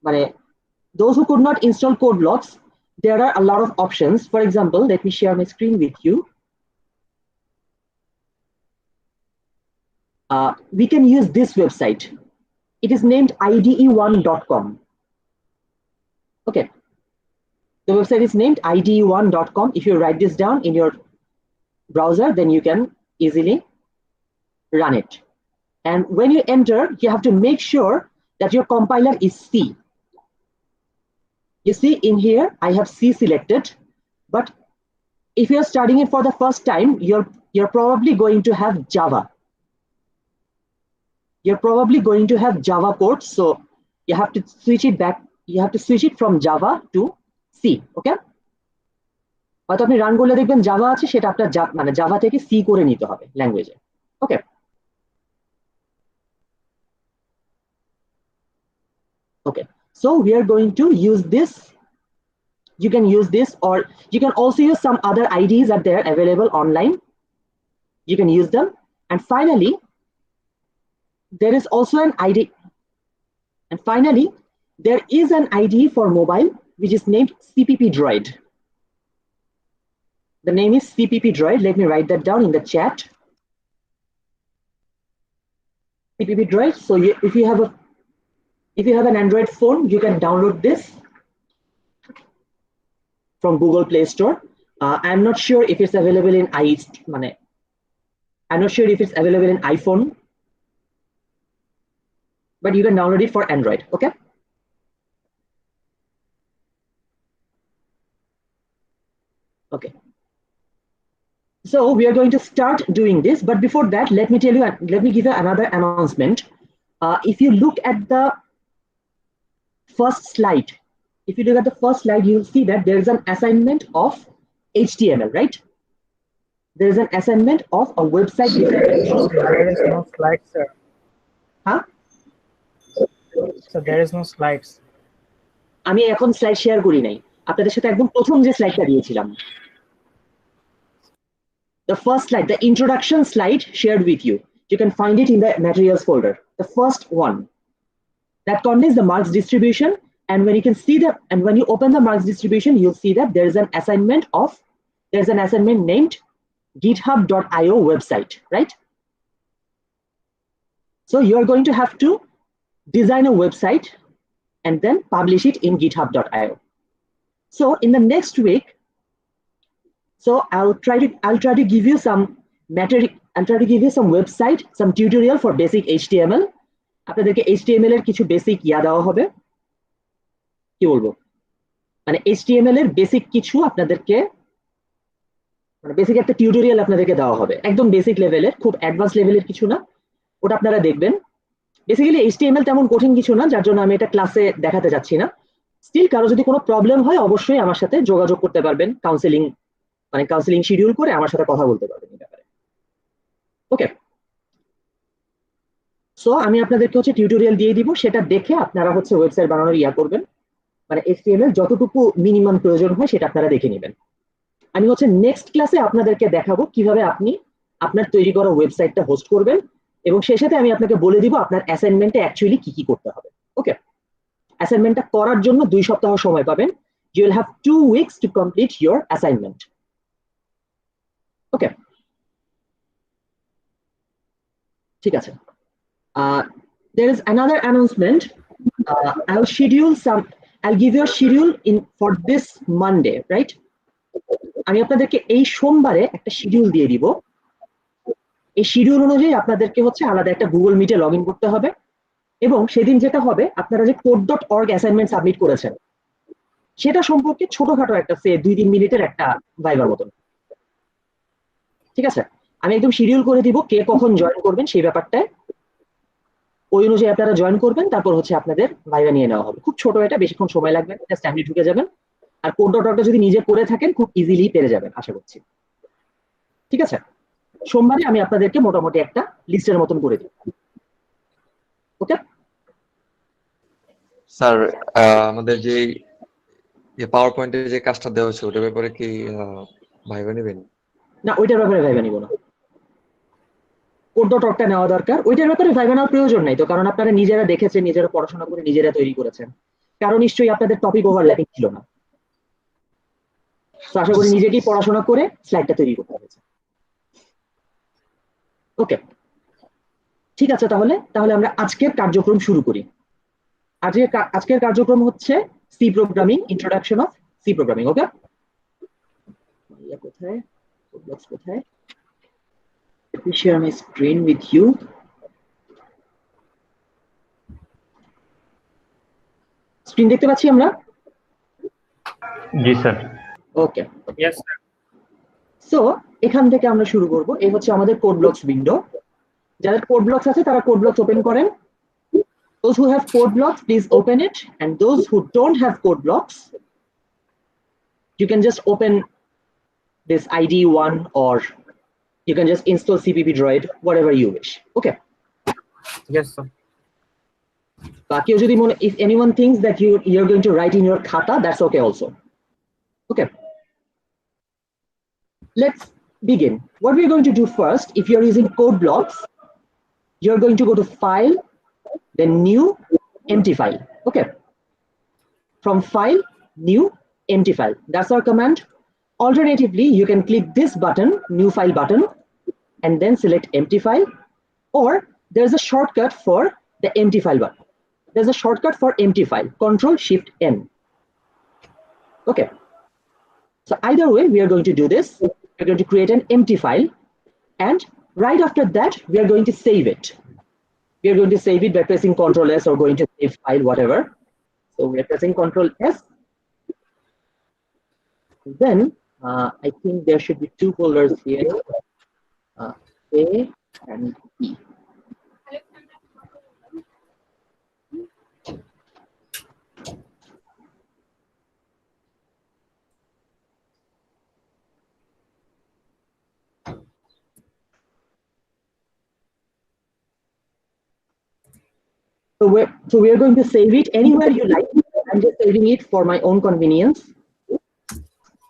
মানে those who could not install code blocks, there are a lot of options. For example, let me share my screen with you. We can use this website. It is named ide1.com. Okay, the website is named ide1.com. If you write this down in your browser, then you can easily run it. And when you enter, you have to make sure that your compiler is C. You see in here, I have C selected, but if you're starting it for the first time, you're probably going to have Java. You're probably going to have Java code, so you have to switch it back. You have to switch it from Java to C. Okay? হয়তো আপনি run করলে দেখবেন Java আছে, সেটা আপনার মানে Java থেকে C করে নিতে হবে ল্যাঙ্গুয়েজে। ওকে, okay, so we are going to use this. You can use this, or you can also use some other IDs that they're available online. You can use them. And finally, there is also an ID. And finally, there is an ID for mobile, which is named CPP Droid. The name is CPP Droid. Let me write that down in the chat. CPP Droid. So if you have an Android phone, you can download this from Google Play Store. I'm not sure if it's available in I'm not sure if it's available in iPhone, but you can download it for Android. Okay. Okay. So we are going to start doing this, but before that, let me give you another announcement. If you look at the first slide, you'll see that there is an assignment of HTML, right? There is an assignment of a website. There is no slides, sir. Huh? So there is no slides. আমি এখন slide share করি নাই, আপনাদের সাথে একদম প্রথম যে স্লাইডটা দিয়েছিলাম, the first slide, the introduction slide shared with you. You can find it in the materials folder, the first one that contains the marks distribution. And when you can see that, and when you open the marks distribution, you'll see that there's an assignment named github.io website, right? So you're going to have to design a website and then publish it in github.io. So in the next week, so I'll try to give you some material. I'll try to give you some website, some tutorial for basic HTML. আপনাদেরকে HTML এর কিছু basic ইয়া দেওয়া হবে। কি বলবো, মানে HTML এর basic কিছু আপনাদেরকে, মানে বেসিক একটা টিউটোরিয়াল আপনাদেরকে দেওয়া হবে, একদম বেসিক লেভেলের, খুব অ্যাডভান্স লেভেলের কিছু না, ওটা আপনারা দেখবেন। বেসিক্যালি HTML তেমন কঠিন কিছু না, যার জন্য আমি এটা ক্লাসে দেখাতে যাচ্ছি না। স্টিল কারো যদি কোনো প্রবলেম হয়, অবশ্যই আমার সাথে যোগাযোগ করতে পারবেন, কাউন্সেলিং শিডিউল করে আমার সাথে কথা বলতে পারবেন এই ব্যাপারে। ওকে, সো আমি আপনাদেরকে টিউটোরিয়াল দিয়ে দিব, সেটা দেখে আপনারা ওয়েবসাইট বানানোর ইয়া করবেন, মানে HTML যতটুকু মিনিমাম প্রয়োজন হয় সেটা আপনারা দেখে নেবেন। আমি নেক্সট ক্লাসে আপনাদেরকে দেখাবো কিভাবে আপনি আপনার তৈরি করা ওয়েবসাইটটা হোস্ট করবেন, এবং সেই সাথে আমি আপনাকে বলে দিব আপনার অ্যাসাইনমেন্টে অ্যাকচুয়ালি কি করতে হবে। ওকে, অ্যাসাইনমেন্টটা করার জন্য 2 সপ্তাহ সময় পাবেন। You will have 2 weeks to complete your assignment. Okay, ঠিক আছে। There is another announcement. I'll give you a schedule for this Monday, right? আমি আপনাদেরকে এই সোমবারে একটা শিডিউল দিয়ে দিব। এই শিডিউল অনুযায়ী আপনাদেরকে আলাদা একটা গুগল মিটে লগ ইন করতে হবে, এবং সেদিন যেটা হবে, আপনারা যে code.org অ্যাসাইনমেন্ট সাবমিট করেছেন সেটা সম্পর্কে ছোটখাটো একটা 2-3 মিনিটের একটা ভাইবার মতন, ঠিক আছে? আমি একদম শিডিউল করে দিব কে কখন জয়েন করবেন সেই ব্যাপারটায়, ওই অনুযায়ী আপনারা জয়েন করবেন, তারপর আপনাদের ভাইবা নিয়ে নেওয়া হবে। খুব ছোট, এটা বেশিক্ষণ সময় লাগবে না, জাস্ট আপনি ঢুকে যাবেন, আর code.org যদি নিজে করে থাকেন খুব ইজিলি পেরে যাবেন আশা করছি, ঠিক আছে? সোমবারে আমি আপনাদেরকে মোটামুটি একটা লিস্টের মতন করে দিই। ওকে স্যার, আমাদের যে পাওয়ার পয়েন্টে যে কাজটা দেওয়া হচ্ছে ওটার ব্যাপারে কি ভাইবা নেবেন? না, ওইটার ব্যাপারে ভাইবা নিব না, code.org টা নেওয়া দরকার। ওইটার ব্যাপারে ভাইবা নেওয়ার প্রয়োজন নাই তো, কারণ আপনারা নিজেরা দেখেছেন, নিজেরা পড়াশোনা করে নিজেরা তৈরি করেছেন। কারণ নিশ্চয়ই আপনাদের টপিক ওভারল্যাপিং ছিল না। তো আশা করি নিজেকেই পড়াশোনা করে স্লাইডটা তৈরি করতে হয়েছে। ওকে, ঠিক আছে, তাহলে আমরা আজকের কার্যক্রম শুরু করি। আজকের কার্যক্রম হচ্ছে C programming, introduction of C programming. Okay, কোথায় কোথায় let me share my screen with you. Screen দেখতে পাচ্ছি আমরা? জি sir. Okay, Yes, sir. So এখান থেকে আমরা শুরু করব। এই হচ্ছে আমাদের কোড ব্লকস উইন্ডো। যাদের কোড ব্লকস আছে তারা কোড ব্লকস ওপেন করেন। Those who have code blocks, please open it, and those who don't have code blocks, you can just open this ID1 or you can just install CPP Droid, whatever you wish. Okay. Yes, sir. If anyone thinks that you're going to write in your khata, that's okay also. Okay. Let's begin. What we're going to do first, if you're using code blocks, you're going to go to File, then New, Empty File. Okay. From File, New, Empty File. That's our command. Alternatively, you can click this button, New File button, and then select Empty File. Or there's a shortcut for the Empty File button. There's a shortcut for Empty File, Control-Shift-N. Okay. So either way, we are going to do this. We're going to create an empty file, and right after that, we are going to save it. We are going to save it by pressing Ctrl+S or going to save file, whatever. So we are pressing Ctrl+S. Then I think there should be two folders here, A and E. So we are going to save it anywhere you like. I'm just saving it for my own convenience.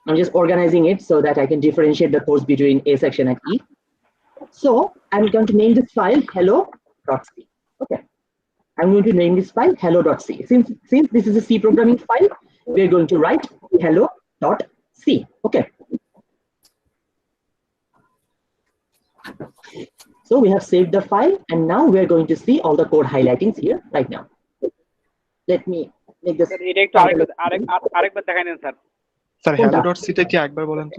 I'm just organizing it so that I can differentiate the codes between A section and E. So I'm going to name this file hello.c. Okay. I'm going to name this file hello.c. Since this is a C programming file, we're going to write hello.c. Okay. So we have saved the file, and now we're going to see all the code highlightings here right now. Let me make this. আরেকবার দেখাই দেন sir. Sir hello.c টা কি একবার বলেন তো?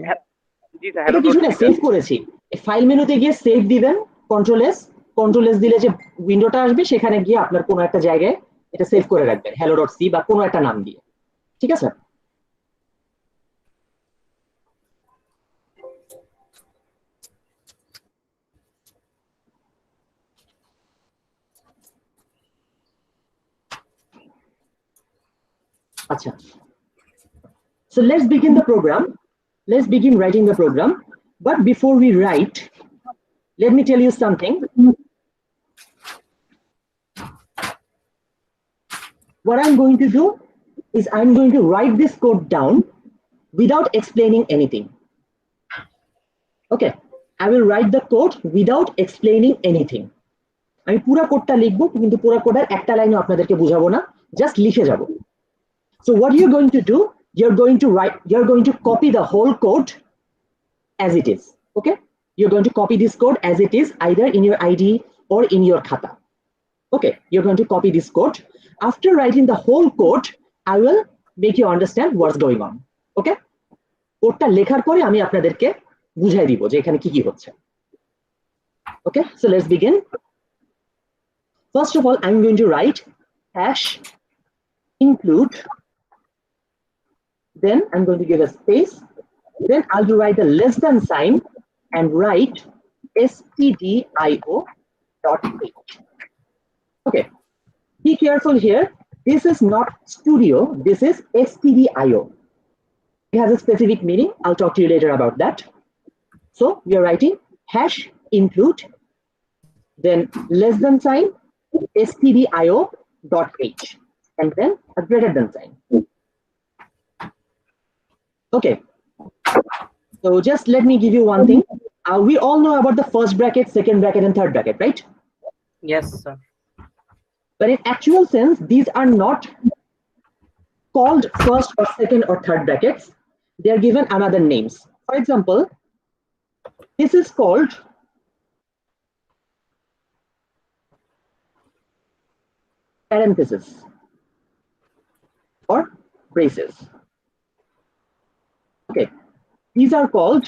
জি sir, এটা কিছু না, সেভ করেছি। ফাইল মেনুতে গিয়ে সেভ দিবেন, কন্ট্রোল এস দিলে যে উইন্ডোটা আসবে সেখানে গিয়ে আপনার কোনো একটা জায়গায় এটা সেভ করে রাখবেন hello.c বা কোনো একটা নাম দিয়ে। ঠিক আছে? Acha. So let's begin the program. Let's begin writing the program. But before we write, let me tell you something. What I'm going to do is I'm going to write this code down without explaining anything. Okay, I will write the code without explaining anything. আমি পুরো কোডটা লিখবো, কিন্তু পুরো কোডের একটা লাইনও আপনাদেরকে বুঝাবো না, জাস্ট লিখে যাব। So what you're going to do, you're going to copy the whole code as it is. Okay, you're going to copy this code as it is, either in your IDE or in your khata. Okay, you're going to copy this code. After writing the whole code, I will make you understand what's going on. Okay, কোডটা লেখার পরে আমি আপনাদেরকে বুঝাই দিব যে এখানে কি কি হচ্ছে। Okay, so let's begin. First of all, I'm going to write hash include, then I'm going to give a space, then I'll write the less than sign and write stdio.h. Okay, be careful here. This is not studio, this is stdio. It has a specific meaning. I'll talk to you later about that. So we are writing hash include, then less than sign, stdio.h, and then a greater than sign. Okay, so just let me give you one thing. We all know about the first bracket, second bracket, and third bracket, right? Yes, sir. But in actual sense, these are not called first or second or third brackets, they are given another names. For example, this is called parenthesis or braces. Okay, these are called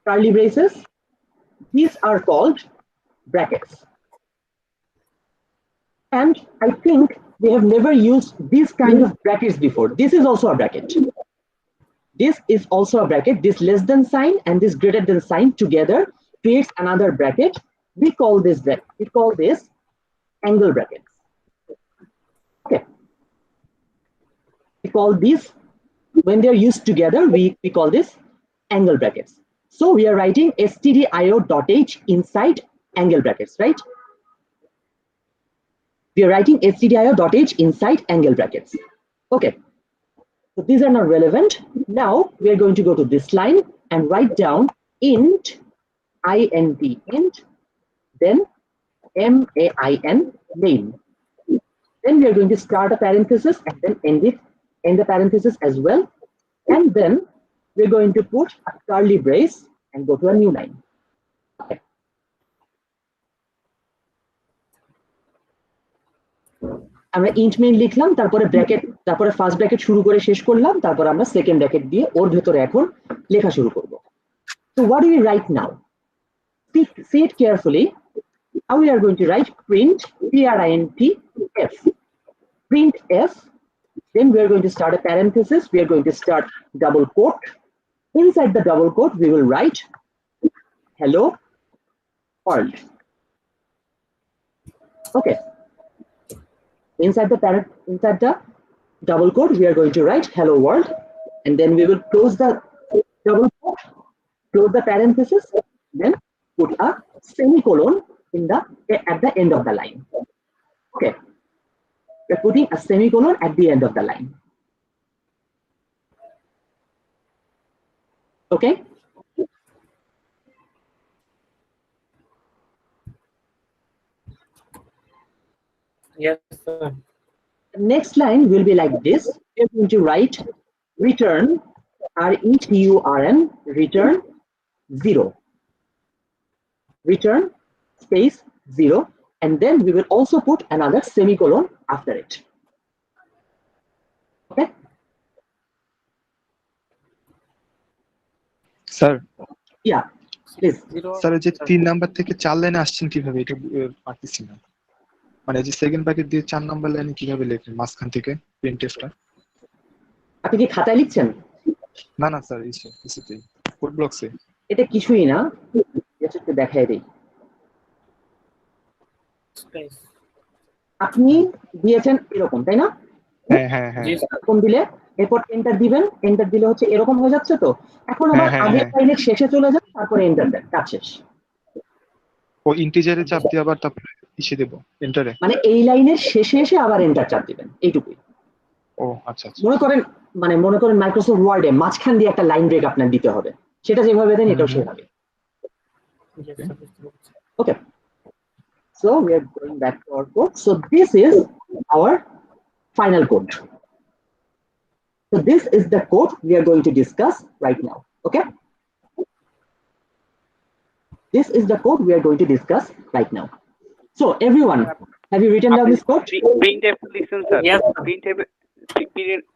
curly braces. These are called brackets. And I think they have never used these kind of brackets before. This is also a bracket. This is also a bracket. This less than sign and this greater than sign together creates another bracket. We call this angle brackets. Okay. We call these, when they're used together, we call this angle brackets. So we are writing stdio.h inside angle brackets, right? We are writing stdio.h inside angle brackets. Okay. So these are not relevant. Now we are going to go to this line and write down int, int, then main, name. Then we are going to start a parenthesis and then end the parenthesis as well. And then we're going to put a curly brace and go to a new line. Okay. আমরা int main লিখলাম, তারপরে bracket, তারপরে first bracket শুরু করে শেষ করলাম, তারপর আমরা সেকেন্ড ব্র্যাকেট দিয়ে ওর ভেতরে এখন লেখা শুরু করব। So what do we write now? See it carefully. How we are going to write print, printf, printf. Then we are going to start a parenthesis. We are going to start double quote. Inside the double quote, we will write hello world. Okay. Inside the double quote, we are going to write hello world, and then we will close the double quote, close the parenthesis, then put a semicolon at the end of the line. Okay, we're putting a semicolon at the end of the line. Okay. Yes, sir. Next line will be like this. We're going to write return, return, return 0. Return space 0. And then we will also put another semicolon after it. Okay. Sir Yeah, please. Sir এই যে 3 number থেকে 4 লাইনে আসছেন কিভাবে, এটা পারতেছি না। মানে যে সেকেন্ড ব্র্যাকেট দিয়ে 4 নাম্বার লাইনে কিভাবে লেখেন মাঝখান থেকে প্রিন্টফটা? আপনি কি খাতায় লিখছেন? না না স্যার, কিছুতেই কোড ব্লকসে। এটা কিছুই না, একটু দেখাই দেই। আপনি দিয়েছেন এরকম, তাই না? হ্যাঁ হ্যাঁ হ্যাঁ। এরকম দিলে এরপর এন্টার দিবেন, এন্টার দিলে হচ্ছে এরকম হয়ে যাচ্ছে। তো এখন আবার আগের লাইনের শেষে চলে যান, তারপরে এন্টার দেন, কাজ শেষ। ও ইন্টিজারে চাপ দিয়ে আবার তারপরে ইসে দেব এন্টারে, মানে এই লাইনের শেষে এসে আবার এন্টার চাপ দিবেন, এইটুকুই। ও আচ্ছা আচ্ছা। মনে করেন মাইক্রোসফট ওয়ার্ডে মাঝখান দিয়ে একটা লাইন ব্রেক আপনার দিতে হবে, সেটা যেভাবে দেন এটাও সেভাবে। ওকে, so we are going back to our code. So this is our final code. So this is the code we are going to discuss right now. Okay, this is the code we are going to discuss right now. So everyone, have you written down this code? printf লিখছেন sir? Yes.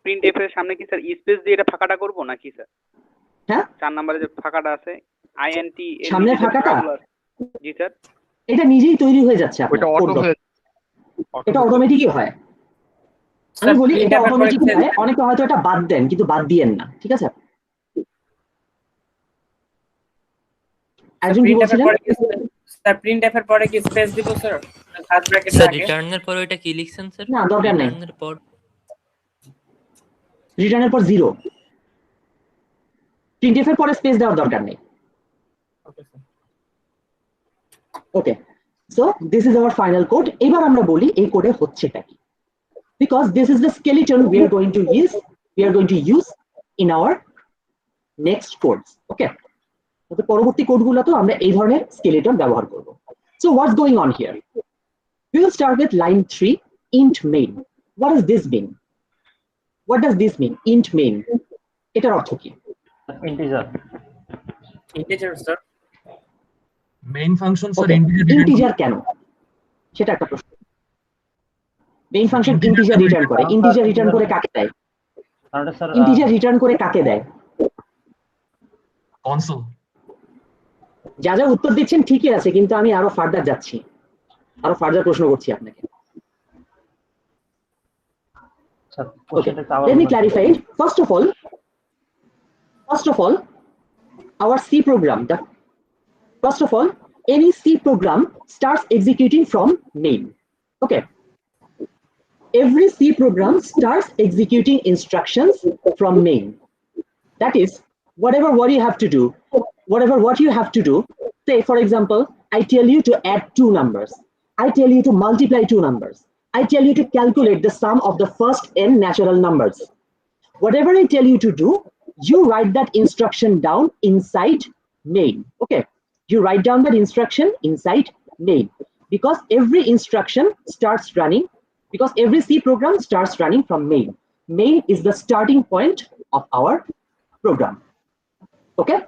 printf এর সামনে কি sir space দিয়ে এটা ফাঁকাটা করব নাকি sir? হ্যাঁ, 4 নম্বরে যে ফাঁকাটা আছে int এর সামনে ফাঁকাটা? জি স্যার। এটা নিজেই তৈরি হয়ে যাচ্ছে আপনার ওটা অটো হয়ে, এটা অটোমেটিকই হয়। আমি বলি এটা অটোমেটিক হয়, অনেকে হয়তো এটা বাদ দেন, কিন্তু বাদ দিয়েন না, ঠিক আছে? একজন কি বলছিলেন? স্যার প্রিন্টএফ এর পরে কি স্পেস দিব স্যার? ফার্স্ট ব্র্যাকেট স্যার আগে রিটার্নের পরে এটা কি লিখছেন স্যার? না, দরকার নেই। রিটার্নের পর রিটার্নের পর 0, প্রিন্টএফ এর পরে স্পেস দেওয়ার দরকার নেই। Okay sir. Okay, so this is our final code. এবার আমরা বলি এই কোডে হচ্ছেটা কি, because this is the skeleton we are going to use in our next codes. Okay, তো পরবর্তী কোডগুলোতেও আমরা এই ধরনের স্কেলেটন ব্যবহার করব। So what's going on here? We will start with line 3, int main. What does this mean? What does this mean? Int main. এটার অর্থ কি? Integer. Integer sir. Main function sir integer কেন? সেটা একটা প্রশ্ন। মেইন ফাংশন ইন্টিজার রিটার্ন করে। Integer return করে কাকে দেয়? ইন্টিজার রিটার্ন করে কাকে দেয়? কনসোল। যা যা উত্তর দিচ্ছেন ঠিকই আছে, কিন্তু আমি আরো ফার্দার যাচ্ছি, আরো ফার্দার প্রশ্ন করছি আপনাকে। Okay, let me clarify it. First of all, our C program, any C program starts executing from main. Okay, every C program starts executing instructions from main. That is, what you have to do, say for example, I tell you to add two numbers, I tell you to multiply two numbers, I tell you to calculate the sum of the first n natural numbers. Whatever I tell you to do, you write that instruction down inside main. Okay, you write down that instruction inside main, because every instruction starts running, because every C program starts running from main. Main is the starting point of our program. Okay,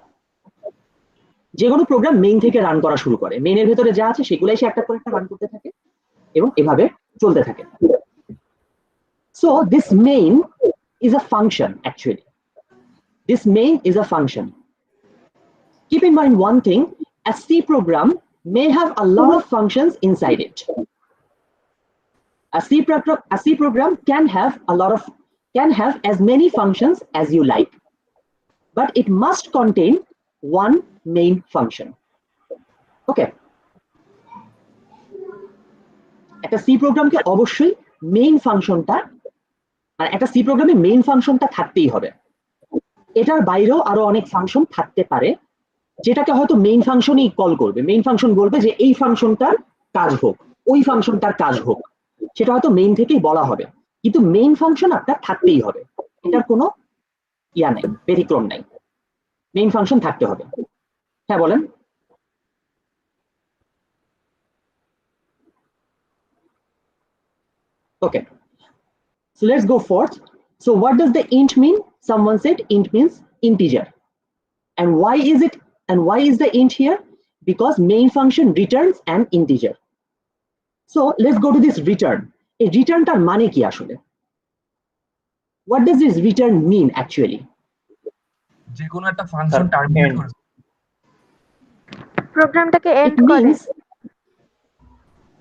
যে কোনো programme main থেকে run করা শুরু করে, মেইনের ভেতরে যা আছে সেগুলাই সে একটা করে একটা রান করতে থাকে এবং এভাবে চলতে থাকে। So this main is a function actually. This main is a function. Keep in mind one thing, a C program may have a lot of functions inside it. A C program can have as many functions as you like, but it must contain one main function. Okay, একটা C প্রোগ্রামকে অবশ্যই main ফাংশনটা, আর একটা C প্রোগ্রামে main ফাংশনটা থাকতেই হবে। এটার বাইরেও আরো অনেক ফাংশন থাকতে পারে, যেটাকে হয়তো মেইন ফাংশনই কল করবে। মেইন ফাংশন বলবে যে এই ফাংশনটার কাজ হোক, ওই ফাংশনটার কাজ হোক, সেটা হয়তো মেইন থেকেই বলা হবে, কিন্তু মেইন ফাংশন আপনার থাকতেই হবে। এটার কোনো ইয়া নাই, ব্যতিক্রম নাই, মেইন ফাংশন থাকতে হবে। হ্যাঁ বলেন। Okay, so let's go forth. So what does the int mean? Someone said int means integer. And why is the int here? Because main function returns an integer. So let's go to this return. A return tar mane ki ashole? What does this return mean actually? যে কোনো একটা function terminate করে প্রোগ্রামটাকে and It করে। means,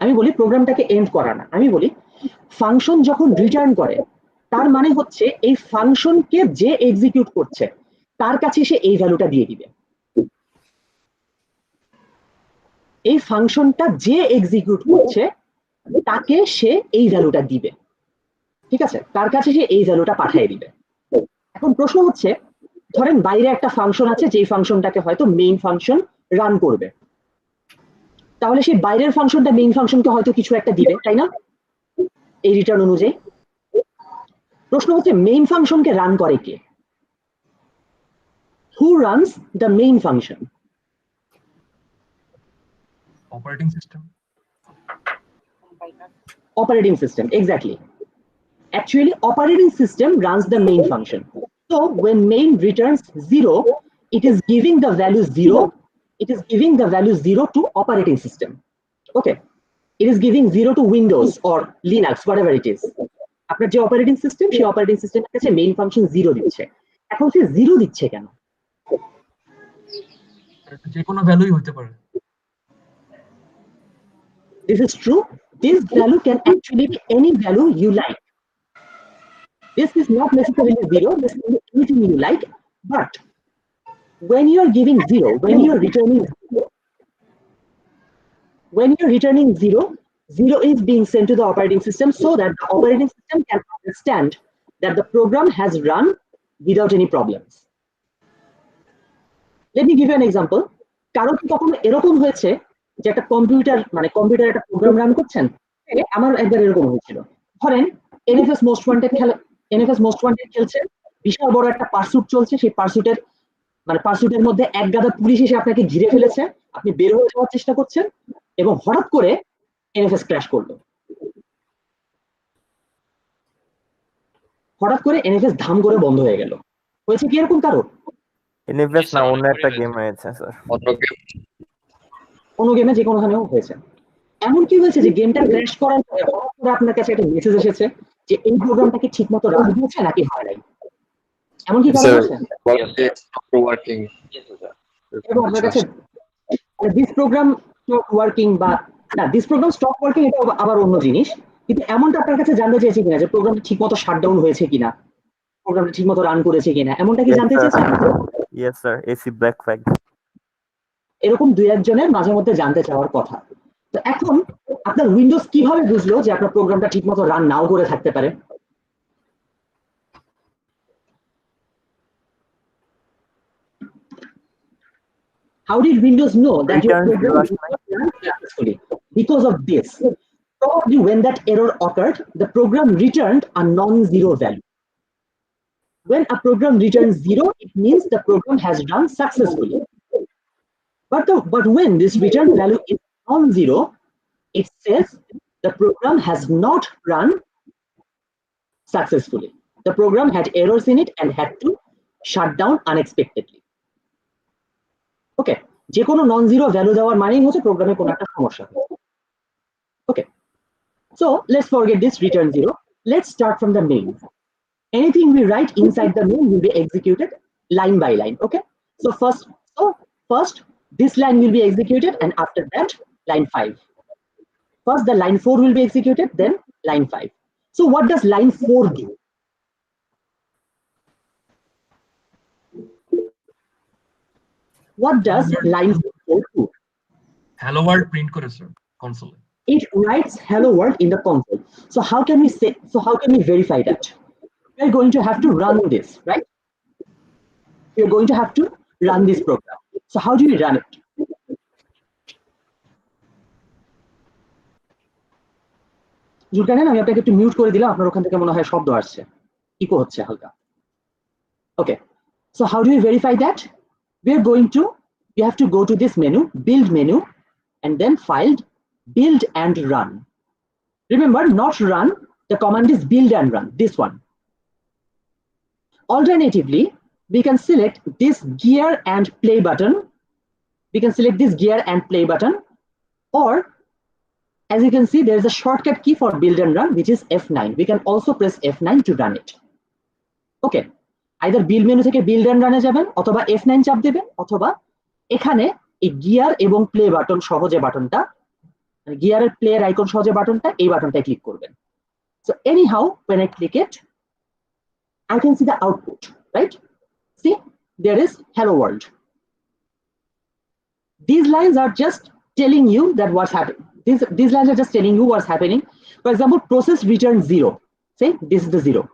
আমি বলি প্রোগ্রামটাকে and করা না, আমি বলি ফাংশন যখন রিটার্ন করে তার মানে হচ্ছে এই ফাংশনকে যে এক্সিকিউট করছে তার কাছে সে এই ভ্যালুটা দিয়ে দিবে। এই ফাংশনটা যে এক্সিকিউট করছে তাকে সে এই ভ্যালুটা দিবে, ঠিক আছে, তার কাছে সে এই ভ্যালুটা পাঠিয়ে দিবে। এখন প্রশ্ন হচ্ছে, ধরেন বাইরে একটা ফাংশন আছে, যেই ফাংশনটাকে হয়তো মেইন ফাংশন রান করবে, তাহলে সেই বাইরের ফাংশনটা মেইন ফাংশনকে হয়তো কিছু একটা দিবে, তাই না, এই রিটার্ন অনুযায়ী। প্রশ্ন হচ্ছে মেইন ফাংশনকে রান করে কে? Who runs the main function? Operating system. Operating system, exactly. Actually, operating system runs the main function. So when main returns 0, it is giving the value 0. It is giving the value 0 to operating system. Okay, it is giving 0 to Windows or Linux, whatever it is. আপনার যে operating system, সেই operating সিস্টেমের কাছে main function 0 দিচ্ছে। এখন সে 0 দিচ্ছে কেন? যে কোনো ভ্যালুই হতে পারে। This is true. This value can actually be any value you like. This is not necessarily 0, this can be anything you like, but when you are giving 0, when you are returning 0, 0 is being sent to the operating system so that the operating system can understand that the program has run without any problems. Let me give you an example. কারো কি কখনো এরকম হয়েছে যে একটা computer একটা program run করছেন? আমার একবার এরকম হয়েছিল। ধরেন এনএফএস মোস্ট ওয়ান্টেড খেলছে, বিশাল বড় একটা পার্সুট চলছে, সেই পার্সুটের মানে পার্সুটের মধ্যে এক গাদা পুলিশ এসে আপনাকে ঘিরে ফেলেছে, আপনি বের হয়ে যাওয়ার চেষ্টা করছেন এবং হঠাৎ করে এনএফএস ক্র্যাশ করলো, হঠাৎ করে এনএফএস ধাম করে বন্ধ হয়ে গেল। হয়েছে কি এরকম কারো? এনএফএস না, অন্য একটা গেম হয়েছে স্যার। কোনো গেমে যে কোনোখানেও হয়েছে। এমন কি হয়েছে যে গেমটা ক্র্যাশ করার পরে হঠাৎ করে আপনার কাছে একটা মেসেজ এসেছে যে এই প্রোগ্রামটা কি ঠিকমতো রান হয়েছে নাকি হয় নাই? এমন কি কারণ আছে? এবং আপনার কাছে দিস প্রোগ্রাম স্টপ ওয়ার্কিং বা না, দিস প্রোগ্রাম স্টপ ওয়ার্কিং এটা আবার অন্য জিনিস, কিন্তু এমনটা আপনার কাছে জানতে চেয়েছে কিনা যে প্রোগ্রামটা ঠিকমতো শাটডাউন হয়েছে কিনা, প্রোগ্রামটা ঠিকমতো রান করেছে কিনা, এমনটা কি জানতে চেয়েছেন? Yes sir, AC black flag. এরকম দুই একজনের মাঝে মধ্যে জানতে চাওয়ার কথা। তো এখন আপনার উইন্ডোজ কিভাবে বুঝলো যে আপনার প্রোগ্রামটা ঠিকমতো রান নাও করে থাকতে পারে? How did Windows know that your program is not run successfully? Because of this. Probably when that error occurred, the program returned a non-zero value. When a program returns 0, it means the program has run successfully. But when this return value is non-zero, it says the program has not run successfully. The program had errors in it and had to shut down unexpectedly. Okay, যে কোনো non zero value দেওয়ার মানেই হচ্ছে প্রোগ্রামে কোনো একটা সমস্যা। Okay, so let's forget this return 0. Let's start from the main. Anything we write inside the main will be executed line by line. Okay, so first this line will be executed, and after that line 5. First the line 4 will be executed, then line 5. So what does line 4 do? What does line 4 do? Hello world print করে sir কনসোলে। It writes hello world in the console. So how can we verify that? We're going to have to run this, right? We're going to have to run this program. So how do we run it? Zulkarnain, আমি আপনাকে একটু mute করে দিলাম, আপনার ওখান থেকে মনে হয় শব্দ আসছে, ইকো হচ্ছে হালকা। Okay, so how do we verify that? We have to go to this menu, build menu, and then file, build and run. Remember, not run, the command is build and run, this one. Alternatively, we can select this gear and play button. We can select this gear and play button, or as you can see, there is a shortcut key for build and run, which is F9. We can also press F9 to run it. Okay, either build menu থেকে build and run এ যাবেন, অথবা F9 চাপ দেবেন, অথবা এখানে এই gear এবং play button সহ যে বাটনটা, মানে গিয়ারের প্লে এর আইকন সহ যে বাটনটা, এই বাটনটায় ক্লিক করবেন। So anyhow, when I click it, I can see the output, right? See, there is hello world. These lines are just telling you that what's happening. These lines are just telling you what's happening. For example, process return 0. Say this is the 0.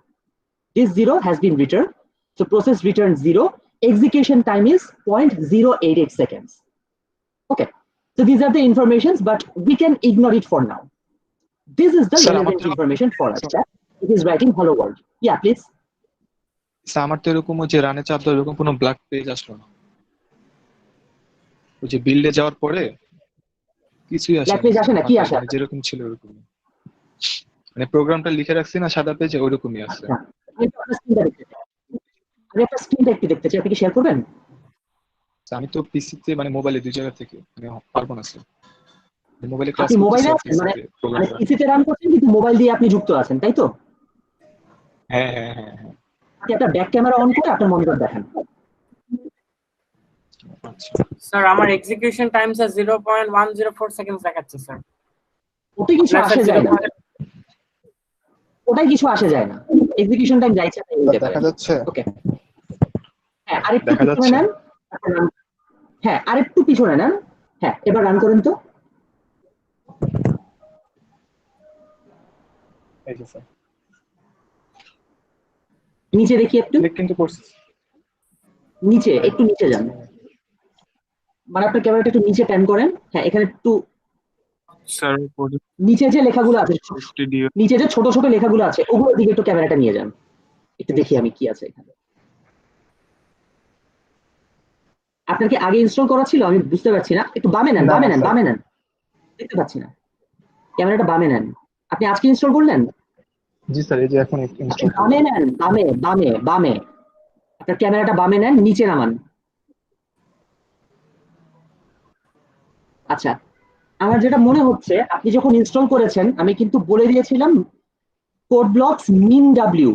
This 0 has been returned. So process return 0. Execution time is 0.088 seconds. Okay. So these are the informations, but we can ignore it for now. This is the relevant information for us. It is writing hello world. Yeah, please. আমার তো এরকম যে রানে চাপ দাও এরকম কোনো black page আসলো না, ওই যে বিল্ডে যাওয়ার পরে কিছুই আসে ব্ল্যাক পেজ আসে না, কি আসে? যেরকম ছিল ওরকম, মানে প্রোগ্রামটা লিখে রাখছি না সাদা পেজে, ওইরকমই আছে। আমি আপনার স্ক্রিনটা একটু দেখতে চাই, আপনি কি শেয়ার করবেন? আমি তো পিসিতে মানে মোবাইলে দুই জায়গা থেকে মানে পারবো না স্যার, মোবাইলে ক্লাস আপনি মোবাইলে আছেন, মানে পিসিতে রান করছেন কিন্তু মোবাইল দিয়ে আপনি যুক্ত আছেন, তাই তো? হ্যাঁ হ্যাঁ হ্যাঁ হ্যাঁ। আপনি একটা ব্যাক ক্যামেরা অন করে আপনার মনিটর দেখেন। স্যার আমার এক্সিকিউশন টাইমস 0.104 সেকেন্ডস দেখাচ্ছে স্যার। ওটা কিছু আসে যায় না, ওটাই কিছু আসে যায় না, এক্সিকিউশন টাইম যাইছে দেখা যাচ্ছে। ওকে, হ্যাঁ আরেকটু পিছনে নেন, হ্যাঁ আরেকটু পিছনে নেন, হ্যাঁ এবার রান করেন তো। এই যে স্যার নিচে দেখি একটু, কিন্তু করছি নিচে একটু নিচে যান, মানে আপনার ক্যামেরাটা একটু নিচে প্যান করেন, হ্যাঁ এখানে একটু স্যার নিচে যে লেখাগুলো আছে, নিচে যে ছোট ছোট লেখাগুলো আছে ওগুলোর দিকে একটু ক্যামেরাটা নিয়ে যান, একটু দেখি আমি কি আছে এখানে। আপনার কি আগে ইনস্টল করা ছিল? আমি বুঝতে পারছি না, একটু বামে নেন, না, বামে না, নেন, স্যার। বামে নেন, দেখতে পাচ্ছি না, ক্যামেরাটা বামে নেন। আপনি আজকে ইনস্টল করলেন? জি স্যার, এই যে এখন আপনি ইনস্টল বামে নেন, বামে বামে বামে, আপনার ক্যামেরাটা বামে নেন, নিচে নামান। আচ্ছা, আমার যেটা মনে হচ্ছে আপনি যখন ইনস্টল করেছেন আমি কিন্তু বলে দিয়েছিলাম কোড ব্লকস মিন ডাব্লিউ,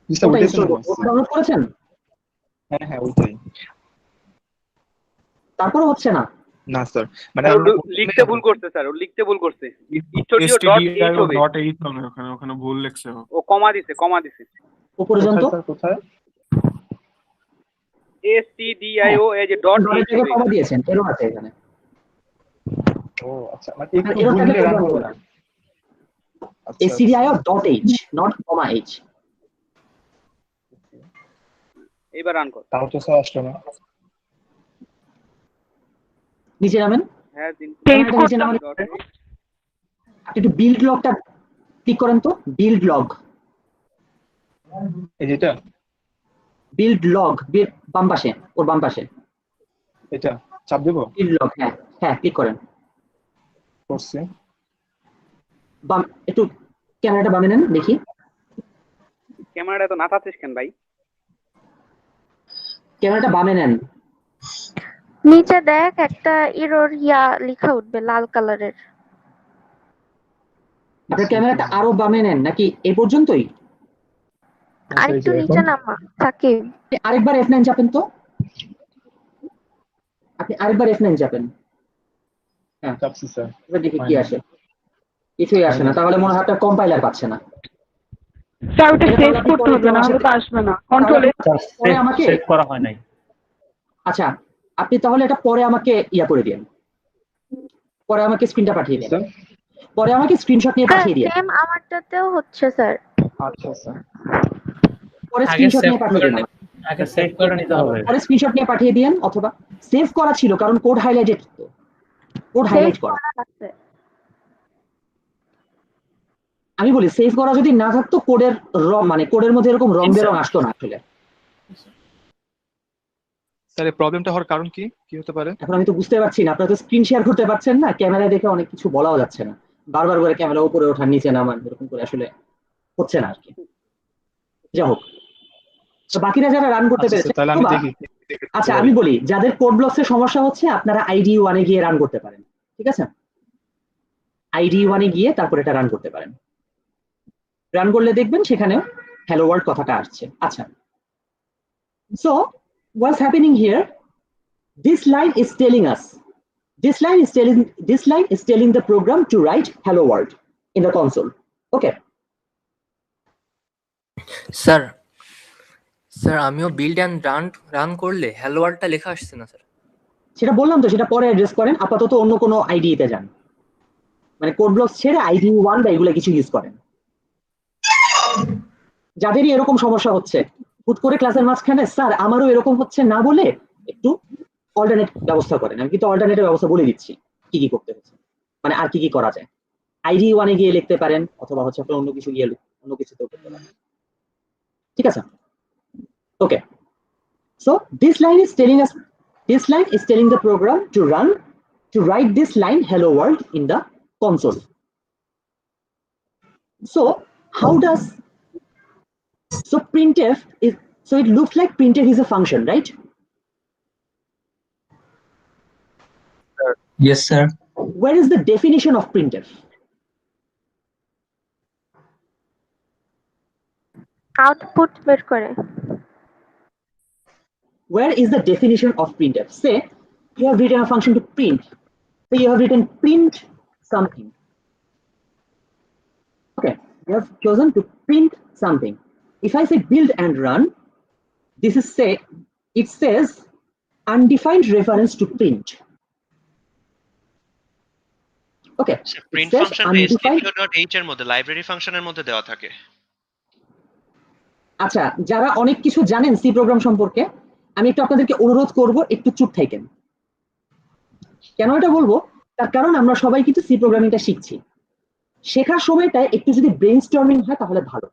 জি স্যার, ওটা ওইটাই তো ইনস্টল নামাইছি। ওটা ডাউনলোড করেছেন? হ্যাঁ, হ্যাঁ, ওইটাই। তারপরে হচ্ছে না। না স্যার, মানে স্যার, আমরা লিখতে ভুল করছে স্যার, ও লিখতে ভুল করছে। স্টুডিও ডট এইচ হবে, stdio.h হবে, ওখানে ওখানে ভুল লিখছে ও। ও কমা দিছে, কমা দিছে। উপরে যান কোথায় তো, স্যার, কোথায়? stdio এই যে ডট ডটের এইচ জায়গায় হবে কমা এখানে। দিয়েছেন, এরর আছে এখানে। ও আচ্ছা, মানে একটু এরর ভুল থাকলে দিয়ে রান প্রোগ্রাম করলাম। আচ্ছা, stdio dot H, not comma H. এইবার রান কর। তাও তো স্যার আসলো না। নিচে নামেন, হ্যাঁ দিন ক্যামেরাটা নিচে নামান। Dot H. আপনি একটু বিল্ড লগটা ক্লিক করেন তো, বিল্ড লগ, এই যেটা, বিল্ড লগ, বাম পাশে, ওর বাম পাশে এটা চাপ দেবো? বিল্ড লগ, হ্যাঁ হ্যাঁ ক্লিক করেন। করছি। বাম, একটু ক্যামেরাটা বামে নেন দেখি। ক্যামেরাটা তো নাচাচ্ছিস কেন ভাই? ক্যামেরাটা বামে নেন। নিচে দেখ একটা এরর ইয়া লেখা উঠবে লাল কালারের। আপনার ক্যামেরাটা আরো বামে নেন নাকি এই পর্যন্তই? আর একটু নিচে নামা থাকে। আরেকবার F9 চাপেন তো, আপনি আরেকবার F9 চাপেন। হ্যাঁ, চাপছি স্যার। এবার দেখি কি আসে। কিছুই আসে না, তাহলে মনে হয় আপনার কম্পাইলার পাচ্ছে না। স্যার ওটা সেভ করতে হবে, না হলে তো আসবে না। কন্ট্রোল পরে আমাকে সেভ করা হয় নাই। আচ্ছা, আপনি তাহলে এটা পরে আমাকে ইয়া করে দিন, পরে আমাকে স্ক্রিনটা পাঠিয়ে দিন, পরে আমাকে স্ক্রিনশট নিয়ে পাঠিয়ে দিন। সেম আমারটাতেও হচ্ছে স্যার। আচ্ছা স্যার, পরে আগে স্ক্রিনশট সেভ নিয়ে পাঠিয়ে দিন। আগে সেভ করে নিতে হবে। পরে স্ক্রিনশট নিয়ে পাঠিয়ে দিন, অথবা সেভ করা ছিল কারণ কোড হাইলাইটেড, তো কোড হাইলাইট করা। আমি বলি সেভ করা যদি না থাকতো কোডের রং, মানে কোডের মধ্যে এরকম রং বেরং আসতো না আসলে। স্যার এই প্রবলেমটা হওয়ার কারণ কি কি হতে পারে? এখন আমি তো বুঝতে পারছি না, আপনারা তো স্ক্রিন শেয়ার করতে পারছেন না, ক্যামেরা দেখে অনেক কিছু বলাও যাচ্ছে না, বারবার করে ক্যামেরা উপরে ওঠার নিচে নামান এরকম করে আসলে হচ্ছে না আর কি। যা হোক, তো বাকিরা যারা রান করতে পেরেছে, তাহলে আমি দেখি। আচ্ছা আমি বলি যাদের কোড ব্লকস এর সমস্যা হচ্ছে আপনারা IDE 1 এ গিয়ে রান করতে পারেন, ঠিক আছে? IDE 1 এ গিয়ে তারপর এটা রান করতে পারেন, রান করলে দেখবেন সেখানেও হ্যালো ওয়ার্ল্ড কথাটা আসছে। আচ্ছা, so what's happening here, this line is telling us, this line is telling the program to write hello world in the console. Okay, sir আমিও বিল্ড এন্ড রান করলে হ্যালো ওয়ার্ল্ডটা লেখা আসছে না স্যার। সেটা বললাম তো, সেটা পরে অ্যাড্রেস করেন, আপাতত অন্য কোনো IDE তে যান, মানে কোড ব্লকস ছেড়ে IDE 1 বা এগুলো কিছু ইউজ করেন। যাদেরই এরকম সমস্যা হচ্ছে হুট করে ক্লাসের মাঝখানে স্যার আমারও এরকম হচ্ছে না বলে একটু অল্টারনেট ব্যবস্থা করেন। আমি কিন্তু অল্টারনেটের ব্যবস্থা বলে দিচ্ছি কি কি করতে হচ্ছে, মানে আর কি কি করা যায়। IDE 1 এ গিয়ে লিখতে পারেন, অথবা হচ্ছে আপনি অন্য কিছু গিয়ে অন্য কিছুতেও করতে পারেন, ঠিক আছে? ওকে, so this line is telling the program to write this line hello world in the console. So how does, so printf is, so it looks like printf is a function, right? Yes sir. Where is the definition of printf? Output বের করে। Where is the definition of printf? Say you have written a function to print, so you have written print something. Okay, you have chosen to print something. If I say build and run, this is it says undefined reference to print. Okay, print ফাংশনটা stdio.h এর মধ্যে library ফাংশনের মধ্যে দেওয়া থাকে। আচ্ছা, যারা অনেক কিছু জানেন সি প্রোগ্রাম সম্পর্কে, আমি একটু আপনাদেরকে অনুরোধ করব একটু চুপ থাকেন। কেন এটা বলবো, তার কারণ আমরা সবাই কিন্তু সি প্রোগ্রামিংটা শিখছি, শেখার সময়টায় একটু যদি ব্রেইনস্টর্মিং হয় তাহলে ভালো।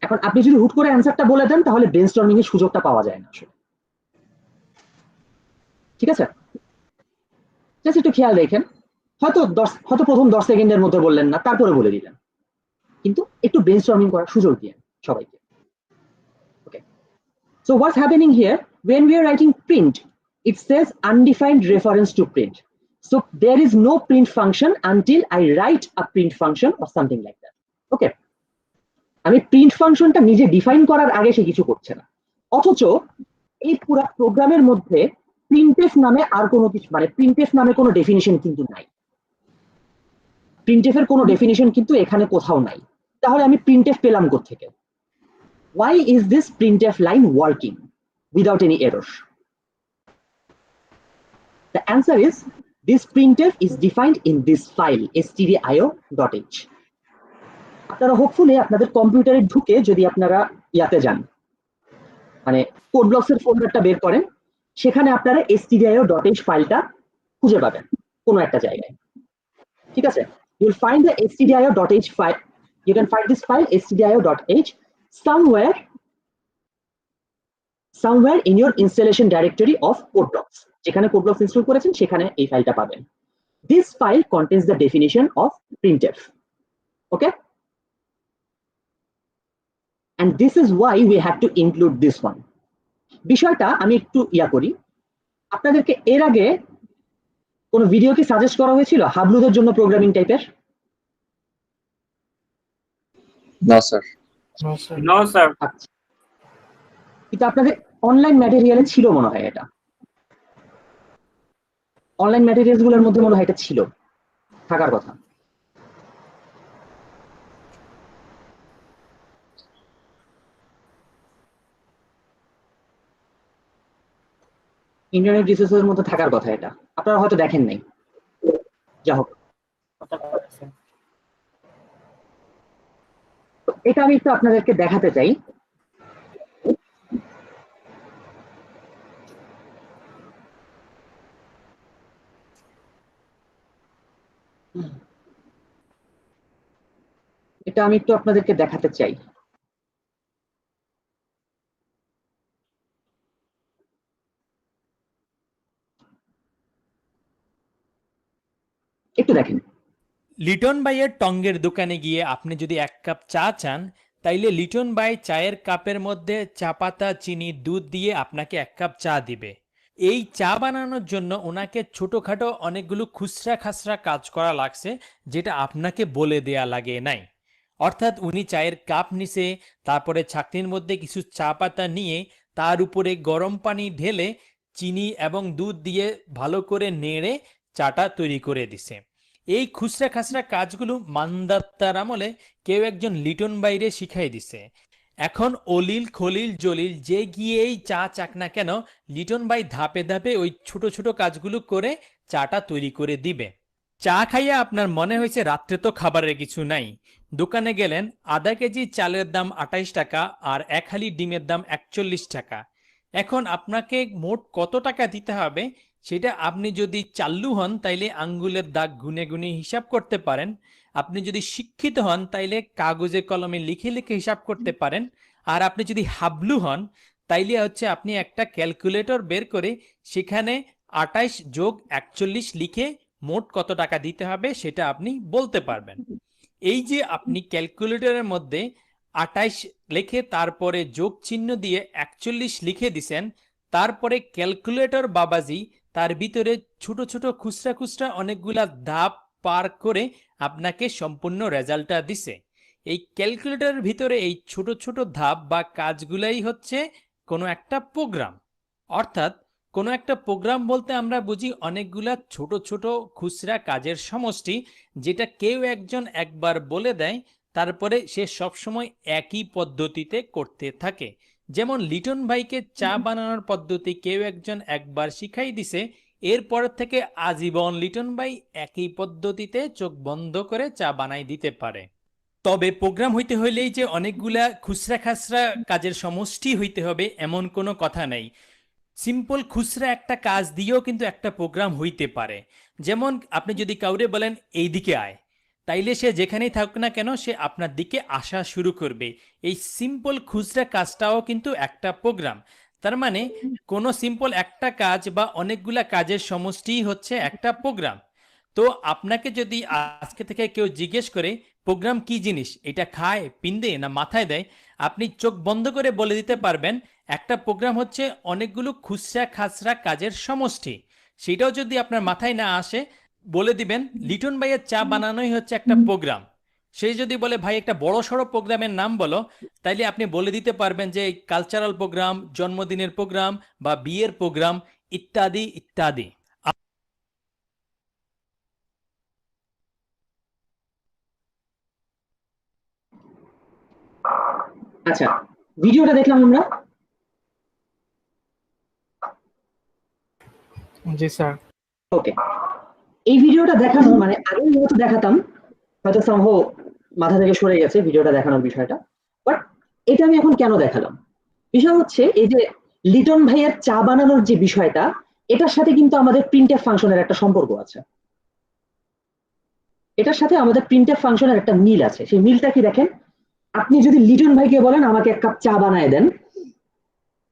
এখন আপনি যদি হুট করে অ্যান্সারটা বলে দেন তাহলে ব্রেইনস্টর্মিং এর সুযোগটা পাওয়া যায় না আসলে। ঠিক আছে, জাস্ট একটু খেয়াল রেখেন, হয়তো প্রথম 10 সেকেন্ডের মধ্যে বললেন না, তারপরে বলে দিলেন, কিন্তু একটু ব্রেনস্টর্মিং করার সুযোগ দিন সবাইকে। Okay, so what's happening here, when we are writing print, it says undefined reference to print, so there is no print function until I write a print function or something like that. ওকে, আমি print ফাংশনটা নিজে define করার আগে সে কিছু করছে না, অথচ এই পুরো প্রোগ্রামের মধ্যে প্রিন্টএফ নামে আর কোনো কিছু, মানে প্রিন্টএফ নামে কোনো ডেফিনিশন কিন্তু নাই, প্রিন্টএফ এর কোনো ডেফিনিশন কিন্তু এখানে কোথাও নাই। তাহলে আমি প্রিন্টএফ পেলাম কোত্থেকে? Why is this printf line working without any error? The answer is this printf is defined in this file stdio.h. আপনারা হোপফুলি আপনাদের কম্পিউটারে ঢুকে যদি আপনারা ইয়াতে যান, মানে কোড ব্লকসের ফোল্ডারটা বের করেন, সেখানে আপনারা stdio.h ফাইলটা খুঁজে পাবেন কোনো একটা জায়গায়, ঠিক আছে? You will find the stdio.h file, you can find this file stdio.h somewhere in your installation directory of codeblocks, যেখানে codeblocks ইনস্টল করেছেন সেখানে এই ফাইলটা পাবেন। This file contains the definition of printf. Okay, and this is why we have to include this one. বিষয়টা আমি একটু করি, আপনাদেরকে এর আগে কোন ভিডিও কি সাজেস্ট করা হয়েছিল হাবলুদের জন্য প্রোগ্রামিং টাইপের? না স্যার। No sir. কিন্তু আপনাদের অনলাইন ম্যাটেরিয়ালে ছিল মনে হয়, এটা অনলাইন ম্যাটেরিয়ালস গুলোর মধ্যে মনে হয় এটা ছিল, থাকার কথা। ইন্টারনেট রিসোর্সের মধ্যে থাকার কথা, এটা আপনারা হয়তো দেখেন নাই। যা হোক, এটা আমি একটু আপনাদেরকে দেখাতে চাই। এটা আমি একটু আপনাদেরকে দেখাতে চাই। একটু দেখেন। লিটন ভাইয়ের টঙ্গের দোকানে গিয়ে আপনি যদি 1 কাপ চা চান, তাইলে লিটন ভাই চায়ের কাপের মধ্যে চা পাতা, চিনি, দুধ দিয়ে আপনাকে 1 কাপ চা দিবে। এই চা বানানোর জন্য ওনাকে ছোটখাটো অনেকগুলো খুচরা খাসরা কাজ করা লাগছে, যেটা আপনাকে বলে দেয়া লাগে নাই। অর্থাৎ উনি চায়ের কাপ নিছে, তারপরে ছাকনির মধ্যে কিছু চা পাতা নিয়ে তার উপরে গরম পানি ঢেলে চিনি এবং দুধ দিয়ে ভালো করে নেড়ে চাটা তৈরি করে দিছে। এই খুচরা খাসরা কাজগুলো মান্দাত্তার আমলে কেউ একজন লিটন বাইরে শিখাই দিছে। এখন অলিল খলিল জলিল যে গিয়েই চা চাক না কেন, লিটন ভাই ধাপে ধাপে ওই ছোট ছোট কাজগুলো করে চাটা তৈরি করে দিবে। চা খাইয়া আপনার মনে হয়েছে রাত্রে তো খাবারের কিছু নাই, দোকানে গেলেন, আধা কেজি চালের দাম 28 টাকা আর 1 হালি ডিমের দাম 41 টাকা। এখন আপনাকে মোট কত টাকা দিতে হবে সেটা আপনি যদি চাল্লু হন তাইলে আঙ্গুলের দাগ গুনে গুনে হিসাব করতে পারেন। আপনি যদি শিক্ষিত হন তাইলে কাগজে কলমে লিখে লিখে হিসাব করতে পারেন। আর আপনি যদি হাবলু হন তাইলে হচ্ছে আপনি একটা ক্যালকুলেটর বের করে সেখানে 28 যোগ 41 লিখে মোট কত টাকা দিতে হবে সেটা আপনি বলতে পারবেন। এই যে আপনি ক্যালকুলেটরের মধ্যে 28 লিখে তারপরে যোগ চিহ্ন দিয়ে 41 লিখে দিছেন, তারপরে ক্যালকুলেটর বাবাজি তার ভিতরে ছোট ছোট খুচরা খুচরা অনেকগুলা ধাপ পার করে আপনাকে সম্পূর্ণ রেজাল্টটা দিছে। এই ক্যালকুলেটরের ভিতরে এই ছোট ছোট ধাপ বা কাজগুলাই হচ্ছে কোনো একটা প্রোগ্রাম। অর্থাৎ কোনো একটা প্রোগ্রাম বলতে আমরা বুঝি অনেকগুলা ছোট ছোট খুচরা কাজের সমষ্টি, যেটা কেউ একজন একবার বলে দেয়, তারপরে সে সবসময় একই পদ্ধতিতে করতে থাকে। যেমন লিটন ভাইকে চা বানানোর পদ্ধতি কেউ একজন একবার শিখাই দিছে, এরপর থেকে আজীবন লিটন ভাই একই পদ্ধতিতে চোখ বন্ধ করে চা বানাই দিতে পারে। তবে প্রোগ্রাম হইতে হইলেই যে অনেকগুলা খুচরা খাসরা কাজের সমষ্টি হইতে হবে এমন কোনো কথা নেই। সিম্পল খুচরা একটা কাজ দিয়েও কিন্তু একটা প্রোগ্রাম হইতে পারে। যেমন আপনি যদি কাউরে বলেন এই দিকে আয়, তাইলে সে যেখানেই থাকুক না কেন সে আপনার দিকে আসা শুরু করবে। এই সিম্পল খুচরা কাজটাও কিন্তু একটা প্রোগ্রাম। তার মানে কোনো সিম্পল একটা কাজ বা অনেকগুলা কাজের সমষ্টিই হচ্ছে একটা প্রোগ্রাম। তো আপনাকে যদি আজকে থেকে কেউ জিজ্ঞেস করে প্রোগ্রাম কি জিনিস, এটা খায়, পিন্দে না মাথায় দেয়, আপনি চোখ বন্ধ করে বলে দিতে পারবেন একটা প্রোগ্রাম হচ্ছে অনেকগুলো খুচরা খাচরা কাজের সমষ্টি। সেটাও যদি আপনার মাথায় না আসে, বলে দিবেন লিটন ভাইয়ের চা বানানোই হচ্ছে একটা প্রোগ্রাম। সে যদি বলে ভাই একটা বড় সড়ো প্রোগ্রামের নাম বলো, তাইলে আপনি বলে দিতে পারবেন যে কালচারাল প্রোগ্রাম, জন্মদিনের প্রোগ্রাম বা বিয়ের প্রোগ্রাম ইত্যাদি ইত্যাদি। আচ্ছা, ভিডিওটা দেখলাম আমরা। জি স্যার। ওকে, এই ভিডিওটা দেখানো মানে আগে যেহেতু দেখাতাম হয়তো সম্ভব মাথা থেকে সরে গেছে ভিডিওটা দেখানোর বিষয়টা, বাট এটা আমি এখন কেন দেখালাম, বিষয় হচ্ছে এই যে লিটন ভাইয়ের চা বানানোর যে বিষয়টা, এটার সাথে কিন্তু আমাদের প্রিন্টএফ ফাংশনের একটা সম্পর্ক আছে। এটার সাথে আমাদের প্রিন্টএফ ফাংশনের একটা মিল আছে। সেই মিলটা কি দেখেন, আপনি যদি লিটন ভাইকে বলেন আমাকে এক কাপ চা বানায় দেন,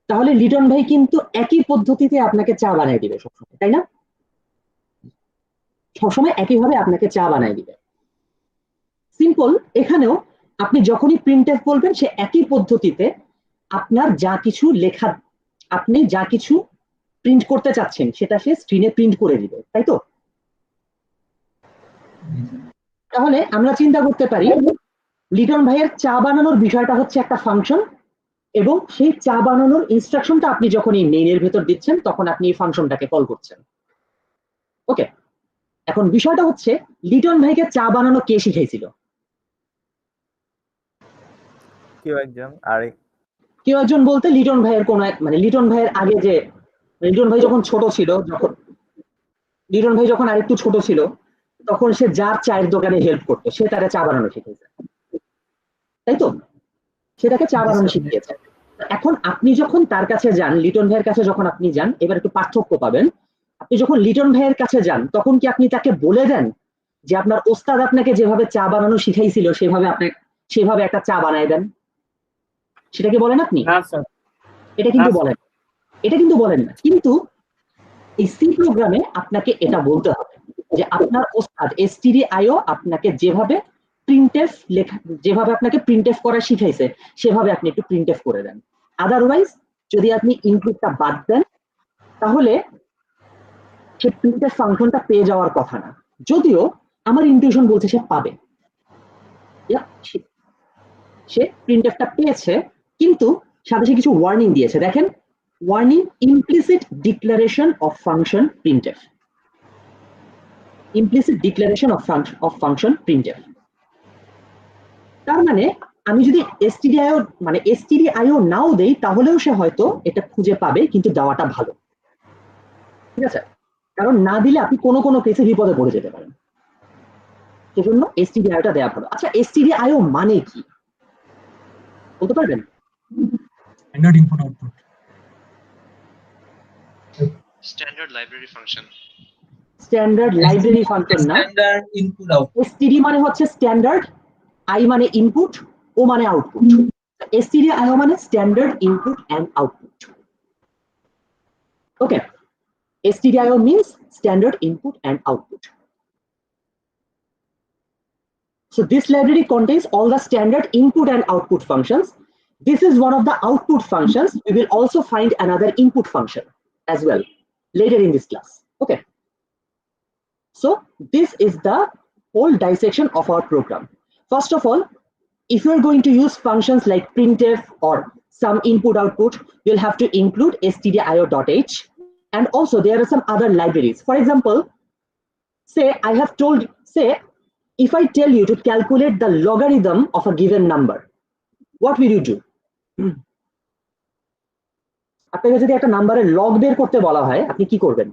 তাহলে লিটন ভাই কিন্তু একই পদ্ধতিতে আপনাকে চা বানিয়ে দিবে সবসময়, তাই না? সবসময় একইভাবে আপনাকে চা বানিয়ে দিবে। সিম্পল, এখানেও আপনি যখনই প্রিন্টএফ বলবেন সে একই পদ্ধতিতে আপনার যা কিছু লেখা, আপনি যা কিছু প্রিন্ট করতে চাচ্ছেন সেটা সে স্ক্রিনে প্রিন্ট করে দিবে, তাই তো? তাহলে আমরা চিন্তা করতে পারি লিটন ভাইয়ের চা বানানোর বিষয়টা হচ্ছে একটা ফাংশন, এবং সেই চা বানানোর ইনস্ট্রাকশনটা আপনি যখন এই মেইনের ভেতর দিচ্ছেন তখন আপনি এই ফাংশনটাকে কল করছেন। ওকে, এখন বিষয়টা হচ্ছে লিটন ভাইকে চা বানানো কে শিখাইছিল? কেউ একজন, আরে কেউ একজন বলতে লিটন ভাইয়ের কোন এক মানে লিটন ভাইয়ের আগে যে লিটন ভাই যখন ছোট ছিল, যখন লিটন ভাই যখন আরেকটু ছোট ছিল তখন সে যার চায়ের দোকানে হেল্প করতো সে তাকে চা বানানো শিখেছে, তাই তো? সেটাকে চা বানানো শিখিয়েছে। এখন আপনি যখন তার কাছে যান, লিটন ভাইয়ের কাছে যখন আপনি যান, এবার একটু পার্থক্য পাবেন। আপনি যখন লিটন ভাইয়ের কাছে যান তখন কি আপনি তাকে বলে দেন যে আপনার ওস্তাদ আপনাকে যেভাবে চা বানানো শিখাইছিল সেভাবে একটা চা বানায় দেন? সেটা কি বলেন আপনি? না স্যার। এটা কিন্তু বলেন, এটা কিন্তু বলেন না। কিন্তু এই সি প্রোগ্রামে আপনাকে এটা বলতে হবে যে আপনার ওস্তাদ stdio আপনাকে যেভাবে প্রিন্টএফ লেখা, যেভাবে আপনাকে প্রিন্টএফ করা শিখাইছে সেভাবে আপনি একটু প্রিন্টএফ করে দেন। আদারওয়াইজ যদি আপনি ইনপুটটা বাদ দেন তাহলে সে প্রিন্টএফ ফাংশনটা পেয়ে যাওয়ার কথা না, যদিও আমার ইনটিউশন বলছে সে পাবে। সে প্রিন্টএফটা পেয়েছে, কিন্তু সাথে সে কিছু ওয়ার্নিং দিয়েছে। দেখেন, warning implicit declaration of function printf, implicit declaration of function printf. তার মানে আমি যদি stdio নাও দেই তাহলেও সে হয়তো এটা খুঁজে পাবে, কিন্তু দেওয়াটা ভালো, ঠিক আছে? কারণ না দিলে আপনি কোনো কোনো কেসে বিপদে পড়ে যেতে পারেন, সেজন্য stdio দেওয়া ভালো। আচ্ছা, stdio মানে কি বলতে পারবেন? Standard input output, standard library function. Standard library function না, স্ট্যান্ডার্ড ইনপুট আউটপুট। std মানে হচ্ছে স্ট্যান্ডার্ড, i মানে ইনপুট, ও মানে আউটপুট। stdio মানে standard input and output. Okay, stdio means standard input and output. So this library contains all the standard input and output functions. This is one of the output functions. We will also find another input function as well later in this class. Okay. So this is the whole dissection of our program. First of all, if you're going to use functions like printf or some input output, you'll have to include stdio.h. And also there are some other libraries. For example, say if I tell you to calculate the logarithm of a given number, what will you do? আপনাকে যদি একটা নাম্বারের log বের করতে বলা হয় আপনি কি করবেন?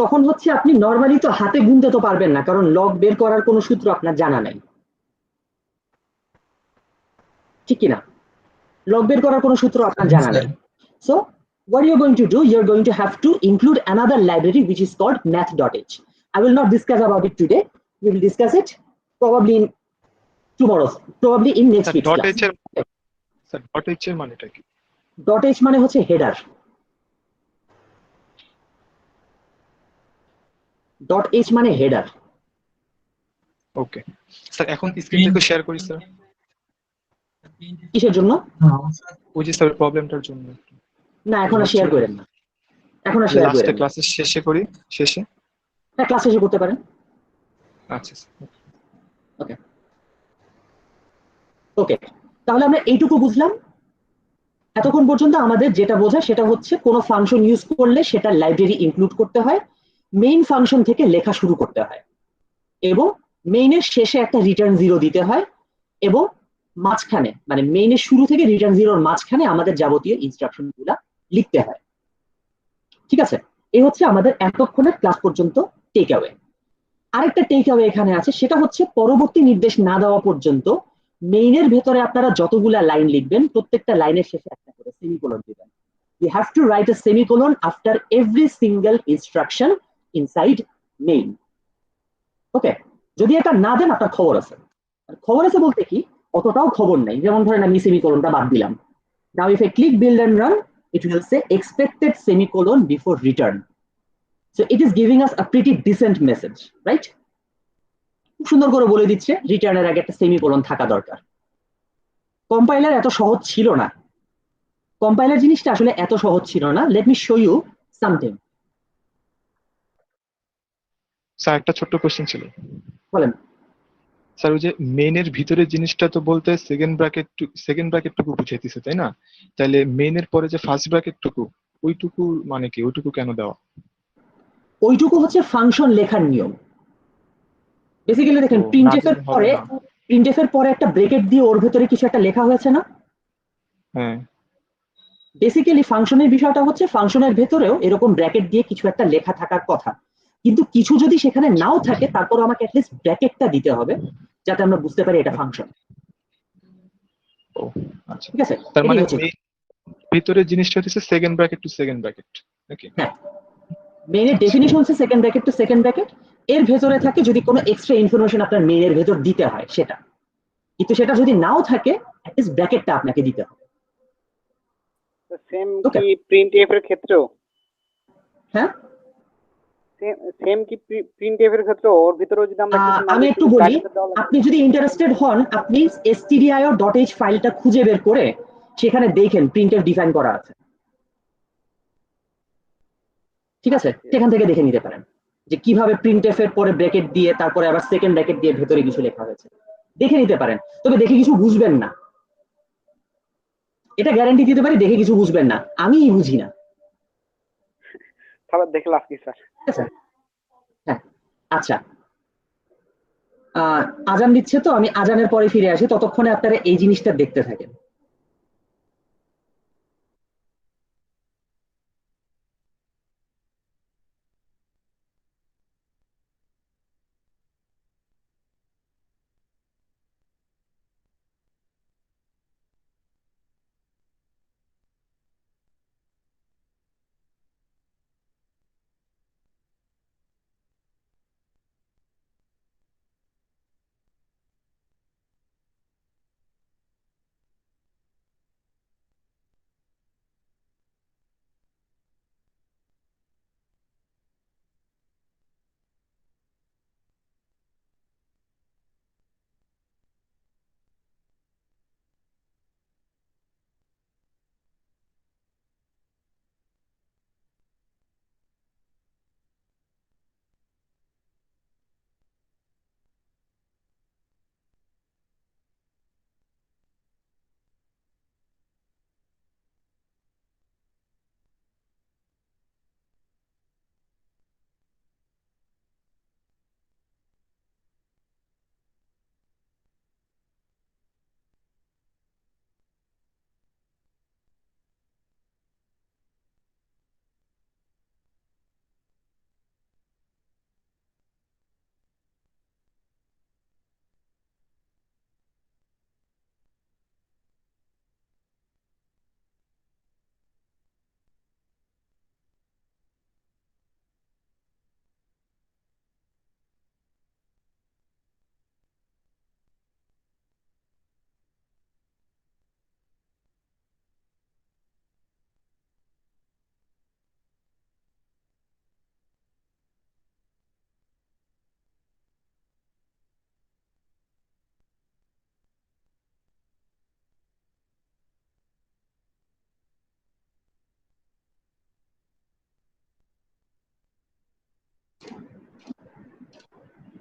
তখন হচ্ছে আপনি নরমালি তো হাতে গুনতে তো পারবেন না, কারণ লগ বের করার কোনো সূত্র আপনার জানা নাই, ঠিক কিনা? লগ বের করার কোনো সূত্র আপনার জানা নাই। So what you're going to do, you're going to have to include another library which is called math.h. I will not discuss about it today. We will discuss it probably in tomorrow, probably in next week's class. Sir dot H এর মানেটা কি? Dot H মানে হচ্ছে header. Dot H মানে header. Okay sir, এখন স্ক্রিনটাকে share করি sir. কিসের জন্য? ওই যে স্যার প্রবলেমটার জন্য। না, এখন আর শেয়ার করেন না, এখন আর শেয়ার করেন লাস্টে না। ক্লাসের শেষে করি, শেষে? হ্যাঁ, ক্লাস শেষে করতে পারেন। আচ্ছা ওকে ওকে, তাহলে আমরা এইটুকু বুঝলাম। এতক্ষণ পর্যন্ত আমাদের যেটা বোঝা সেটা হচ্ছে কোনো ফাংশন ইউজ করলে সেটা লাইব্রেরি ইনক্লুড করতে হয়, মেইন ফাংশন থেকে লেখা শুরু করতে হয়, এবং মেইনের শেষে একটা রিটার্ন জিরো দিতে হয়, এবং মাঝখানে মানে মেইনের শুরু থেকে রিটার্ন জিরোর মাঝখানে আমাদের যাবতীয় ইনস্ট্রাকশন গুলা লিখতে হয়। ঠিক আছে, এই হচ্ছে আমাদের এতক্ষণের ক্লাস পর্যন্ত টেক অ্যাওয়ে। আরেকটা টেক অ্যাওয়ে এখানে আছে, সেটা হচ্ছে পরবর্তী নির্দেশ না দেওয়া পর্যন্ত মেইনের ভেতরে আপনারা যতগুলা লাইন লিখবেন প্রত্যেকটা লাইনের শেষে একটা করে সেমিকোলন দিবেন। You have to write a semicolon after every single instruction inside main. ওকে, যদি এটা না দেন আপনার খবর আছে। খবর আছে বলতে কি, অতটাও খবর নাই। যেমন ধরেন আমি সেমিকোলনটা বাদ দিলাম। Now if I click build and run, it will say expected semicolon before return. So it is giving us a pretty decent message, right? খুব সুন্দর করে বলে দিচ্ছে রিটার্নের আগে একটা সেমিকোলন থাকা দরকার। কম্পাইলার এত সহজ ছিল না, কম্পাইলার জিনিসটা আসলে এত সহজ ছিল না। Let me show you something. Sir একটা ছোট্ট কোশ্চেন ছিল। বলেন। স্যার ওই যে মেইনের ভিতরের জিনিসটা তো বলতে সেকেন্ড ব্র্যাকেটটুকু বুঝাইতেছে, তাই না? তাহলে মেইনের পরে যে ফার্স্ট ব্র্যাকেটটুকু, ওইটুকু মানে কি? ওইটুকু কেন দেওয়া? ওইটুকু হচ্ছে ফাংশন লেখার নিয়ম। বেসিক্যালি দেখেন প্রিন্টএফ এর পরে একটা ব্রেকেট দিয়ে ওর ভেতরে কিছু একটা লেখা হয়েছে না? হ্যাঁ। বেসিক্যালি ফাংশনের বিষয়টা হচ্ছে ফাংশনের ভেতরেও এরকম ব্র্যাকেট দিয়ে কিছু একটা লেখা থাকার কথা, কিন্তু কিছু যদি সেখানে নাও থাকে তারপর আমাকে অ্যাটলিস্ট ব্র্যাকেটটা দিতে হবে যাতে আমরা বুঝতে পারি এটা ফাংশন। ও আচ্ছা, ঠিক আছে, তার মানে ভিতরের জিনিসটা হচ্ছে second bracket to second bracket নাকি? হ্যাঁ, মেইনের ডেফিনিশন হচ্ছে second bracket to second bracket. এর ভেতরে থাকে যদি কোনো এক্সট্রা ইনফরমেশন আপনার মেইনের ভেতর দিতে হয় সেটা, কিন্তু সেটা যদি নাও থাকে অ্যাটলিস্ট ব্র্যাকেটটা আপনাকে দিতে হবে। সেম কি প্রিন্টএফ এর ক্ষেত্রেও? হ্যাঁ, সেম কি প্রিন্টএফ এর ক্ষেত্রেও ওর ভিতরেও যদি আমরা কিছু না আমি একটু বলি, আপনি যদি ইন্টারেস্টেড হন আপনি stdio.h ফাইলটা খুঁজে বের করে সেখানে দেখেন প্রিন্টএফ ডিফাইন করা আছে। ঠিক আছে, সেখান থেকে দেখে নিতে পারেন যে কিভাবে প্রিন্টএফ এর পরে ব্র্যাকেট দিয়ে তারপরে আবার সেকেন্ড ব্র্যাকেট দিয়ে ভেতরে কিছু লেখা হয়েছে, দেখে নিতে পারেন। তবে দেখে কিছু বুঝবেন না, এটা গ্যারান্টি দিতে পারি, দেখে কিছু বুঝবেন না, আমিই বুঝি না। তাহলে দেখে লাভ কি স্যার? হ্যাঁ আচ্ছা, আজান দিচ্ছে তো আমি আজানের পরে ফিরে আসি, ততক্ষণে আপনারা এই জিনিসটা দেখতে থাকেন।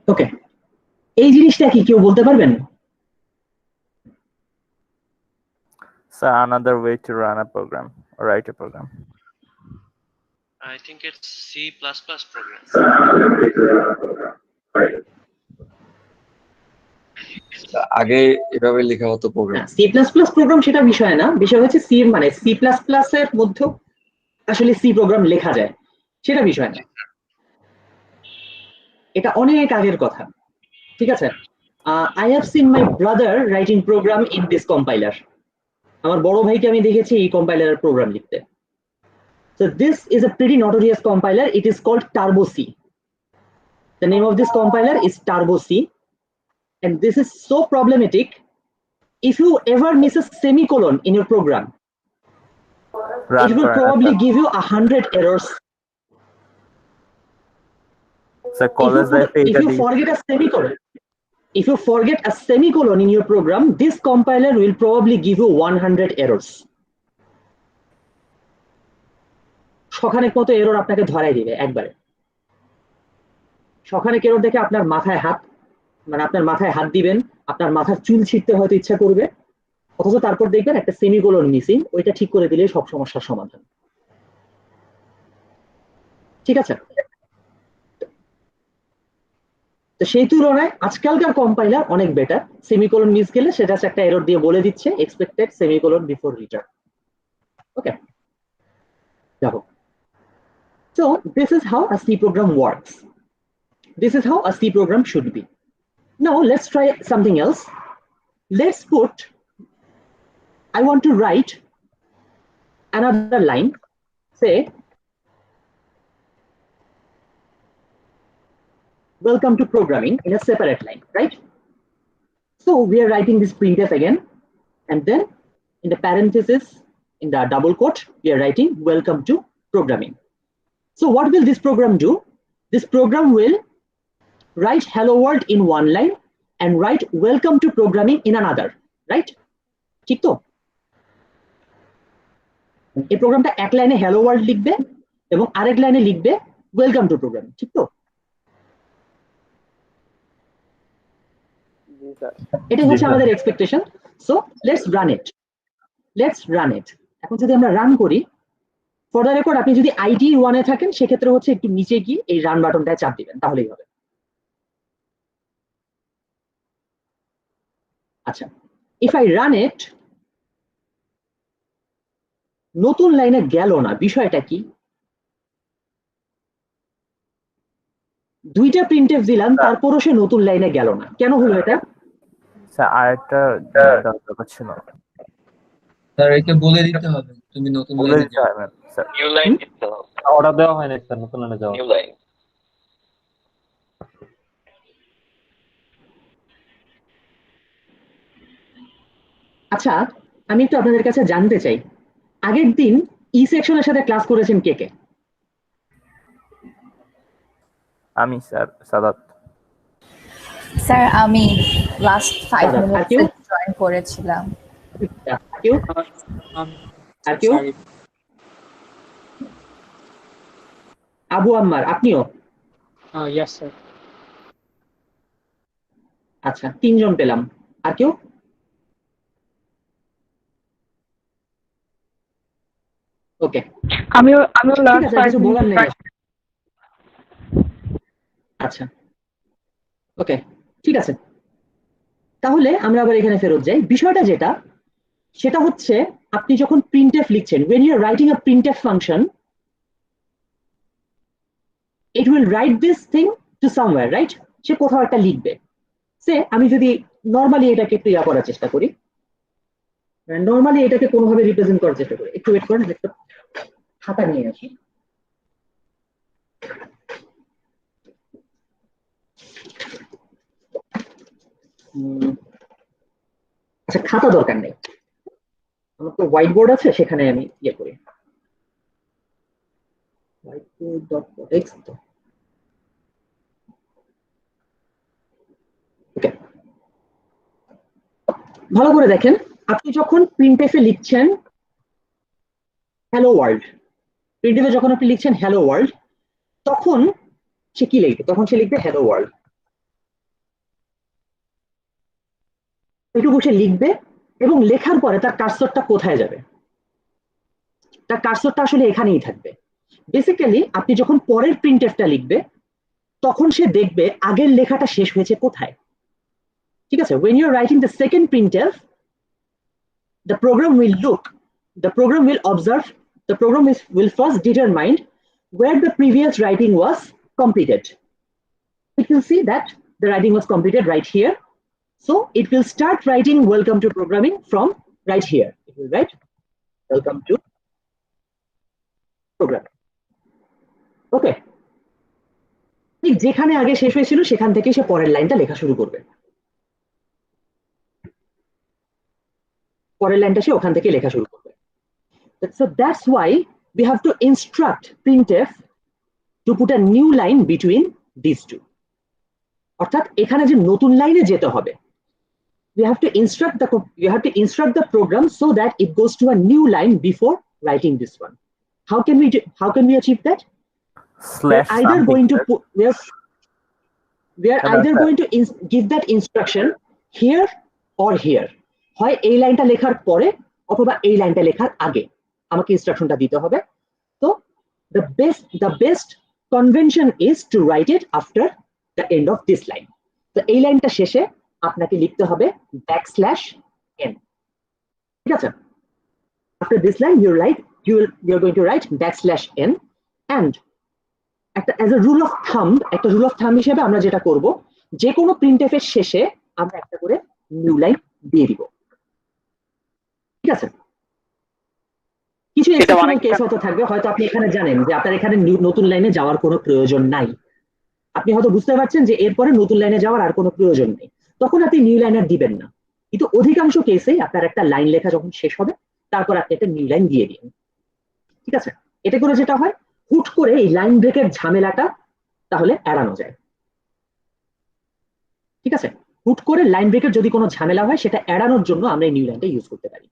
ওকে, এই জিনিসটা কি কেউ বলতে পারবেন? Sir, another way to run a program or write a program. I think it's C++ program. আগে এভাবে লেখা হতো program. C plus plus program সেটা বিষয় না, বিষয় হচ্ছে সি মানে সি প্লাস প্লাস এর মধ্যে আসলে সি প্রোগ্রাম লেখা যায়, সেটা বিষয় না, এটা অনেক আগের কথা। ঠিক আছে, I have seen my brother writing program in this compiler. আমার বড় ভাইকে আমি দেখেছি এই কম্পাইলারের প্রোগ্রাম লিখতে। So this is a pretty notorious compiler. It is called Turbo C. The name of this compiler is Turbo C, and this is so problematic. If you ever miss a semicolon in your program, it will probably give you 100 errors. So college life If you forget a semicolon in your program, this compiler will probably give you 100 errors. শখানেক মতো error আপনাকে ধরাই দিবে একবারে। শখানেক error দেখে আপনার মাথায় হাত দিবেন, আপনার মাথার চুল ছিঁড়তে হয়তো ইচ্ছা করবে, অথচ তারপর দেখবেন একটা সেমিকোলন মিসিং, ওইটা ঠিক করে দিলে সব সমস্যার সমাধান। ঠিক আছে, তো সেই তুলনায় আজকালকার কম্পাইলার অনেক বেটার। সেমিকোলন মিস গেলে সেটা একটা এরর দিয়ে বলে দিচ্ছে এক্সপেক্টেড সেমিকোলন বিফোর রিটার্ন। ওকে, দেখো, so this is how a C program works. This is how a C program should be. Now let's try something else. Let's put, I want to write another line, say welcome to programming in a separate line, right? So we are writing this printf again, and then in the parenthesis, in the double quote, we are writing welcome to programming. So what will this program do? This program will write hello world in one line and write welcome to programming in another, right? ঠিক তো? এই প্রোগ্রামটা এক লাইনে hello world লিখবে এবং আরেক লাইনে লিখবে welcome to programming, ঠিক তো? এটাই হচ্ছে আমাদের এক্সপেকটেশন। সো লেটস রান ইট। এখন যদি আমরা রান করি, ফর দ্য রেকর্ড আপনি যদি আইডি 1 এ থাকেন সেক্ষেত্রে হচ্ছে একটু নিচে গিয়ে এই রান বাটনটায় চাপ দিবেন, তাহলেই হবে। আচ্ছা, ইফ আই রান ইট, নতুন লাইনে গেল না, বিষয়টা কি? দুইটা প্রিন্টএফ দিলাম, তারপরও সে নতুন লাইনে গেল না, কেন হলো এটা? স্যার আরেকটা দরকার ছিল। স্যার একে বলে দিতে হবে তুমি নতুন বলে লাইনে দিতে যাও। হবে স্যার। নিউ লাইন দিতে হবে। অর্ডার দেওয়া হয় না স্যার, নতুন লাইনে যাও। New line. আচ্ছা, আমি একটু আপনাদের কাছে জানতে চাই, আগের দিন ই সেকশনের সাথে ক্লাস করেছেন কে কে? আমি স্যার সাদাত। স্যার আমি লাস্ট 5 মিনিটসে জয়েন করেছিলাম। আর কেউ? আবু আম্মার, আপনিও? Yes sir. আচ্ছা, 3 জন পেলাম। আর কেউ? ওকে, আমিও লাস্ট 5 বলার মিনিট। নেই। আচ্ছা, ওকে, ঠিক আছে, তাহলে আমরা আবার এখানে ফেরত যাই। বিষয়টা যেটা, সেটা হচ্ছে আপনি যখন প্রিন্টএফ লিখছেন, when you are writing a printf function, it will write this thing to somewhere, right? সে কোথাও একটা লিখবে। সে আমি যদি নরমালি এটাকে একটু ইয়া করার চেষ্টা করি, নরমালি এটাকে কোনোভাবে রিপ্রেজেন্ট করার চেষ্টা করি, একটু ওয়েট করেন, একটা খাতা নিয়ে আসি। আচ্ছা, খাতা দরকার নেই, আমার তো হোয়াইট বোর্ড আছে, সেখানে আমি ইয়ে করি। ভালো করে দেখেন, আপনি যখন প্রিন্টএফে লিখছেন হ্যালো ওয়ার্ল্ড, প্রিন্টএফে যখন আপনি লিখছেন হ্যালো ওয়ার্ল্ড, তখন সে কি লিখবে? তখন সে লিখবে হ্যালো ওয়ার্ল্ড। এটুকু সে লিখবে এবং লেখার পরে তার কার্সরটা কোথায় যাবে? তার কার্সরটা আসলে এখানেই থাকবে। বেসিক্যালি আপনি যখন পরের প্রিন্টএফটা লিখবে তখন সে দেখবে আগের লেখাটা শেষ হয়েছে কোথায়। ঠিক আছে? when you're writing the second printf, the program will observe, the program will first determine where the previous writing was completed. It will see that the writing was completed right here, so it will start writing welcome to programming from right here. It will write welcome to programming. ওকে, ঠিক যেখানে আগে শেষ হয়েছিল সেখান থেকে সে পরের লাইনটা লেখা শুরু করবে। পরের লাইনটা সে ওখান থেকে লেখা শুরু করবে। So that's why we have to instruct printf to put a new line between these two. অর্থাৎ এখানে যে নতুন লাইনে যেতে হবে, you have to instruct the program so that it goes to a new line before writing this one. How can we achieve that? We are either going to give that instruction here or here. হয় এই লাইনটা লেখার পরে অথবা এই লাইনটা লেখার আগে আমাকে ইনস্ট্রাকশনটা দিতে হবে। তো the best convention is to write it after the end of this line. তো এই লাইনটা শেষে আপনাকে লিখতে হবে \n। ঠিক আছে? After this line you're going to write \n, and as a rule of thumb হিসেবে আমরা যেটা করব, যে কোনো প্রিন্টএফ এর শেষে আমরা একটা করে নিউ লাইন দিয়ে দিব। ঠিক আছে? কিছু এক্সেপশনাল কেস হয়তো থাকবে, হয়তো আপনি এখানে জানেন যে আপনার এখানে নতুন লাইনে যাওয়ার কোনো প্রয়োজন নাই, আপনি হয়তো বুঝতে পারছেন যে এরপরে নতুন লাইনে যাওয়ার আর কোনো প্রয়োজন নেই, তখন আপনি নিউ লাইনার দিবেন না। কিন্তু অধিকাংশ কেসেই আপনার একটা লাইন লেখা যখন শেষ হবে তারপর আপনি একটা নিউ লাইন দিয়ে দিন। ঠিক আছে? এতে করে যেটা হয়, হুট করে এই লাইন ব্রেকের ঝামেলাটা তাহলে এড়ানো যায়। ঠিক আছে? হুট করে লাইন ব্রেকের যদি কোনো ঝামেলা হয় সেটা এড়ানোর জন্য আমরা এই নিউ লাইনটা ইউজ করতে পারি,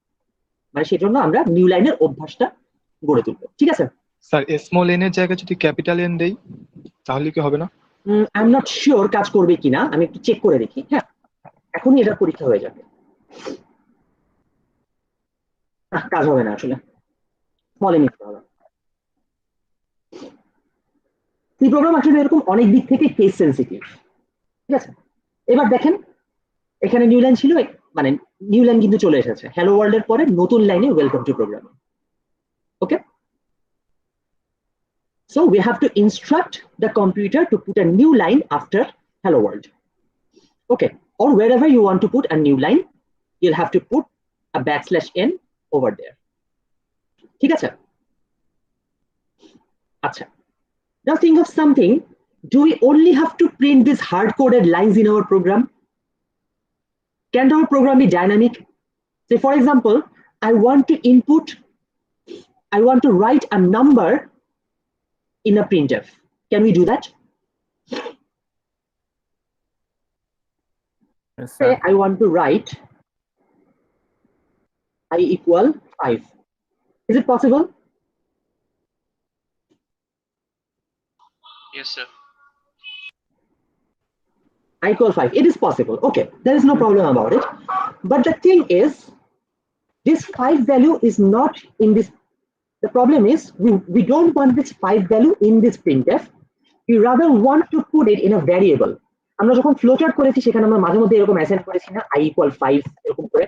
মানে সেজন্য আমরা নিউ লাইনের অভ্যাসটা গড়ে তুলবো। ঠিক আছে স্যার? স্মল এন এর জায়গায় যদি ক্যাপিটাল এন দেই তাহলে কি হবে না? আই এম নট শিওর কাজ করবে কিনা, আমি একটু চেক করে দেখি। হ্যাঁ, এখনই এটা পরীক্ষা হয়ে যাবে। কাজ হবে না আসলে, স্মল এন নিতে হবে। সি প্রোগ্রাম আসলে এরকম অনেক দিক থেকে কেস সেনসিটিভ। ঠিক আছে? এবার দেখেন এখানে নিউ লাইন ছিল, মানে নিউ লাইন কিন্তু চলে এসেছে, হ্যালো ওয়ার্ল্ড এর পরে নতুন লাইনে welcome to programming. Okay, so we have to instruct the computer to put a new line after hello world. Okay, or wherever you want to put a new line, you'll have to put a \n over there. ঠিক আছে? আচ্ছা, now think of something. Do we only have to print these hard-coded lines in our program? Can our program be dynamic? Say for example, I want to write a number in a printf. Can we do that? Yes, Say sir. I want to write I equal 5. Is it possible? Yes, sir. I equal 5. It is possible. Okay, there is no problem about it. But the thing is, this 5 value is not in this. The problem is we don't want this 5 value in this printf. We rather want to put it in a variable. আমরা যখন flowchart করেছি সেখানে আমরা মাঝে মধ্যে এরকম assign করেছি না, i equal 5 এরকম করে।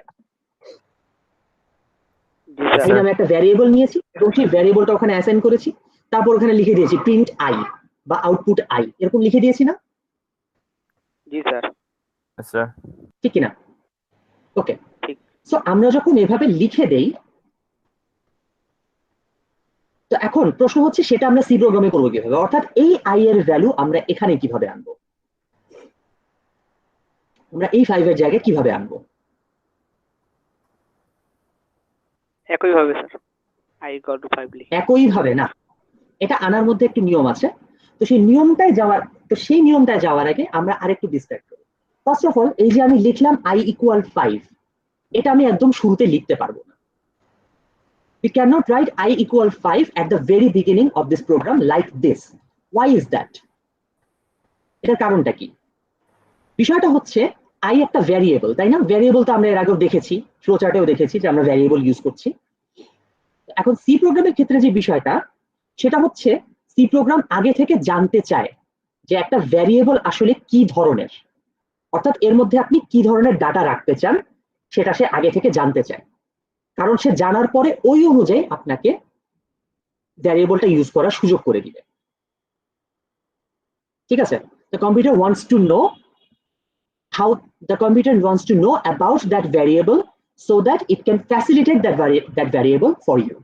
আমি নামে একটা ভ্যারিয়েবল নিয়েছি এবং সেই ভ্যারিয়েবলটা ওখানে অ্যাসাইন করেছি, তারপর ওখানে লিখে দিয়েছি প্রিন্ট i বা আউটপুট i, এরকম লিখে দিয়েছি না? জি স্যার। Yes, sir. ঠিক কিনা? ওকে, সো আমরা যখন এভাবে লিখে দেই, তো এখন প্রশ্ন হচ্ছে সেটা আমরা সি প্রোগ্রামে করবো কিভাবে, অর্থাৎ এই i এর ভ্যালু আমরা এখানে কিভাবে আনবো, আমরা এই 5 এর জায়গায় কিভাবে আনবো? একইভাবে স্যার, i equal to 5 লিখি। একইভাবে না, এটা আনার মধ্যে একটু নিয়ম আছে। তো সেই নিয়মটায় যাওয়ার আগে আমরা আরেকটু ডিসক্রাইব করি। ফার্স্ট অফ অল, এই যে আমি লিখলাম i equal 5, এটা আমি একদম শুরুতে লিখতে পারবো না। We cannot write i equal 5 at the very beginning of this program like this. Why is that? এটার কারণটা কি? বিষয়টা হচ্ছে I একটা ভ্যারিয়েবল, তাই না? ভ্যারিয়েবল তো আমরা এর আগেও দেখেছি, ফ্লো চার্টেও দেখেছি যে আমরা ভ্যারিয়েবল ইউজ করছি। এখন সি প্রোগ্রামের ক্ষেত্রে যে বিষয়টা, সেটা হচ্ছে সি প্রোগ্রাম আগে থেকে জানতে চায় যে একটা ভ্যারিয়েবল আসলে কি ধরনের, অর্থাৎ এর মধ্যে আপনি কি ধরনের ডাটা রাখতে চান সেটা সে আগে থেকে জানতে চায়, কারণ সে জানার পরে ওই অনুযায়ী আপনাকে ভ্যারিয়েবলটা ইউজ করার সুযোগ করে দিবে। ঠিক আছে? The computer wants to know about that variable so that it can facilitate that variable for you.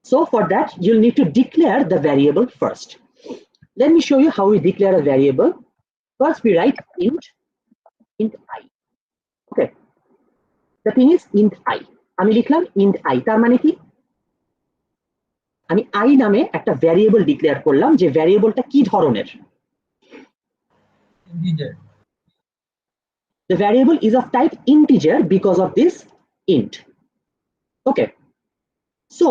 So for that, you'll need to declare the variable first. Let me show you how we declare a variable. First, we write int I. Okay. The thing is int I. আমি লিখলাম int I, তার মানে কি? আমি I নামে একটা variable declare করলাম যে ভ্যারিয়েবলটা কি ধরনের? Integer. The variable is of type integer because of this int. Okay. So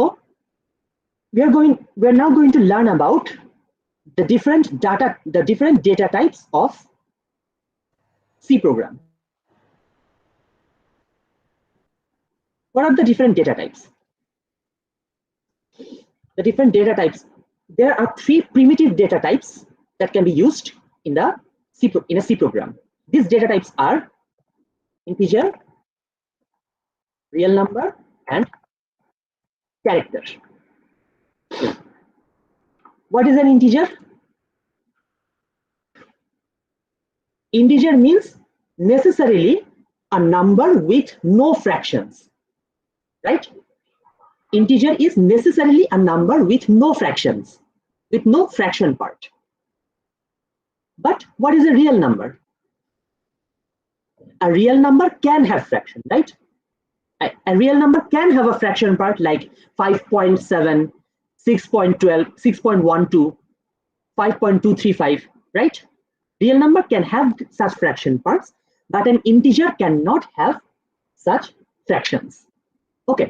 we're now going to learn about the different data types of C program. What are the different data types? The different data types. There are 3 primitive data types that can be used in a C program. These data types are integer, real number, and character. What is an integer? Integer means necessarily a number with no fractions, right? Integer is necessarily a number with no fractions, with no fraction part. But what is a real number? A real number can have fraction, right? A real number can have a fraction part like 5.7, 6.12, 6.12, 5.235, right? Real number can have such fraction parts, but an integer cannot have such fractions. Okay.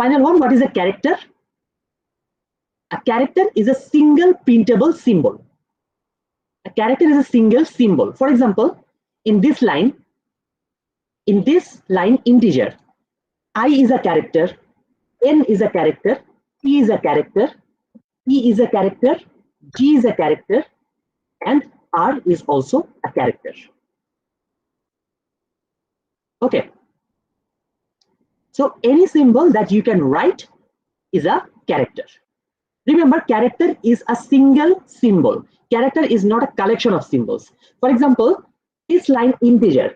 Final one, what is a character? A character is a single printable symbol. A character is a single symbol. For example, in this line integer, I is a character, N is a character, P is a character, E is a character, G is a character, and R is also a character. Okay. So any symbol that you can write is a character. Remember, character is a single symbol. Character is not a collection of symbols. For example, this line integer,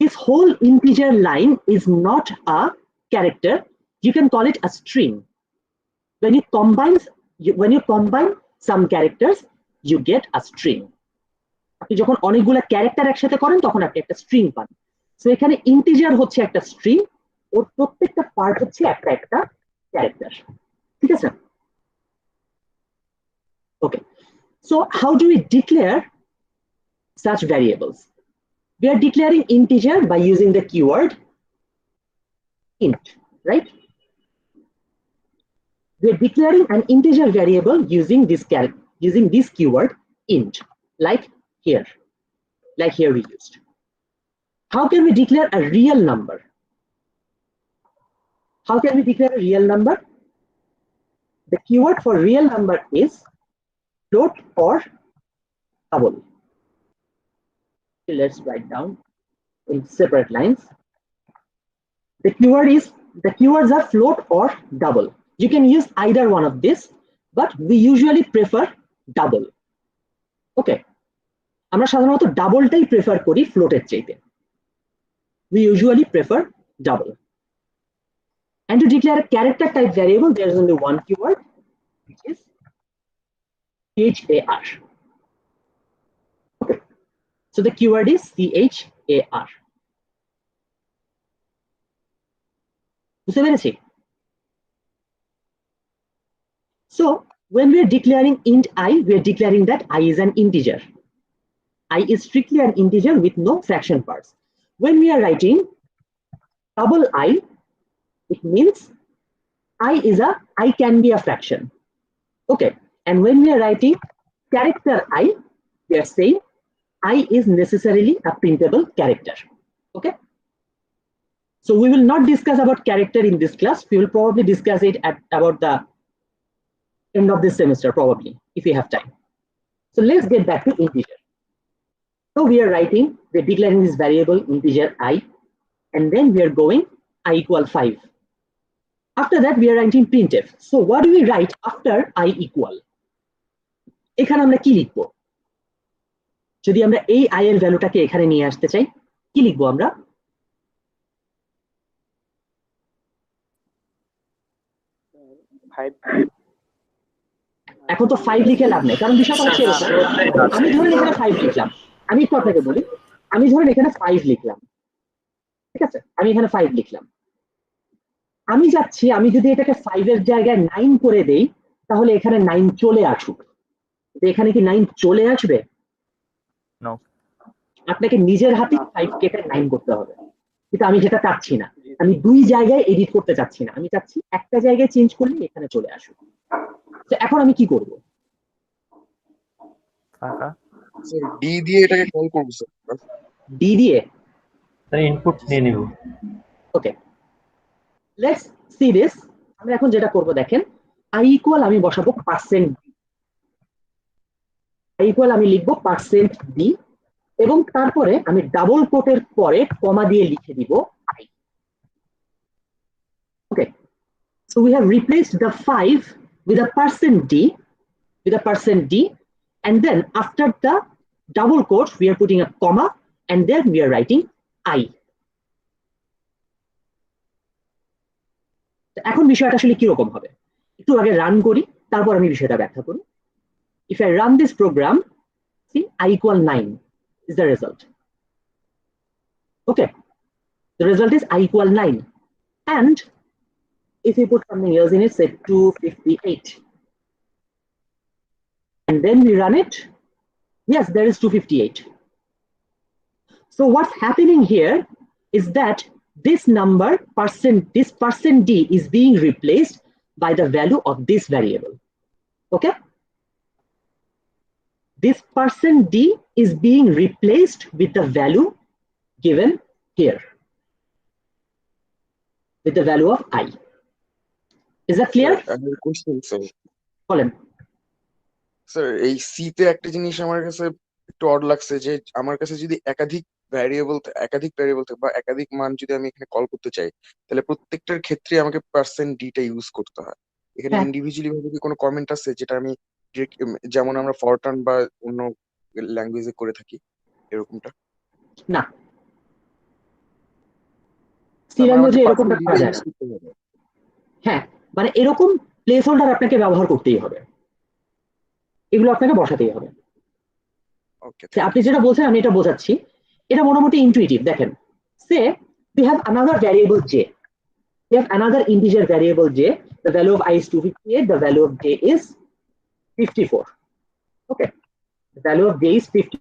this whole integer line is not a character. You can call it a string. When you combine some characters, you get a string. আপনি যখন অনেকগুলো character একসাথে করেন তখন আপনি একটা string পান। So এখানে ইন্টিজার হচ্ছে একটা স্ট্রিং, ওর প্রত্যেকটা পার্ট হচ্ছে একটা ক্যারেক্টার। ঠিক আছে? ওকে। So how do we declare such variables? We are declaring integer by using the keyword int, right? We are declaring an integer variable using this keyword int, like here we used. How can we declare a real number? How can we declare a real number? The keyword for real number is float or double. Let's write down in separate lines. The keywords are float or double. You can use either one of this, but we usually prefer double. Okay. আমরা সাধারণত ডাবলটাই prefer করি ফ্লোটের চাইতে। We usually prefer double. And to declare a character type variable, there is only one keyword, which is char. Okay. So the keyword is char. বুঝতে পেরেছি? So when we are declaring int I, we are declaring that I is an integer. I is strictly an integer with no fraction parts. When we are writing double I, it means I can be a fraction. Okay. And when we are writing character I, we are saying I is necessarily a printable character. Okay. So we will not discuss about character in this class. We will probably discuss it at about the end of this semester, probably, if we have time. So let's get back to integer. So we are writing, we're declaring this variable integer I, and then we are going I equal 5. After that, we are writing printf. So what do we write after I equal? এখানে আমরা কি লিখবো? যদি আমরা এই I এর ভ্যালুটাকে এখানে নিয়ে আসতে চাই, কি লিখবো আমরা? এখন তো 5 লিখে লাভ নেই, কারণ বিষয়টা হচ্ছে আমি ধরেন এখানে 5 লিখলাম। আমি একটু আপনাকে বলি, আমি ধরেন এখানে 5 লিখলাম, ঠিক আছে? আমি এখানে 5 লিখলাম। আমি যাচ্ছি, আমি যদি এটাকে 5 এর জায়গায় 9 করে দেই, তাহলে এখানে 9 চলে আসুক। এখানে কি 9 চলে আসবে? নো। আপনাকে নিজের হাতে 5 কেটে 9 করতে হবে, কিন্তু আমি যেটা চাচ্ছি না। আমি দুই জায়গায় এডিট করতে চাচ্ছি না, আমি চাচ্ছি একটা জায়গায় চেঞ্জ করলে এখানে চলে আসুক। তো এখন আমি কি করব? ডি দিয়ে এটাকে কল করব স্যার। ডি দিয়ে ইনপুট নিয়ে নিব। ওকে, লেটস সি দিস। আমরা এখন যেটা করব দেখেন, i ইকুয়াল আমি বসাবো %d, i ইকুয়াল আমি লিখব %d, এবং তারপরে আমি ডাবল কোটের পরে কমা দিয়ে লিখে দিব i। Okay, so we have replaced the 5 with a %d, and then after the double quote we are putting a comma, and then we are writing I. এখন বিষয়টা আসলে কি রকম হবে একটু আগে রান করি, তারপর আমি বিষয়টা ব্যাখ্যা করি। If I run this program, see I equal 9 is the result. Okay, the result is I equal 9, and if we put something else in it, say 258, and then we run it, yes, there is 258. So what's happening here is that this number this %d is being replaced by the value of this variable. Okay, this %d is being replaced with the value given here, with the value of I. Is that clear? Question sir, বলেন sir এই C তে একটা জিনিস আমার কাছে একটু odd লাগছে, যে আমার কাছে যদি একাধিক ভ্যারিয়েবল থাকে বা একাধিক মান যদি আমি এখানে কল করতে চাই, তাহলে প্রত্যেকটার ক্ষেত্রে আমাকে %d টা ইউজ করতে হয়। এখানে ইন্ডিভিজুয়ালি ভাবে কি কোনো কমেন্ট আছে যেটা আমি যেমন আমরা ফরট্রান বা অন্য ল্যাঙ্গুয়েজে করে থাকি এরকমটা? না, সি ল্যাঙ্গুয়েজে এরকমটা করা যায় না। হ্যাঁ, মানে এরকম প্লেস হোল্ডার আপনাকে ব্যবহার করতেই হবে, এগুলো আপনাকে বসাতেই হবে। আপনি যেটা বলছেন আমি এটা বোঝাচ্ছি, এটা মোটামুটি ইনটুইটিভ। দেখেন, সে we have another variable j, we have another integer variable j, the value of I is 258, the value of j is 54. Okay, the value of j is 50.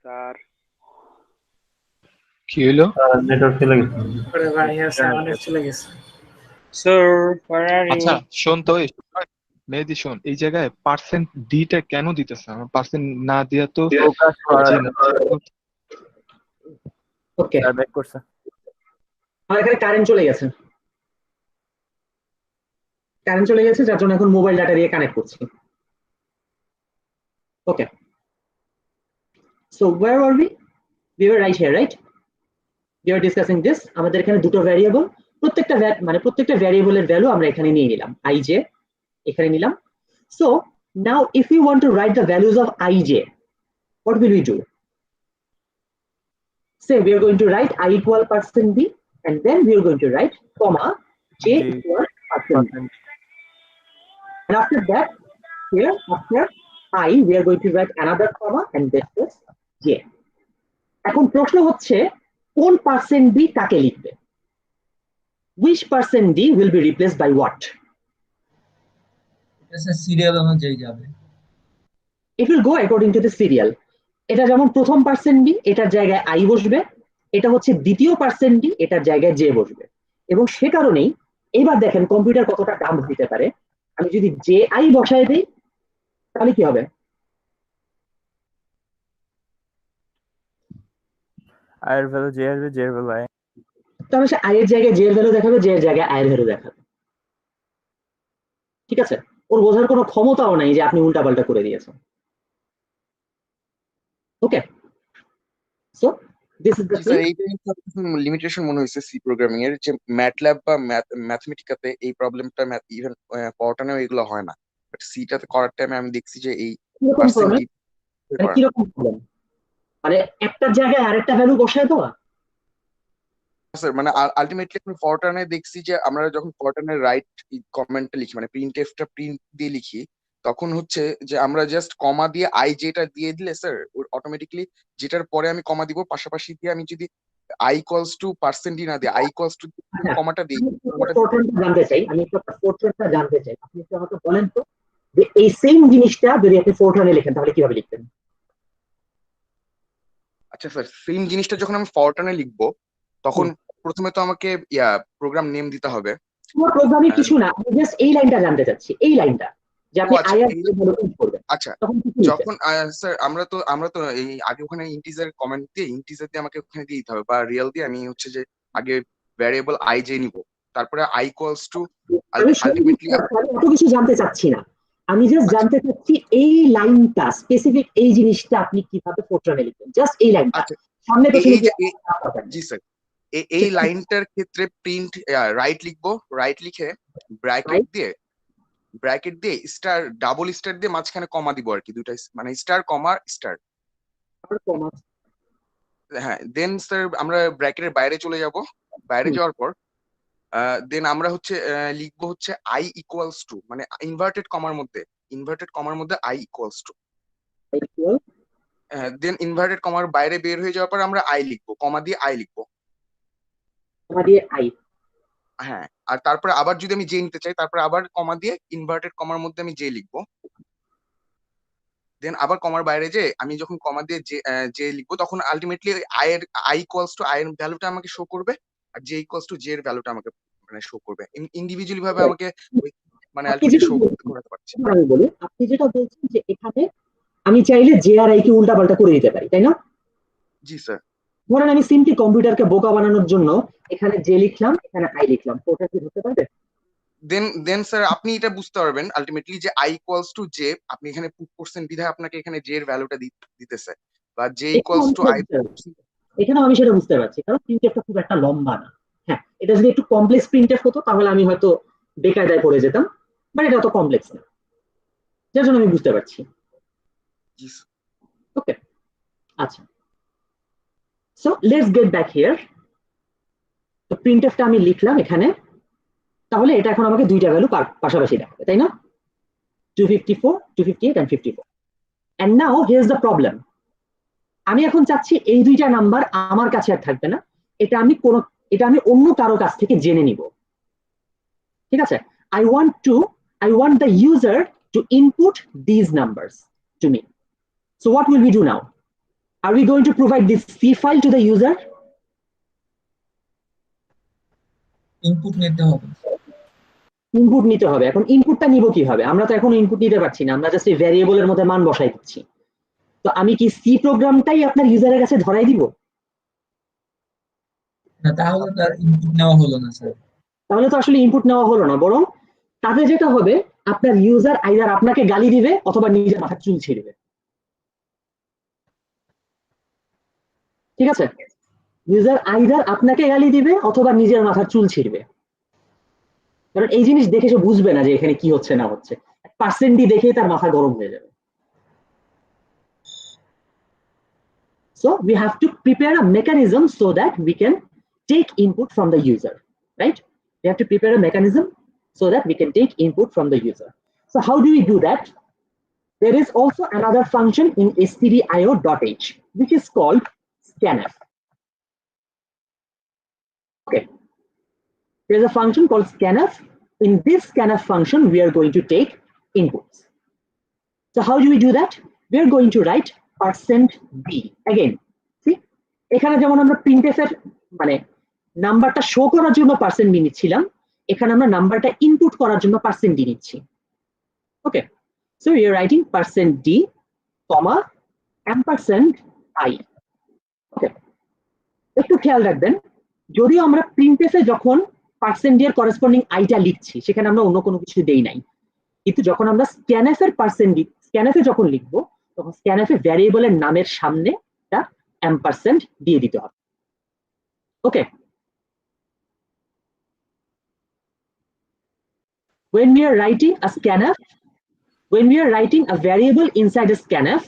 Sir কি হলো? নেটওয়ার্ক চলে গেছে। আরে ভাই, চলে গেছে। Sir, where are you? আচ্ছা শোন তো, মেহেদি শোন, এই জায়গায় %d টা কেন দিতেছে? আমার পার্সেন্ট না দিয়া তো ওকে, ব্যাক করছে। আমার এখানে কারেন্ট চলে গেছে, যার জন্য এখন মোবাইল ডাটা দিয়ে কানেক্ট করছি। ওকে, so where were we? We were right here, right? We were discussing this. আমাদের এখানে দুটো ভ্যারিয়েবল, প্রত্যেকটা ভ্যারিয়েবলের ভ্যালু আমরা এখানে নিয়ে নিলাম। ij এখানে নিলাম। So now if we want to write the values of ij, what will we do? Say we are going to write I equal %d, and then we are going to write comma j equal %d, and after that here after I we are going to write another comma and this is j. এখন প্রশ্ন হচ্ছে কোন %d কাকে লিখবে? Which %d will be replaced by what? Serial অনুযায়ী যাবে। It will go according to the serial. এটা যেমন প্রথম পার্সেন্ট বি, এটার জায়গায় আই বসবে, এটা হচ্ছে দ্বিতীয় পার্সেন্ট বি, এটার জায়গায় জে বসবে। এবং সে কারণেই এবার দেখেন কম্পিউটার কতটা ডাম্প দিতে পারে। আমি যদি জে আই বসায় দিই তাহলে কি হবে? I এর ভ্যালু জে আসবে, জে এর ভ্যালু আই। তাহলে সে আই এর জায়গায় জে এর ভ্যালু দেখাবে, জে এর জায়গায় আই এর ভ্যালু দেখাবে। ঠিক আছে, ওর বোঝার কোনো ক্ষমতাও নাই যে আপনি উল্টাপাল্টা করে দিয়েছেন। Okay, so this is the জি স্যার, এইটাই লিমিটেশন মনে হয়েছে সি প্রোগ্রামিং এর, যে ম্যাটল্যাব বা ম্যাথমেটিকাতে এই প্রবলেমটা ইভেন পড়াটানেও এগুলো হয় না, বাট সিটাতে করার টাইমে আমি দেখছি যে এই পার্সেন্টেজ কিরকম প্রবলেম, মানে একটার জায়গায় আরেকটা ভ্যালু বসায় দেওয়া। স্যার মানে আলটিমেটলি আমি ফরটানে দেখছি যে আমরা যখন ফরটানের রাইট কমেন্টটা লিখি, মানে প্রিন্ট এফটা প্রিন্ট দিয়ে লিখি, তখন হচ্ছে যে আমরা জাস্ট কমা দিয়ে আই যেটা দিয়ে দিলে স্যার অটোমেটিকলি যেটার পরে আমি কমা দিব পাশাপাশি দিয়ে আমি যদি আই ইকুয়ালস টু পার্সেন্টই না দিই, আই ইকুয়ালস টু কমাটা দিই, জানতে চাই, আমি একটু ফোরট্রানটা জানতে চাই, আপনি একটু আমাকে বলেন তো যে এই সেম জিনিসটা যদি আপনি ফোরট্রানে লিখেন তাহলে কিভাবে লিখবেন? আচ্ছা স্যার, সেম জিনিসটা যখন আমি ফরটানে লিখবো তখন প্রথমে তো আমাকে প্রোগ্রাম নেম দিতে হবে। তোমার প্রোগ্রামে কিছু না, আমি জাস্ট এই লাইনটা জানতে চাচ্ছি, এই লাইনটা যে আপনি আই এর ভ্যালু প্রিন্ট করবেন। আচ্ছা, যখন স্যার আমরা তো এই আগে ওখানে ইন্টিজার কমেন্ট দিয়ে ইন্টিজার দিয়ে আমাকে ওখানে দিয়ে দিতে হবে, বা রিয়েল দিয়ে আমি হচ্ছে যে আগে ভ্যারিয়েবল আই জে নিব, তারপরে আই ইকুয়ালস টু আলটিমেটলি। এত কিছু জানতে চাচ্ছি না, আমি জাস্ট জানতে চাচ্ছি এই লাইনটা স্পেসিফিক, এই জিনিসটা আপনি কিভাবে ফোরট্রানে লিখবেন, জাস্ট এই লাইনটা সামনে পেছনে। জি স্যার, এই লাইনটার ক্ষেত্রে প্রিন্ট রাইট লিখবো, রাইট লিখে ব্র্যাকেট দিয়ে স্টার ডাবল স্টার দিয়ে মাঝখানে কমা দিব আর কি, দুইটা মানে স্টার কমা স্টার। হ্যাঁ, দেন স্যার আমরা ব্র্যাকেটের বাইরে চলে যাব, বাইরে যাওয়ার পর দেন আমরা হচ্ছে লিখবো হচ্ছে আই ইকুয়ালস টু, মানে ইনভার্টেড কমার মধ্যে I equals to, then inverted কমার বাইরে বের হয়ে যাওয়ার পর আমরা আই লিখবো, কমা দিয়ে আই লিখবো, হ্যাঁ। আর তারপরে আবার যদি আমি জে নিতে চাই, তারপরে আবার কমা দিয়ে ইনভার্টেড কমার মধ্যে আমি জে লিখবো, দেন আবার কমার বাইরে যে আমি যখন কমা দিয়ে জে লিখবো তখন ultimately I equals two I এর ভ্যালুটা আমাকে শো করবে, আর জে ইকুয়ালস টু জে এর ভ্যালুটা আমাকে মানে শো করবে, ইন্ডিভিজুয়ালি ভাবে আমাকে মানে আলটিমেটলি শো করতে পারছে। আমি বলি, আপনি যেটা বলছেন যে এখানে আমি চাইলে জে আর আই কে উল্টাপাল্টা করে দিতে পারি, তাই না? জি স্যার। ধরেন আমি সিম্পলি কম্পিউটারকে বোকা বানানোর জন্য এখানে জে লিখলাম, এখানে আই লিখলাম, ওটা কি ধরতে পারবে? দেন স্যার আপনি এটা বুঝতে পারবেন আলটিমেটলি যে আই ইকুয়ালস টু জে, আপনি এখানে পুট করছেন বিধায় আপনাকে এখানে জে এর ভ্যালুটা দিতেছে, বা জে ইকুয়ালস টু আই। এখানেও আমি সেটা বুঝতে পারছি, কারণ প্রিন্টএফটা খুব একটা লম্বা না। হ্যাঁ, এটা যদি একটু কমপ্লেক্স প্রিন্টএফ হতো তাহলে আমি হয়তো বেকায়দায় পড়ে যেতাম, বাট এটা অত কমপ্লেক্স না, যার জন্য আমি বুঝতে পারছি। ওকে, আচ্ছা, so let's get back here. তো প্রিন্টএফটা আমি লিখলাম এখানে, তাহলে এটা এখন আমাকে দুইটা ভ্যালু পাশাপাশি দেখাবে, তাই না? 254, 258 and 54. And now here's the problem. আমি এখন চাচ্ছি এই দুইটা নাম্বার আমার কাছে আর থাকবে না, এটা আমি অন্য কারো কাছ থেকে জেনে নিব। ঠিক আছে, I want the user to input these numbers to me. So what will we do now? Are we going to provide this C file to the user? Input নিতে হবে। ইনপুট নিতে হবে। এখন ইনপুটটা নিব কিভাবে? আমরা তো এখন ইনপুট নিতে পারছি না, আমরা জাস্ট এই ভ্যারিয়েবলের মধ্যে মান বসাই দিচ্ছি। তো আমি কি সি প্রোগ্রামটাই আপনার ইউজারের কাছে ধরাই দিব? না, তাহলে তার ইনপুট নেওয়া হলো না স্যার। তাহলে তো আসলে ইনপুট নেওয়া হলো না, বরং তাতে যেটা হবে আপনার ইউজার আইদার আপনাকে গালি দিবে অথবা নিজের মাথার চুল ছিঁড়বে। ঠিক আছে, ইউজার আইদার আপনাকে গালি দিবে অথবা নিজের মাথার চুল ছিঁড়বে, কারণ এই জিনিস দেখে সে বুঝবে না যে এখানে কি হচ্ছে না হচ্ছে, পার্সেন্টই দেখেই তার মাথা গরম হয়ে যাবে। So we have to prepare a mechanism so that we can take input from the user, right? We have to prepare a mechanism so that we can take input from the user. So how do we do that? There is also another function in stdio.h which is called scanf. Okay, there's a function called scanf. In this scanf function we are going to take inputs. So how do we do that? We are going to write %d again. See, এখানে যেমন আমরা printf এর মানে নাম্বারটা show করার জন্য %d নিচ্ছিলাম, এখানে আমরা নাম্বারটা ইনপুট করার জন্য %d নিচ্ছি। Okay, so we are writing %d, %i. Okay, একটু খেয়াল রাখবেন, যদিও আমরা printf এ যখন %d এর করেসপন্ডিং আইটা লিখছি সেখানে আমরা অন্য কোনো কিছু দেই নাই, কিন্তু যখন আমরা scanf এর %d scanf এ যখন লিখবো তখন scanf এ ভ্যারিয়েবলের নামের সামনে একটা ampersand দিয়ে দিতে হবে। ওকে, when we are writing a scanf, when we are writing a variable inside a scanf,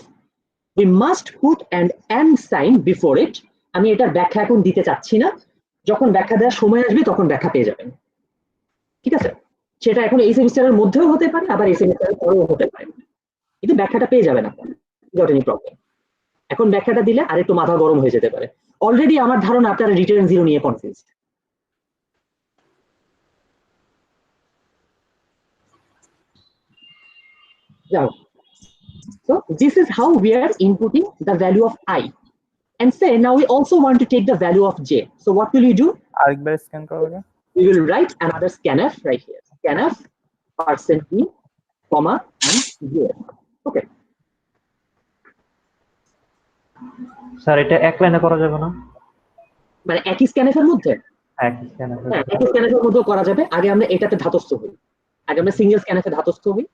we must put an and sign before it. আমি এটার ব্যাখ্যা এখন দিতে চাচ্ছি না, যখন ব্যাখ্যা দেওয়ার সময় আসবে তখন ব্যাখ্যা পেয়ে যাবেন। ঠিক আছে, সেটা এখন এই সেমিস্টারের মধ্যেও হতে পারে, আবার এই সেমিস্টারের পরেও হতে পারে, কিন্তু ব্যাখ্যাটা পেয়ে যাবেন আপনারা, নট এনি প্রবলেম। এখন ব্যাখ্যাটা দিলে আরেকটু মাথা গরম হয়ে যেতে পারে। অলরেডি আমার ধারণা আপনারা রিটার্ন জিরো নিয়ে confuse. So this is how we are inputting the value of I, and say now we also want to take the value of j. So what will you do? আরেকবার scan করো। We will write another scanf right here, scanf %e, and j. Okay, sir এটা এক লাইনে করা যাবে না? মানে একই scanf এর মধ্যে? একই scanf এর মধ্যে করা যাবে। আগে আমরা এটাতে ধাতস্থ হই, আগে আমরা সিঙ্গেল scanf এ ধাতস্থ হই।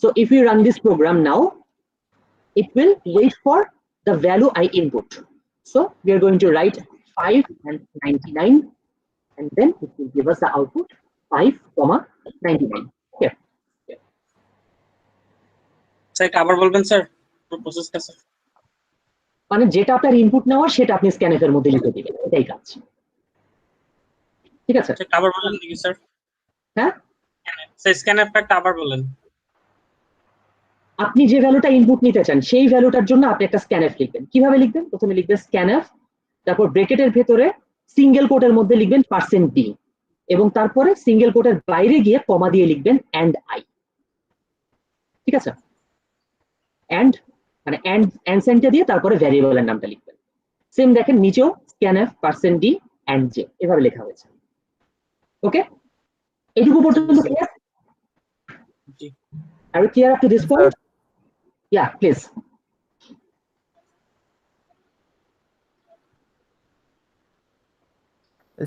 So if we run this program now, it will wait for the value I input. So we are going to write 5 and 99, and then it will give us the output 5,99. Okay. Sir এটা আবার বলবেন sir, প্রসেসটা sir. মানে যেটা আপনার input নেওয়ার সেটা আপনি স্ক্যানফ এর মধ্যে লিখে দিবেন, এটাই কাজ। ঠিক আছে, সেটা আবার বলেন দেখি স্যার। হ্যাঁ স্যার স্ক্যানফটা আবার বলেন। আপনি যে ভ্যালুটা ইনপুট নিতে চান সেই ভ্যালুটার জন্য আপনি একটা স্ক্যানফ লিখবেন। কিভাবে লিখবেন? প্রথমে লিখবেন স্ক্যানফ, তারপর ব্র্যাকেটের ভেতরে সিঙ্গেল কোটের মধ্যে লিখবেন %d, এবং তারপরে সিঙ্গেল কোটের বাইরে গিয়ে কমা দিয়ে লিখবেন and i। ঠিক আছে, and মানে and সাইনটা দিয়ে তারপরে ভ্যারিয়েবলের নামটা লিখবেন। সেম দেখেন নিচেও স্ক্যানফ %d and j এভাবে লেখা হয়েছে। ওকে, এইটুকু পর্যন্ত ক্লিয়ার? জি, আর clear up to this point? Yeah, please.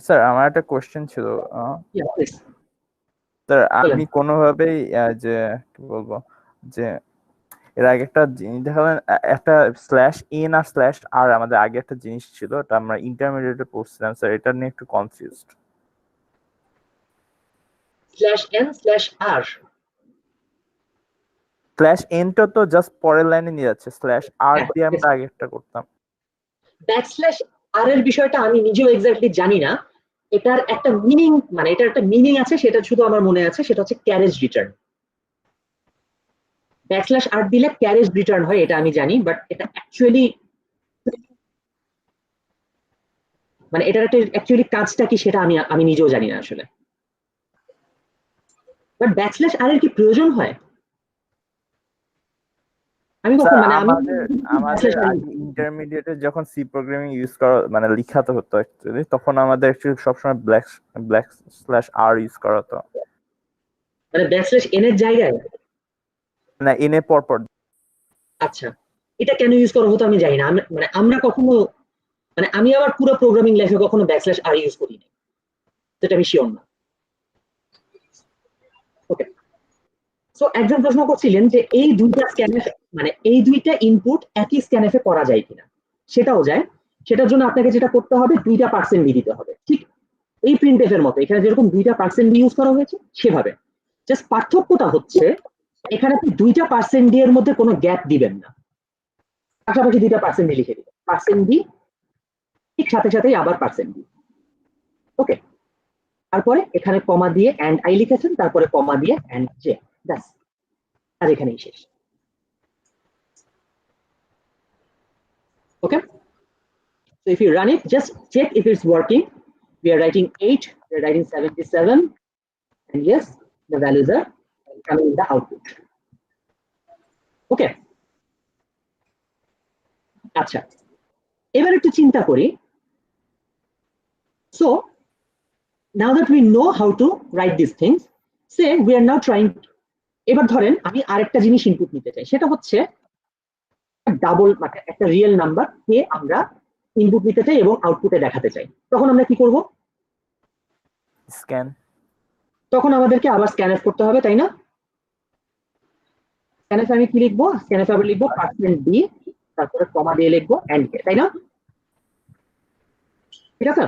Sir আমার একটা কোশ্চেন ছিল। Yeah, please. স্যার আমি কোনোভাবেই যে কি বলবো যে এর আগে একটা জিনিস দেখালেন, একটা /n আর /r আমাদের আগে একটা জিনিস ছিল, এটা আমরা ইন্টারমিডিয়েটে পড়ছিলাম স্যার, এটা নিয়ে একটু কনফিউজড। /n/r /n টা তো জাস্ট পরের লাইনে নিয়ে যাচ্ছে, /r দিয়ে আমরা আগে একটা করতাম। \r এর বিষয়টা আমি নিজেও এক্স্যাক্টলি জানি না, এটার একটা মিনিং, মানে এটার একটা মিনিং আছে, সেটা শুধু আমার মনে আছে, সেটা হচ্ছে ক্যারেজ রিটার্ন। \r দিলে ক্যারেজ রিটার্ন হয়, এটা আমি জানি, বাট এটা অ্যাকচুয়ালি মানে এটার একটা অ্যাকচুয়ালি কাজটা কি সেটা আমি নিজেও জানি না আসলে। বাট \r এর কি প্রয়োজন হয়? আমি কখন মানে আমাদের ইন্টারমিডিয়েটে যখন সি প্রোগ্রামিং ইউজ করা মানে লিখাতে হতো অ্যাকচুয়ালি, তখন আমাদের অ্যাকচুয়ালি সবসময় /r ইউজ করা হতো, মানে \n এর জায়গায় না n এর পর পর। আচ্ছা, এটা কেন ইউজ করা হতো আমি জানি না। মানে আমরা কখনো, মানে আমি আবার পুরো প্রোগ্রামিং লাইফে কখনো \r ইউজ করিনি, সেটা আমি শিওর না। ওকে, সো একজন প্রশ্ন করছিলেন যে এই দুইটা স্ক্যানএফ মানে এই দুইটা ইনপুট একই স্ক্যানএফে করা যায় কিনা। সেটাও যায়, সেটার জন্য আপনাকে যেটা করতে হবে দুইটা %d দিতে হবে, ঠিক এই প্রিন্টএফ এর মতো এখানে যেরকম দুইটা %d ইউজ করা হয়েছে সেভাবে। জাস্ট পার্থক্যটা হচ্ছে এখানে আপনি দুইটা %d এর মধ্যে কোনো গ্যাপ দিবেন না, পাশাপাশি দুইটা %d লিখে দিবেন, %d ঠিক সাথে সাথেই আবার %d। ওকে, তারপরে এখানে কমা দিয়ে and i লিখেছেন, তারপরে কমা দিয়ে and j, ব্যাস, আর এখানেই শেষ। Okay, so if you run it, just check if it's working. We are writing 8, we are writing 77, and yes, the values are coming in the output. Okay. আচ্ছা, এবার একটু চিন্তা করি। So now that we know how to write these things, say we are now trying. এবার ধরেন আমি আরেকটা জিনিস ইনপুট নিতে চাই, সেটা হচ্ছে ডাবল মানে একটা রিয়েল নাম্বার কে আমরা ইনপুট নিতে চাই এবং আউটপুটে দেখাতে চাই। তখন আমরা কি করব? স্ক্যান। তখন আমাদেরকে আবার স্ক্যানএফ করতে হবে, তাই না? স্ক্যানএফ আমি কি লিখবো? স্ক্যানএফ আবার লিখবো %d, তারপরে কমা দিয়ে লিখবো এন্ড কে, তাই না? ঠিক আছে?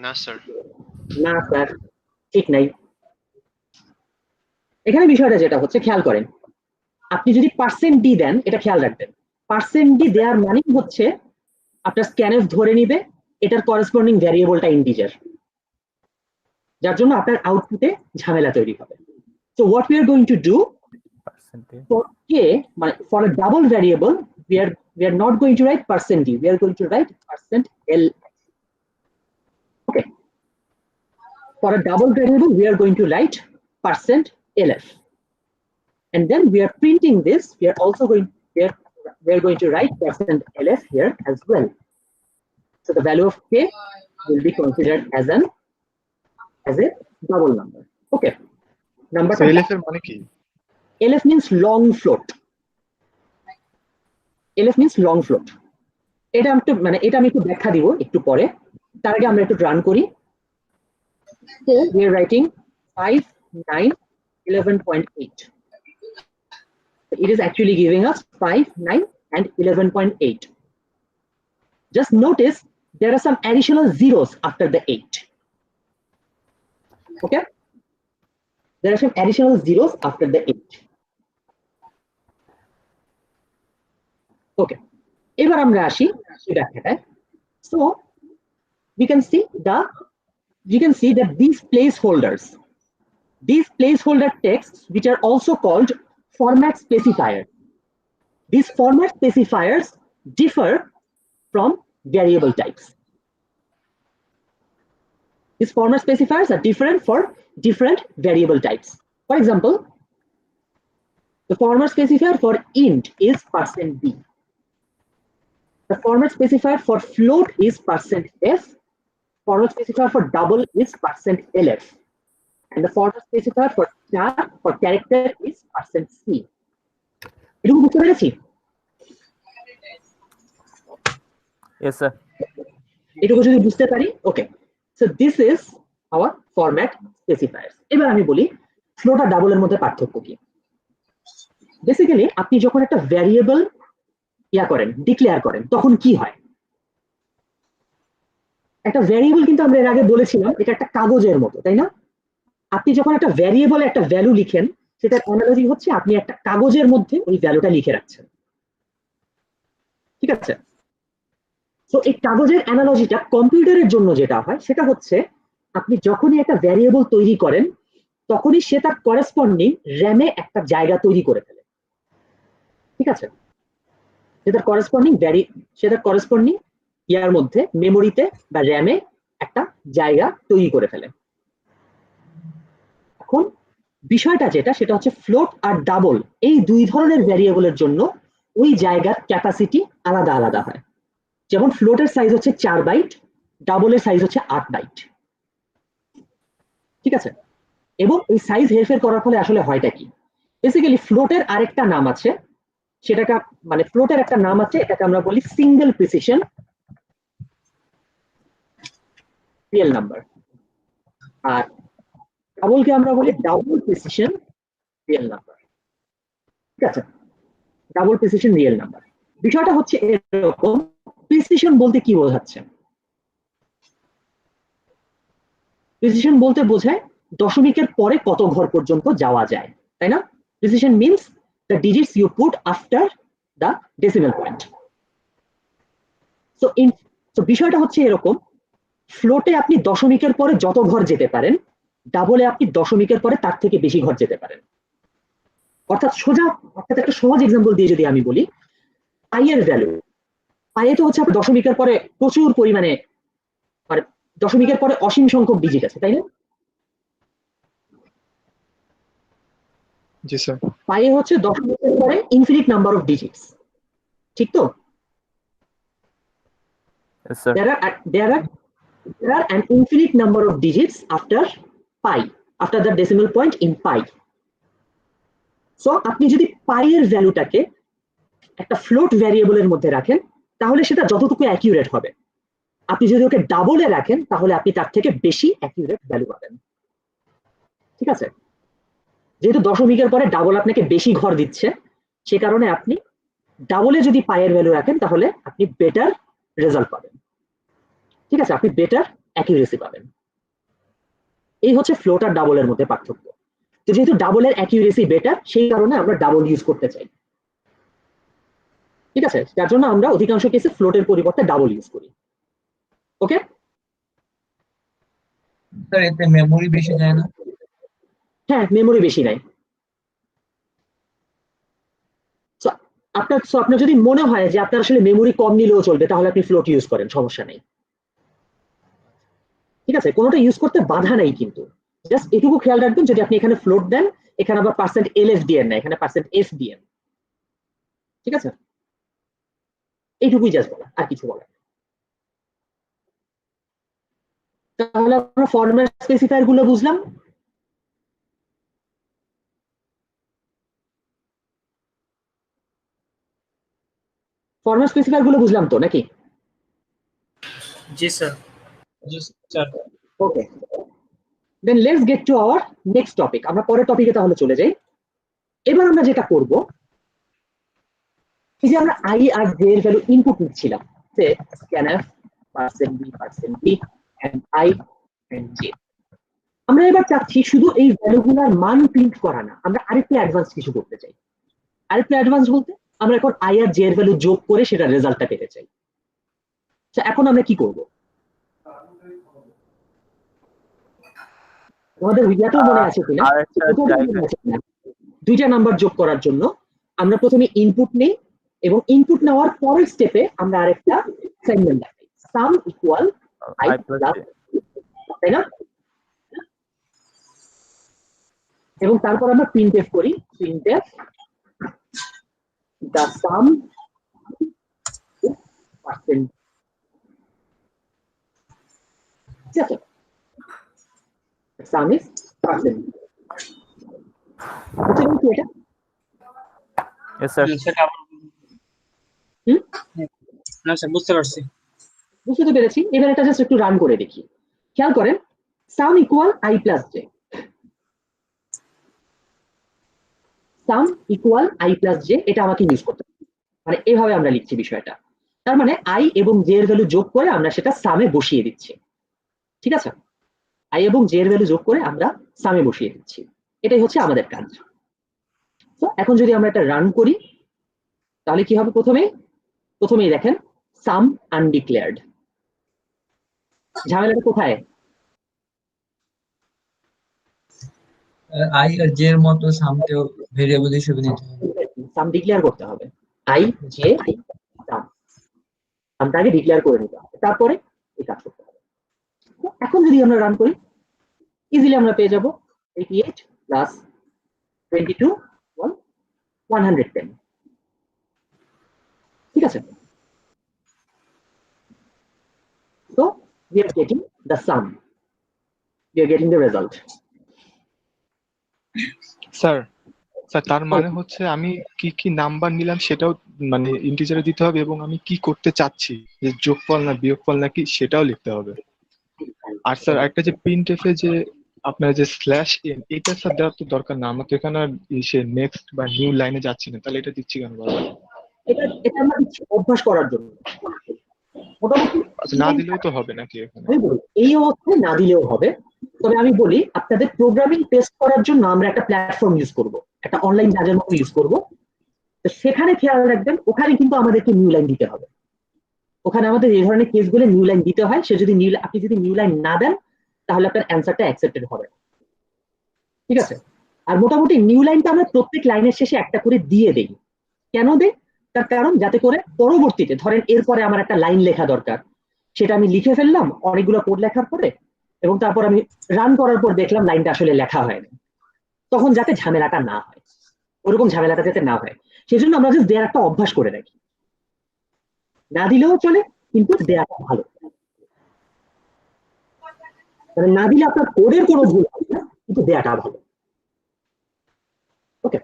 না স্যার, না স্যার, ঠিক নাই। এখানে বিষয়টা যেটা হচ্ছে, খেয়াল করেন, আপনি যদি %d দেন, এটা খেয়াল রাখবেন, %d দেওয়ার মানে হচ্ছে আপনার স্ক্যানএফ ধরে নিবে এটার করেসপন্ডিং ভ্যারিয়েবলটা ইন্টিজার, যার জন্য আপনার আউটপুটে ঝামেলা তৈরি হবে। So what we are going to do for k, for a double variable, we are not going to write %d, we are going to write %l. Okay. For a double variable, we are going to write %lf, and then we are printing this. We are also going to write %lf here as well. So the value of k will be considered as a double number. Okay. Number So LF এর মানে কি? LF means long float. LF means long float. এটা আমি একটু ব্যাখ্যা দিব একটু পরে, তার আগে আমরা একটু রান করি। So we are writing 5, 9, 11.8. It is actually giving us 5, 9 and 11.8. Just notice there are some additional zeros after the 8. Okay? There are some additional zeros after the 8. Okay. এবার আমরা আসি এই ব্যাখ্যাটায়। So we can see that these placeholder texts, which are also called format specifiers, these format specifiers differ from variable types. These format specifiers are different for different variable types. For example, the format specifier for int is %d. The format specifier for float is %f. Format specifier for double is %lf. And the format specifier for char for character is %c. এটুকু বুঝতে পেরেছি? Yes sir. এটুকু যদি বুঝতে পারি, ওকে। So this is our format specifiers. এবার আমি বলি ফ্লোট আর ডাবলের মধ্যে পার্থক্য কি। বেসিক্যালি আপনি যখন একটা ভ্যারিয়েবল ডিক্লেয়ার করেন, তখন কি হয়? একটা ভ্যারিয়েবল কিন্তু আমরা এর আগে বলেছিলাম এটা একটা কাগজের মতো, তাই না? আপনি যখন একটা ভ্যারিয়েবলে একটা ভ্যালু লিখেন, সেটার অ্যানালজি হচ্ছে আপনি একটা কাগজের মধ্যে ওই ভ্যালুটা লিখে রাখছেন, ঠিক আছে? তো এই কাগজের অ্যানালজিটা কম্পিউটারের জন্য যেটা হয় সেটা হচ্ছে আপনি যখনই একটা ভ্যারিয়েবল তৈরি করেন, তখনই সে তার করেসপন্ডিং র্যামে একটা জায়গা তৈরি করে ফেলে, ঠিক আছে? সেটার করেসপন্ডিং ইয়ার মধ্যে মেমোরিতে বা র্যামে একটা জায়গা তৈরি করে ফেলে। এখন বিষয়টা সেটা হচ্ছে ফ্লোট আর ডাবল, এই দুই ধরনের ভ্যারিয়েবলের জন্য ওই জায়গার ক্যাপাসিটি আলাদা আলাদা হয়। যেমন ফ্লোটের সাইজ হচ্ছে 4 বাইট, ডাবলের সাইজ হচ্ছে 8 বাইট, ঠিক আছে? এবং এই সাইজ হেরফের করার ফলে আসলে হয়টা কি? বেসিক্যালি ফ্লোটের আরেকটা নাম আছে, ফ্লোটের একটা নাম আছে, এটাকে আমরা বলি সিঙ্গেল প্রিসিশন রিয়েল নাম্বার, আর ডাবলকে আমরা বলি ডাবল প্রিসিশন রিয়েল নাম্বার, ঠিক আছে? Double precision real number. বিষয়টা হচ্ছে এরকম, প্রিসিশন বলতে কি বোঝাচ্ছে? প্রিসিশন বলতে বোঝায় দশমিকের পরে কত ঘর পর্যন্ত যাওয়া যায়, তাই না? Precision means the digits you put after the decimal point. So বিষয়টা হচ্ছে এরকম, ফ্লোটে আপনি দশমিকের পরে যত ঘর যেতে পারেন, ডাবলে আপনি দশমিকের পরে তার থেকে বেশি ঘর যেতে পারেন। অর্থাৎ একটা সহজ এক্সাম্পল দিয়ে যদি আমি বলি, পাইয়ের ভ্যালু, পাইয়ে তো হচ্ছে আপনার দশমিকের পরে প্রচুর পরিমাণে, দশমিকের পরে অসীম সংখ্যক ডিজিট আছে, তাই না? জি স্যার। পাই হচ্ছে দশমিকের পরে ইনফিনিট নাম্বার অফ ডিজিটস, ঠিক তো? Yes, sir. There are an infinite number of digits after pi, after the decimal point in pi. So আপনি যদি পাই এর ভ্যালুটাকে একটা ফ্লোট ভ্যারিয়েবলের মধ্যে রাখেন তাহলে সেটা যতটুকু অ্যাকিউরেট হবে। আপনি যদি ওকে ডাবলে রাখেন তাহলে আপনি তার থেকে বেশি অ্যাকিউরেট ভ্যালু পাবেন, ঠিক আছে? যেহেতু দশমিকের পরে ডাবল আপনাকে বেশি ঘর দিচ্ছে, সে কারণে আপনি ডাবলে যদি পায়ের ভ্যালু রাখেন তাহলে আপনি বেটার রেজাল্ট পাবেন, ঠিক আছে? আপনি বেটার অ্যাকিউরেসি পাবেন। এই হচ্ছে ফ্লোট আর ডাবলের মধ্যে পার্থক্য। তো যেহেতু ডাবলের অ্যাকিউরেসি বেটার, সেই কারণে আমরা ডাবল ইউজ করতে চাই, ঠিক আছে? তার জন্য আমরা অধিকাংশ কেসে ফ্লোটের পরিবর্তে ডাবল ইউজ করি। ওকে স্যার, এতে মেমোরি বেশি যায় না? হ্যাঁ, মেমোরি বেশি নাই। আপনার যদি মনে হয় যে আপনার আসলে মেমোরি কম নিলেও চলবে তাহলে আপনি ফ্লোট ইউজ করেন, সমস্যা নেই, ঠিক আছে? কোনোটা ইউজ করতে বাধা নাই, কিন্তু জাস্ট এটুকু খেয়াল রাখবেন যদি আপনি এখানে ফ্লোট দেন এখানে আবার %lf দিয়েন না, এখানে %f দিয়েন, ঠিক আছে? এইটুকুই জাস্ট বলা, আর কিছু বলা। তাহলে আমরা ফরম্যাট স্পেসিফায়ার গুলো বুঝলাম। ফরম্যাট স্পেসিফায়ার গুলো বুঝলাম তো নাকি? জি স্যার। জি sir. Okay, then let's get to our next topic. আমরা পরের টপিকে তাহলে চলে যাই। এবার আমরা যেটা করব, এই যে আমরা আই আর জে এর ভ্যালু ইনপুট নিচ্ছিলাম, সে scanf %b and i and j, আমরা এবার চাচ্ছি শুধু এই ভ্যালুগুলোর মান প্রিন্ট করা না, আমরা আরেকটু অ্যাডভান্স কিছু করতে চাই। আরেকটু অ্যাডভান্স বলতে আমরা এখন আই আর জে এর ভ্যালু যোগ করে সেটা রেজাল্টটা পেতে চাই। এখন আমরা কি করব? আমাদের ইয়াতেও মনে আছে কিনা, দুইটা নাম্বার যোগ করার জন্য আমরা প্রথমে ইনপুট নেই এবং ইনপুট নেওয়ার পরের স্টেপে আমরা আরেকটা অ্যাসাইনমেন্ট দেখাই, সাম ইকুয়াল i প্লাস, তাই না? এবং তারপর আমরা প্রিন্টএফ করি, printf the sum is percent, ঠিক আছে? sum is percent, বুঝতে পেরেছি এটা? Yes, sir. না স্যার, বুঝতে পারছি। বুঝতে পেরেছি। এবার এটা জাস্ট একটু রান করে দেখি। খেয়াল করেন, সাম equal i plus J, some equal i plus J, এটা আমাকে ইউজ করতে হবে। মানে এইভাবে আমরা লিখছি বিষয়টা, তার মানে i এবং j এর ভ্যালু যোগ করে আমরা সেটা সামে বসিয়ে দিচ্ছি, ঠিক আছে? i এবং j এর ভ্যালু যোগ করে আমরা সামে বসিয়ে দিচ্ছি, এটাই হচ্ছে আমাদের কাজ। তো এখন যদি আমরা এটা রান করি তাহলে কি হবে? প্রথমেই দেখেন সাম আনডিক্লেয়ার্ড। ঝামেলাটা কোথায়? আই আর জে এর মতো সামকেও ভেরিয়েবল হিসেবে নিতে হবে। সাম ডিক্লেয়ার করতে হবে, i j সাম, সামটা আগে ডিক্লেয়ার করে নিতে হবে, তারপরে এই কাজ করতে হবে। এখন যদি আমরা রান করি ইজিলি আমরা পেয়ে যাব 88 প্লাস 22 110, ঠিক আছে? So we are getting the sum, we are getting the result. Sir, তার মানে হচ্ছে আমি কি কি নাম্বার নিলাম সেটাও মানে ইন্টিজারে দিতে হবে এবং আমি কি করতে চাচ্ছি, যে যোগফল না বিয়োগফল নাকি সেটাও লিখতে হবে। আর স্যার একটা যে প্রিন্টএফ এ যে আপনার যে /n, এটা স্যার দেওয়ার তো দরকার না, আমরা তো এখানে আর সে নেক্সট বা নিউ লাইনে যাচ্ছি না, তাহলে এটা দিচ্ছি কেন বারবার? এটা আমরা দিচ্ছি অভ্যাস করার জন্য, মোটামুটি না দিলেও তো হবে নাকি এখানে? আমি বলি এই অবস্থায় না দিলেও হবে, তবে আমি বলি আপনাদের প্রোগ্রামিং টেস্ট করার জন্য আমরা একটা প্ল্যাটফর্ম ইউজ করব, একটা অনলাইন জাজের মতো ইউজ করব। তো সেখানে খেয়াল রাখবেন ওখানে কিন্তু আমাদেরকে নিউ লাইন দিতে হবে, ওখানে আমাদের এই ধরনের কেসগুলো নিউ লাইন দিতে হয়। সে যদি আপনি যদি নিউ লাইন না দেন তাহলে আপনার অ্যান্সারটা অ্যাকসেপ্টেড হবে না, ঠিক আছে? আর মোটামুটি নিউ লাইনটা আমরা প্রত্যেক লাইনের শেষে একটা করে দিয়ে দেই। কেন দেই? তার কারণ যাতে করে পরবর্তীতে ধরেন এরপরে আমার একটা লাইন লেখা দরকার, সেটা আমি লিখে ফেললাম অনেকগুলো কোড লেখার পরে, এবং তারপর আমি রান করার পর দেখলাম লাইনটা আসলে লেখা হয়নি, তখন যাতে ঝামেলাটা না হয়। ওরকম ঝামেলাটা যাতে না হয় সেই জন্য আমরা জাস্ট দেয়ার একটা অভ্যাস করে রাখি, না দিলেও চলে কিন্তু দেয়াটা ভালো, মানে না দিলে আপনার কোডের কোনো ভুল হবে না কিন্তু দেয়াটা ভালো। ওকে,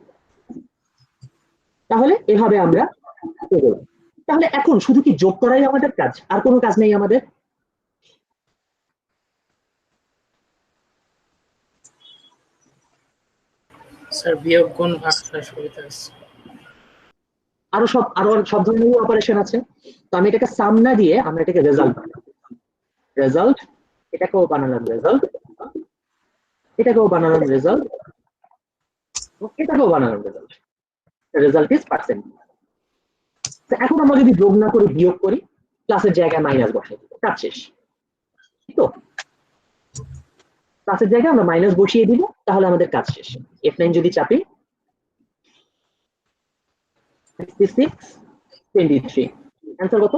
তাহলে এভাবে আমরা এগোলাম। তাহলে এখন শুধু কি যোগ করাই আমাদের কাজ, আর কোনো কাজ নেই আমাদের? স্যার বিয়োগ গুণ ভাগ সুবিধা আছে, আরো সব ধরনের অপারেশন আছে। তো আমি এটাকে সাম না দিয়ে আমরা এটাকে রেজাল্ট রেজাল্ট এটাকেও বানালাম রেজাল্ট, এটাকেও বানালাম রেজাল্ট, এটাকেও বানালাম রেজাল্ট। Result is percent. এখন আমরা যদি যোগ না করে বিয়োগ করি, প্লাসের জায়গায় মাইনাস বসাই দিব, কাজ শেষ। তো প্লাসের জায়গায় আমরা মাইনাস বসিয়ে দিব, তাহলে আমাদের কাজ শেষ। F9 যদি চাপি 66 23, অ্যান্সার কত?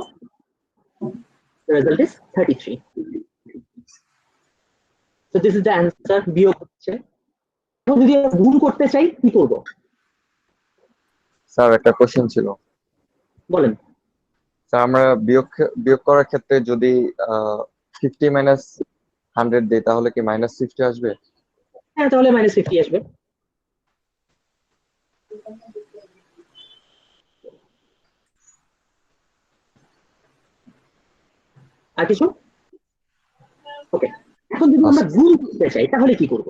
Result is 33। So this is the answer, বিয়োগ হচ্ছে। এখন যদি গুণ করতে চাই কি করব? স্যার একটা কোশ্চেন ছিল। বলেন। স্যার আমরা বিয়োগ করার ক্ষেত্রে যদি 50 মাইনাস 100 দেই তাহলে কি মাইনাস 50 আসবে? হ্যাঁ, তাহলে মাইনাস 50 আসবে। আর কিছু? ওকে, এখন যদি আমরা গুণ করতে চাই তাহলে কি করব?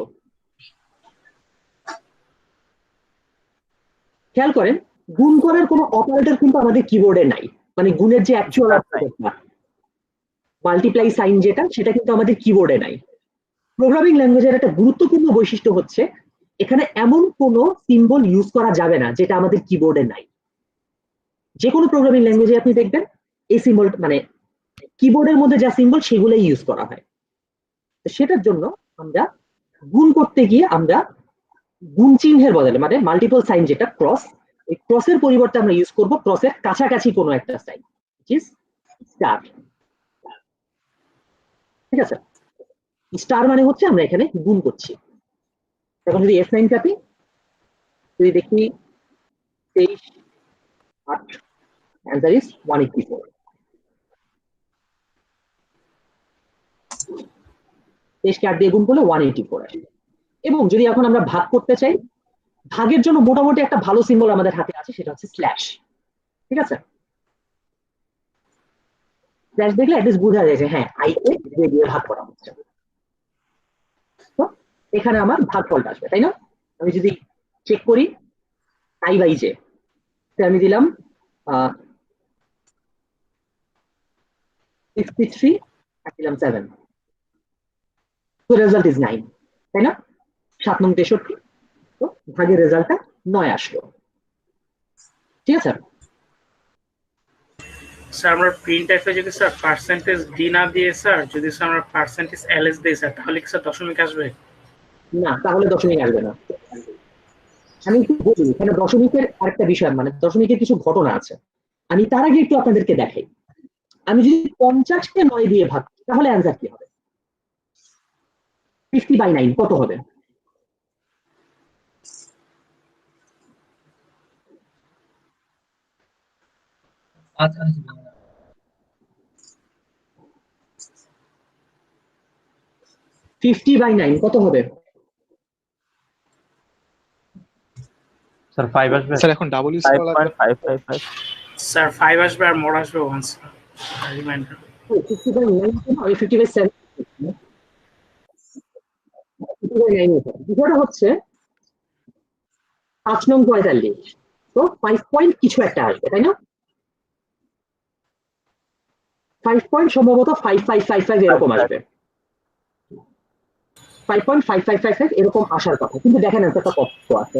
খেয়াল করেন, গুণ করার কোনো অপারেটর কিন্তু আমাদের কিবোর্ডে নাই, মানে গুণের যে অ্যাকচুয়াল অপারেটরটা মাল্টিপ্লাই সাইন যেটা, সেটা কিন্তু আমাদের কিবোর্ডে নাই। প্রোগ্রামিং ল্যাঙ্গুয়েজের একটা গুরুত্বপূর্ণ বৈশিষ্ট্য হচ্ছে এখানে এমন কোনো সিম্বল ইউজ করা যাবে না যেটা আমাদের কিবোর্ডে নাই। যে কোনো প্রোগ্রামিং ল্যাঙ্গুয়েজে আপনি দেখবেন এই সিম্বল, মানে কিবোর্ডের মধ্যে যা সিম্বল সেগুলোই ইউজ করা হয়। সেটার জন্য আমরা গুণ করতে গিয়ে আমরা গুণ চিহ্নের বদলে, মানে মাল্টিপল সাইন যেটা ক্রস, এই ক্রসের পরিবর্তে আমরা ইউজ করব ক্রসের কাছাকাছি কোনো একটা সাইন, which is স্টার। ঠিক আছে, স্টার মানে হচ্ছে আমরা এখানে গুণ করছি। এখন যদি F9 চাপি, যদি দেখি 23 8, অ্যান্সার ইজ 184। 23 কে 8 দিয়ে গুণ করলে 184 আসবে। এবং যদি এখন আমরা ভাগ করতে চাই, ভাগের জন্য মোটামুটি একটা ভালো সিম্বল আমাদের হাতে আছে, সেটা হচ্ছে স্ল্যাশ। ঠিক আছে, স্ল্যাশ দেখলে অ্যাটলিস্ট বোঝা যায় যে হ্যাঁ আই কে দিয়ে ভাগ করা হচ্ছে। তো এখানে আমার ভাগফলটা আসবে, তাই না? আমি যদি চেক করি আই বাই জে, আমি দিলাম 63 আর দিলাম 7, তো রেজাল্ট ইজ 9, তাই না? 7 নং 63, তো ভাগের রেজাল্টটা 9 আসলো। ঠিক আছে স্যার আমরা প্রিন্ট টাইপে যদি স্যার পার্সেন্টেজ ডি না দিয়ে স্যার যদি স্যার আমরা পার্সেন্টেজ এলএস দেই স্যার, তাহলে কি স্যার দশমিক আসবে? না, তাহলে দশমিক আসবে না। আমি একটু বলি, এখানে দশমিকের আরেকটা বিষয়, মানে দশমিকের কিছু ঘটনা আছে, আমি তার আগে একটু আপনাদেরকে দেখাই। আমি যদি 50-কে 9 দিয়ে ভাগ করি তাহলে অ্যান্সার কি হবে? 50/9 কত হবে? আচ্ছা 50/9 কত হবে? স্যার 5 আসবে। স্যার এখন ডাবল ইউজ করা লাগবে। 5.555 স্যার 5 আসবে আর মোড আসবে 1 স্যার। রিমাইন্ডার 50/9 আমি 50/7 বিষয়টা হচ্ছে 5 নং 45, তো 5 পয়েন্ট কিছু একটা আসবে, তাই না? 5 পয়েন্ট সম্ভবত 5555 এরকম আসবে, 5.5555 এরকম আসার কথা, কিন্তু দেখেন অ্যান্সারটা কত আছে,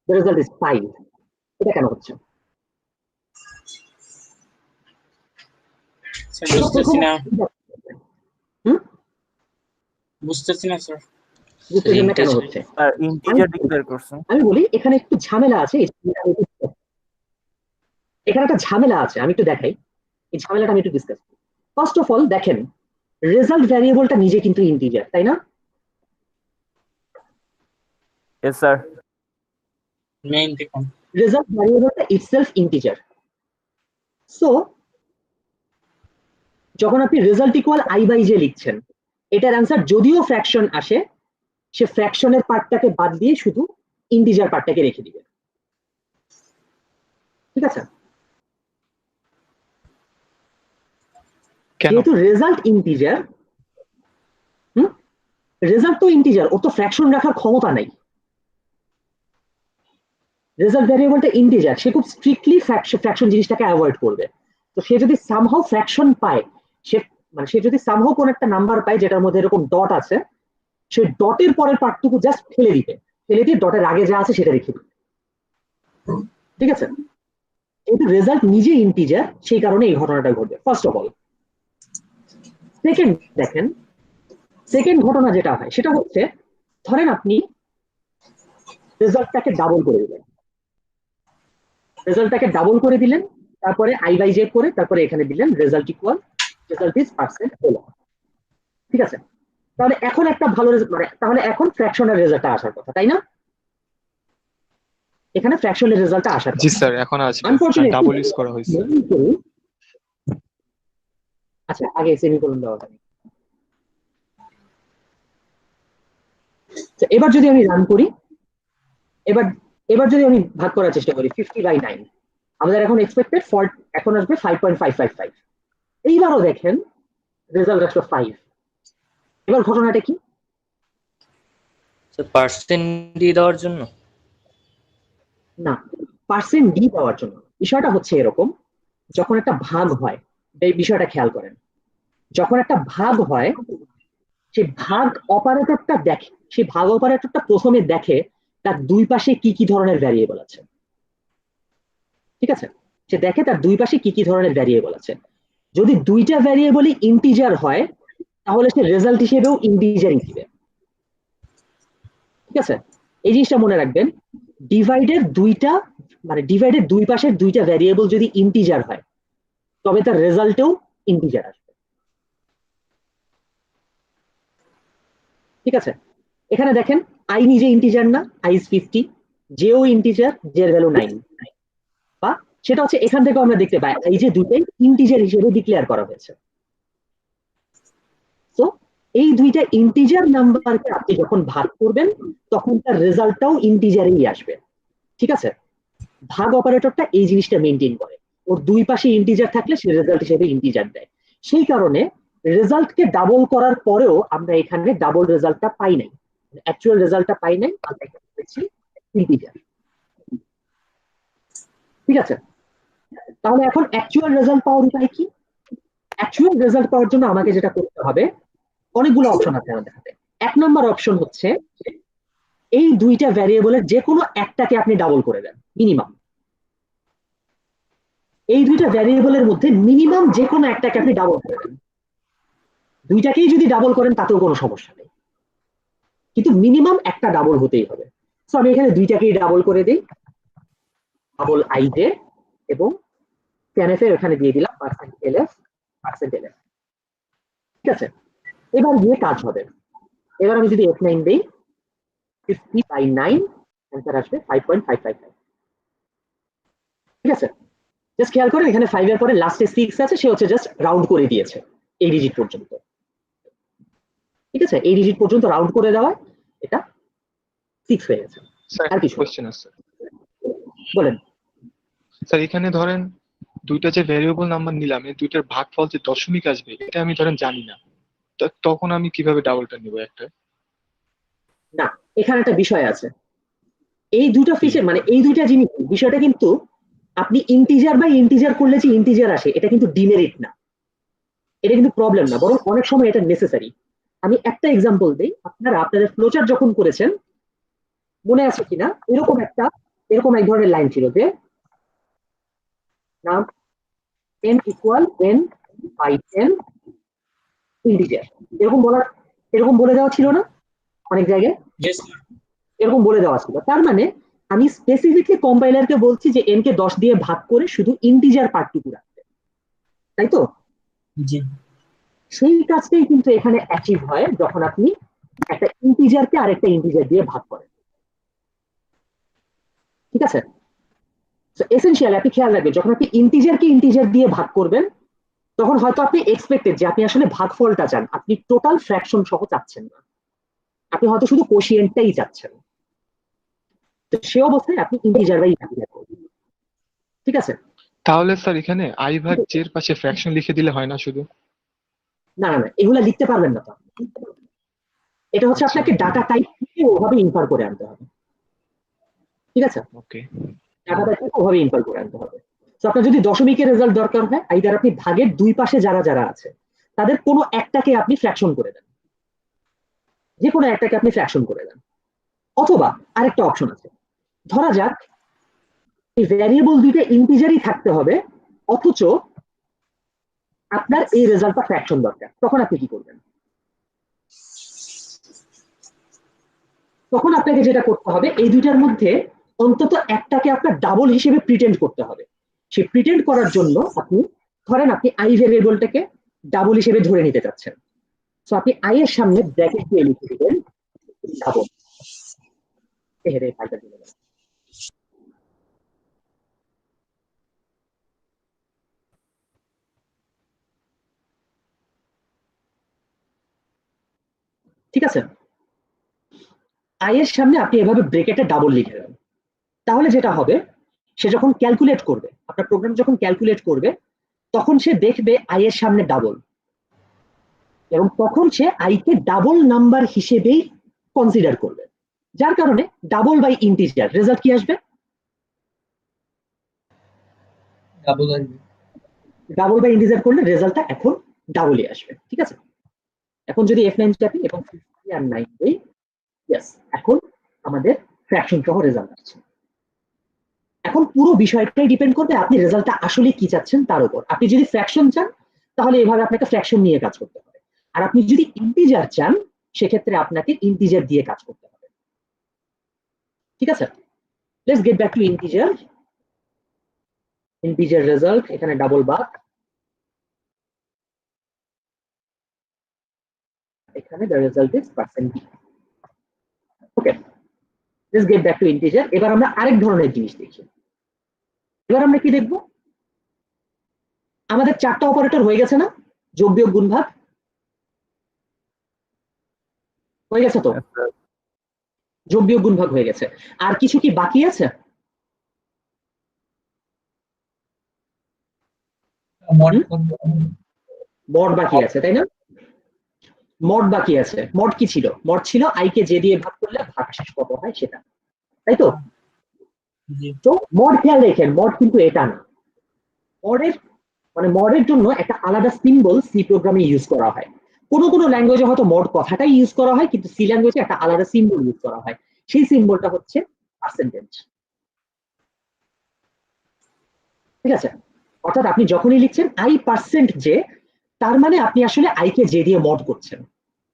the result is 5। এটা কেন হচ্ছে? বুঝতেছি না স্যার, বুঝতেছেন না কেন হচ্ছে? ইন্টিজার ডিক্লেয়ার করছে। আমি বলি এখানে একটু ঝামেলা আছে, এখানে একটা ঝামেলা আছে, আমি একটু দেখাই এই ঝামেলাটা, আমি একটু ডিসকাস করি। ফার্স্ট অফ অল দেখেন রেজাল্ট ভ্যারিয়েবলটা নিজে কিন্তু ইন্টিজার, তাই না? Yes sir. মেইন থেকে রেজাল্ট ভ্যারিয়েবলটা ইটসেলফ ইন্টিজার। সো যখন আপনি রেজাল্ট ইকুয়াল i/j লিখছেন, এটার অ্যান্সার যদিও ফ্র্যাকশন আসে, সে ফ্র্যাকশনের পার্টটাকে বাদ দিয়ে শুধু ইন্টিজার পার্টটাকে রেখে দিবে। ঠিক আছে? যেহেতু রেজাল্ট ইন্টিজার, রেজাল্ট তো ইন্টিজার, ওর তো ফ্র্যাকশন রাখার ক্ষমতা নাই। রেজাল্ট ভ্যারিয়েবলটা ইন্টিজার, সে খুব স্ট্রিক্টলি ফ্র্যাকশন জিনিসটাকে অ্যাভয়েড করবে। তো সে যদি সামহাউ ফ্র্যাকশন পায়, সে যদি সামহাউ কোন একটা নাম্বার পায় যেটার মধ্যে এরকম ডট আছে, সে ডটের পরের পার্টটুকু জাস্ট ফেলে দিবে, ফেলে দিয়ে ডটের আগে যা আছে সেটা রেখে দিবে। ঠিক আছে? কিন্তু রেজাল্ট নিজে ইন্টিজার, সেই কারণে এই ঘটনাটা ঘটবে ফার্স্ট অফ অল। সেকেন্ড দেখেন, সেকেন্ড ঘটনা যেটা হয় সেটা হচ্ছে, ধরেন আপনি রেজাল্টটাকে ডাবল করে দিলেন, তারপরে i/j করে তারপরে এখানে দিলেন result equal result is percent হলো। ঠিক আছে? তাহলে এখন একটা ভালো মানে তাহলে এখন ফ্র্যাকশনের রেজাল্টটা আসার কথা, তাই না? এখানে ফ্র্যাকশনের রেজাল্টটা আসার কথা। জি স্যার, এখন আসবে, ডাবল ইউজ করা হয়েছে। আচ্ছা, আগে সেমিকোলন দেওয়া হয়। এবার যদি আমি রান করি, এবার যদি আমি ভাগ করার চেষ্টা করি 50/9, আমাদের এখন এক্সপেক্টেড ফল্ট এখন আসবে 5.555। এইবারও দেখেন রেজাল্ট আসবে 5। এবার ঘটনাটা কি? পার্সেন্ট দিয়ে দেওয়ার জন্য না, পার্সেন্ট ডি পাওয়ার জন্য। বিষয়টা হচ্ছে এরকম, যখন একটা ভাগ হয়, এই বিষয়টা খেয়াল করেন, যখন একটা ভাগ হয়, সেই ভাগ অপারেটরটা দেখে, সেই ভাগ অপারেটরটা প্রথমে দেখে তার দুই পাশে কি কি ধরনের ভ্যারিয়েবল আছে। ঠিক আছে? সে দেখে তার দুই পাশে কি কি ধরনের ভ্যারিয়েবল আছে। যদি দুইটা ভ্যারিয়েবলই ইন্টিজার হয়, তাহলে সে রেজাল্ট হিসেবেও ইন্টিজারই দিবে। ঠিক আছে? এই জিনিসটা মনে রাখবেন, ডিভাইডের দুই পাশের দুইটা ভ্যারিয়েবল যদি ইন্টিজার হয়, তবে তার রেজাল্টেও ইন্টিজার আসবে। ঠিক আছে? এখানে দেখেন আই নিজে ইন্টিজার না, আই ইজ 50, জেও ইন্টিজার, জের ভ্যালু 9, বা সেটা হচ্ছে এখান থেকে আমরা দেখতে পাই এই যে দুইটাই ইন্টিজার হিসেবে ডিক্লেয়ার করা হয়েছে। তো এই দুইটা ইন্টিজার নাম্বারকে আপনি যখন ভাগ করবেন, তখন তার রেজাল্টটাও ইন্টিজারেই আসবে। ঠিক আছে? ভাগ অপারেটরটা এই জিনিসটা মেনটেন করে, ওর দুই পাশে ইন্টিজার থাকলে সে রেজাল্ট হিসেবে ইন্টিজার দেয়। সেই কারণে রেজাল্টকে ডাবল করার পরেও আমরা এখানে ডাবল রেজাল্টটা পাই নাই, অ্যাকচুয়াল রেজাল্টটা পাই নাই, ইন্টিজার। ঠিক আছে? তাহলে এখন অ্যাকচুয়াল রেজাল্ট পাওয়ার উপায় কি? অ্যাকচুয়াল রেজাল্ট পাওয়ার জন্য আমাকে যেটা করতে হবে, অনেকগুলো অপশন আছে আমাদের হাতে। এক নম্বর অপশন হচ্ছে এই দুইটা ভ্যারিয়েবলের যে কোনো একটাকে আপনি ডাবল করে দেন, মিনিমাম। এই দুইটা ভ্যারিয়েবলের মধ্যে মিনিমাম যে কোনো একটাকে আপনি ডাবল করে দেন। দুইটাকেই যদি ডাবল করেন তাতেও কোনো সমস্যা নেই, কিন্তু মিনিমাম একটা ডাবল হতেই হবে। তো আমি এখানে দুইটাকেই ডাবল করে দিই, ডাবল i/j এবং scanf এর এখানে দিয়ে দিলাম %ls। ঠিক আছে? এবার গিয়ে কাজ হবে। এবার আমি যদি F9 দেই, 50/9 অ্যান্সার আসবে 5.555। ঠিক আছে? জাস্ট খেয়াল করেন এখানে 5 এর পরে লাস্টে 6 আছে, সে হচ্ছে জাস্ট রাউন্ড করে দিয়েছে এই ডিজিট পর্যন্ত। ঠিক আছে? এই ডিজিট পর্যন্ত রাউন্ড করে দেওয়া, এটা 6 হয়ে গেছে। আর কিছু কোশ্চেন আছে বলেন স্যার। এখানে ধরেন দুইটা যে ভ্যারিয়েবল নাম্বার নিলাম, এই দুইটার ভাগফল যে দশমিক আসবে এটা আমি ধরেন জানি না, তখন আমি কিভাবে ডাবলটা নিব একটা? না, এখানে একটা বিষয় আছে। এই দুটো ফিচার মানে এই দুইটা জিনিস, বিষয়টা কিন্তু আপনি ইন্টিজার বাই ইন্টিজার করলে যে ইন্টিজার আসে, এটা কিন্তু ডিমেরিট না, এটা কিন্তু প্রবলেম না, বরং অনেক সময় এটা নেসেসারি। আমি একটা এক্সাম্পল দিই। আপনারা আপনাদের ফ্লোচার্ট যখন করেছেন, মনে আছে কিনা, এরকম এক ধরনের লাইন ছিল যে নাম n ইকুয়াল n/10 ইন্টিজার, এরকম বলে দেওয়া ছিল না অনেক জায়গায়? এরকম বলে দেওয়া ছিল। তার মানে আমি স্পেসিফিকলি কম্পাইলারকে বলছি যে n কে 10 দিয়ে ভাগ করে শুধু ইন্টিজার পার্টটুকু রাখতে, তাই তো? জি। সেই কাজটাই কিন্তু এখানে অ্যাচিভ হয় যখন আপনি একটা ইন্টিজারকে আরেকটা ইন্টিজার দিয়ে ভাগ করেন। ঠিক আছে? সো এসেনশিয়ালি আপনি খেয়াল রাখবেন যখন আপনি ইন্টিজারকে ইন্টিজার দিয়ে ভাগ করবেন তখন হয়তো আপনি এক্সপেক্টেড যে আপনি আসলে ভাগফলটা চান, আপনি টোটাল ফ্র্যাকশন সহ চাচ্ছেন না, আপনি হয়তো শুধু কোশিয়েন্টটাই চাচ্ছেন। তো সে অবস্থায় আপনি ইন্টিজার বাই ইন্টিজার করবেন। ঠিক আছে? তাহলে স্যার এখানে আই ভাগ জে এর পাশে ফ্র্যাকশন লিখে দিলে হয় না শুধু? না না না, এগুলা লিখতে পারবেন না। তো এটা হচ্ছে আপনাকে ডাটা টাইপ থেকে ওভাবে ইনফার করে আনতে হবে। ঠিক আছে? ওকে, ডাটা টাইপ থেকে ওভাবে ইনফার করে আনতে হবে। তো আপনার যদি দশমিকের রেজাল্ট দরকার হয়, আইদার আপনি ভাগের দুই পাশে যারা যারা আছে তাদের কোনো একটাকে আপনি ফ্র্যাকশন করে দেন, যে কোনো একটাকে আপনি ফ্র্যাকশন করে দেন। অথবা আরেকটা অপশন আছে, ধরা যাক এই ভ্যারিয়েবল দুইটা ইন্টিজারই থাকতে হবে অথচ আপনার এই রেজাল্টটা ফ্র্যাকশন দরকার, তখন আপনি কি করবেন? তখন আপনাকে যেটা করতে হবে এই দুইটার মধ্যে অন্তত একটাকে আপনার ডাবল হিসেবে প্রিটেন্ড করতে হবে। সেই প্রিটেন্ড করার জন্য আপনি ধরেন আপনি আই ভেরিয়েবলটাকে ডাবল হিসেবে ধরে নিতে চাচ্ছেন, তো আপনি আই এর সামনে ব্র্যাকেট দিয়ে লিখে দিবেন ডাবল। ঠিক আছে? আই এর সামনে আপনি এভাবে ব্রেকেটে ডাবল লিখে দেন, তাহলে যেটা হবে সে যখন ক্যালকুলেট করবে, আপনার প্রোগ্রাম যখন ক্যালকুলেট করবে তখন সে দেখবে আই এর সামনে ডাবল, এবং তখন say I K double number হিসেবেই কনসিডার করবে, যার কারণে ডাবল বাই ইন্টিজার রেজাল্ট কি আসবে? ডাবল বাই ইন্টিজার করলে রেজাল্টটা এখন ডাবলই আসবে। ঠিক আছে? এখন যদি F9 চাপি এবং 50 আর 9 দেই, ইয়েস, এখন আমাদের ফ্র্যাকশন সহ রেজাল্ট আসছে। এখন পুরো বিষয়টাই ডিপেন্ড করবে আপনি রেজাল্টটা আসলে কি চাচ্ছেন তার উপর। আপনি যদি ফ্র্যাকশন চান তাহলে এভাবে আপনাকে ফ্র্যাকশন নিয়ে কাজ করতে হবে, আর আপনি যদি ইন্টিজার চান সেক্ষেত্রে আপনাকে ইন্টিজার দিয়ে কাজ করতে হবে। ঠিক আছে? Let's get back to integer. Integer result এখানে ডাবল বাক, এখানে the result is %d. Okay, let's get back to integer. এবার আমরা আরেক ধরনের জিনিস দেখি। এবার আমরা কি দেখব? আমাদের চারটা অপারেটর হয়ে গেছে না? যোগ বিয়োগ গুণ ভাগ হয়ে গেছে তো? যোগ বিয়োগ গুণ ভাগ হয়ে গেছে। আর কিছু কি বাকি আছে? মড বাকি আছে, তাই না? মড বাকি আছে। মড কি ছিল? মড ছিল আই কে জে দিয়ে ভাগ করলে ভাগশেষ কত হয় সেটা, তাই তো? তো মড খেয়াল রেখেন, মড কিন্তু এটা না। মডের মানে মডের জন্য একটা আলাদা সিম্বল সি প্রোগ্রামে ইউজ করা হয়। কোনো কোনো ল্যাঙ্গুয়েজে হয়তো মড কথাটাই ইউজ করা হয়, কিন্তু সি ল্যাঙ্গুয়েজে একটা আলাদা সিম্বল ইউজ করা হয়, সেই সিম্বলটা হচ্ছে পার্সেন্টেজ। ঠিক আছে? অর্থাৎ আপনি যখনই লিখছেন আই পার্সেন্ট জে, তার মানে আপনি আসলে আই কে জে দিয়ে মড করছেন,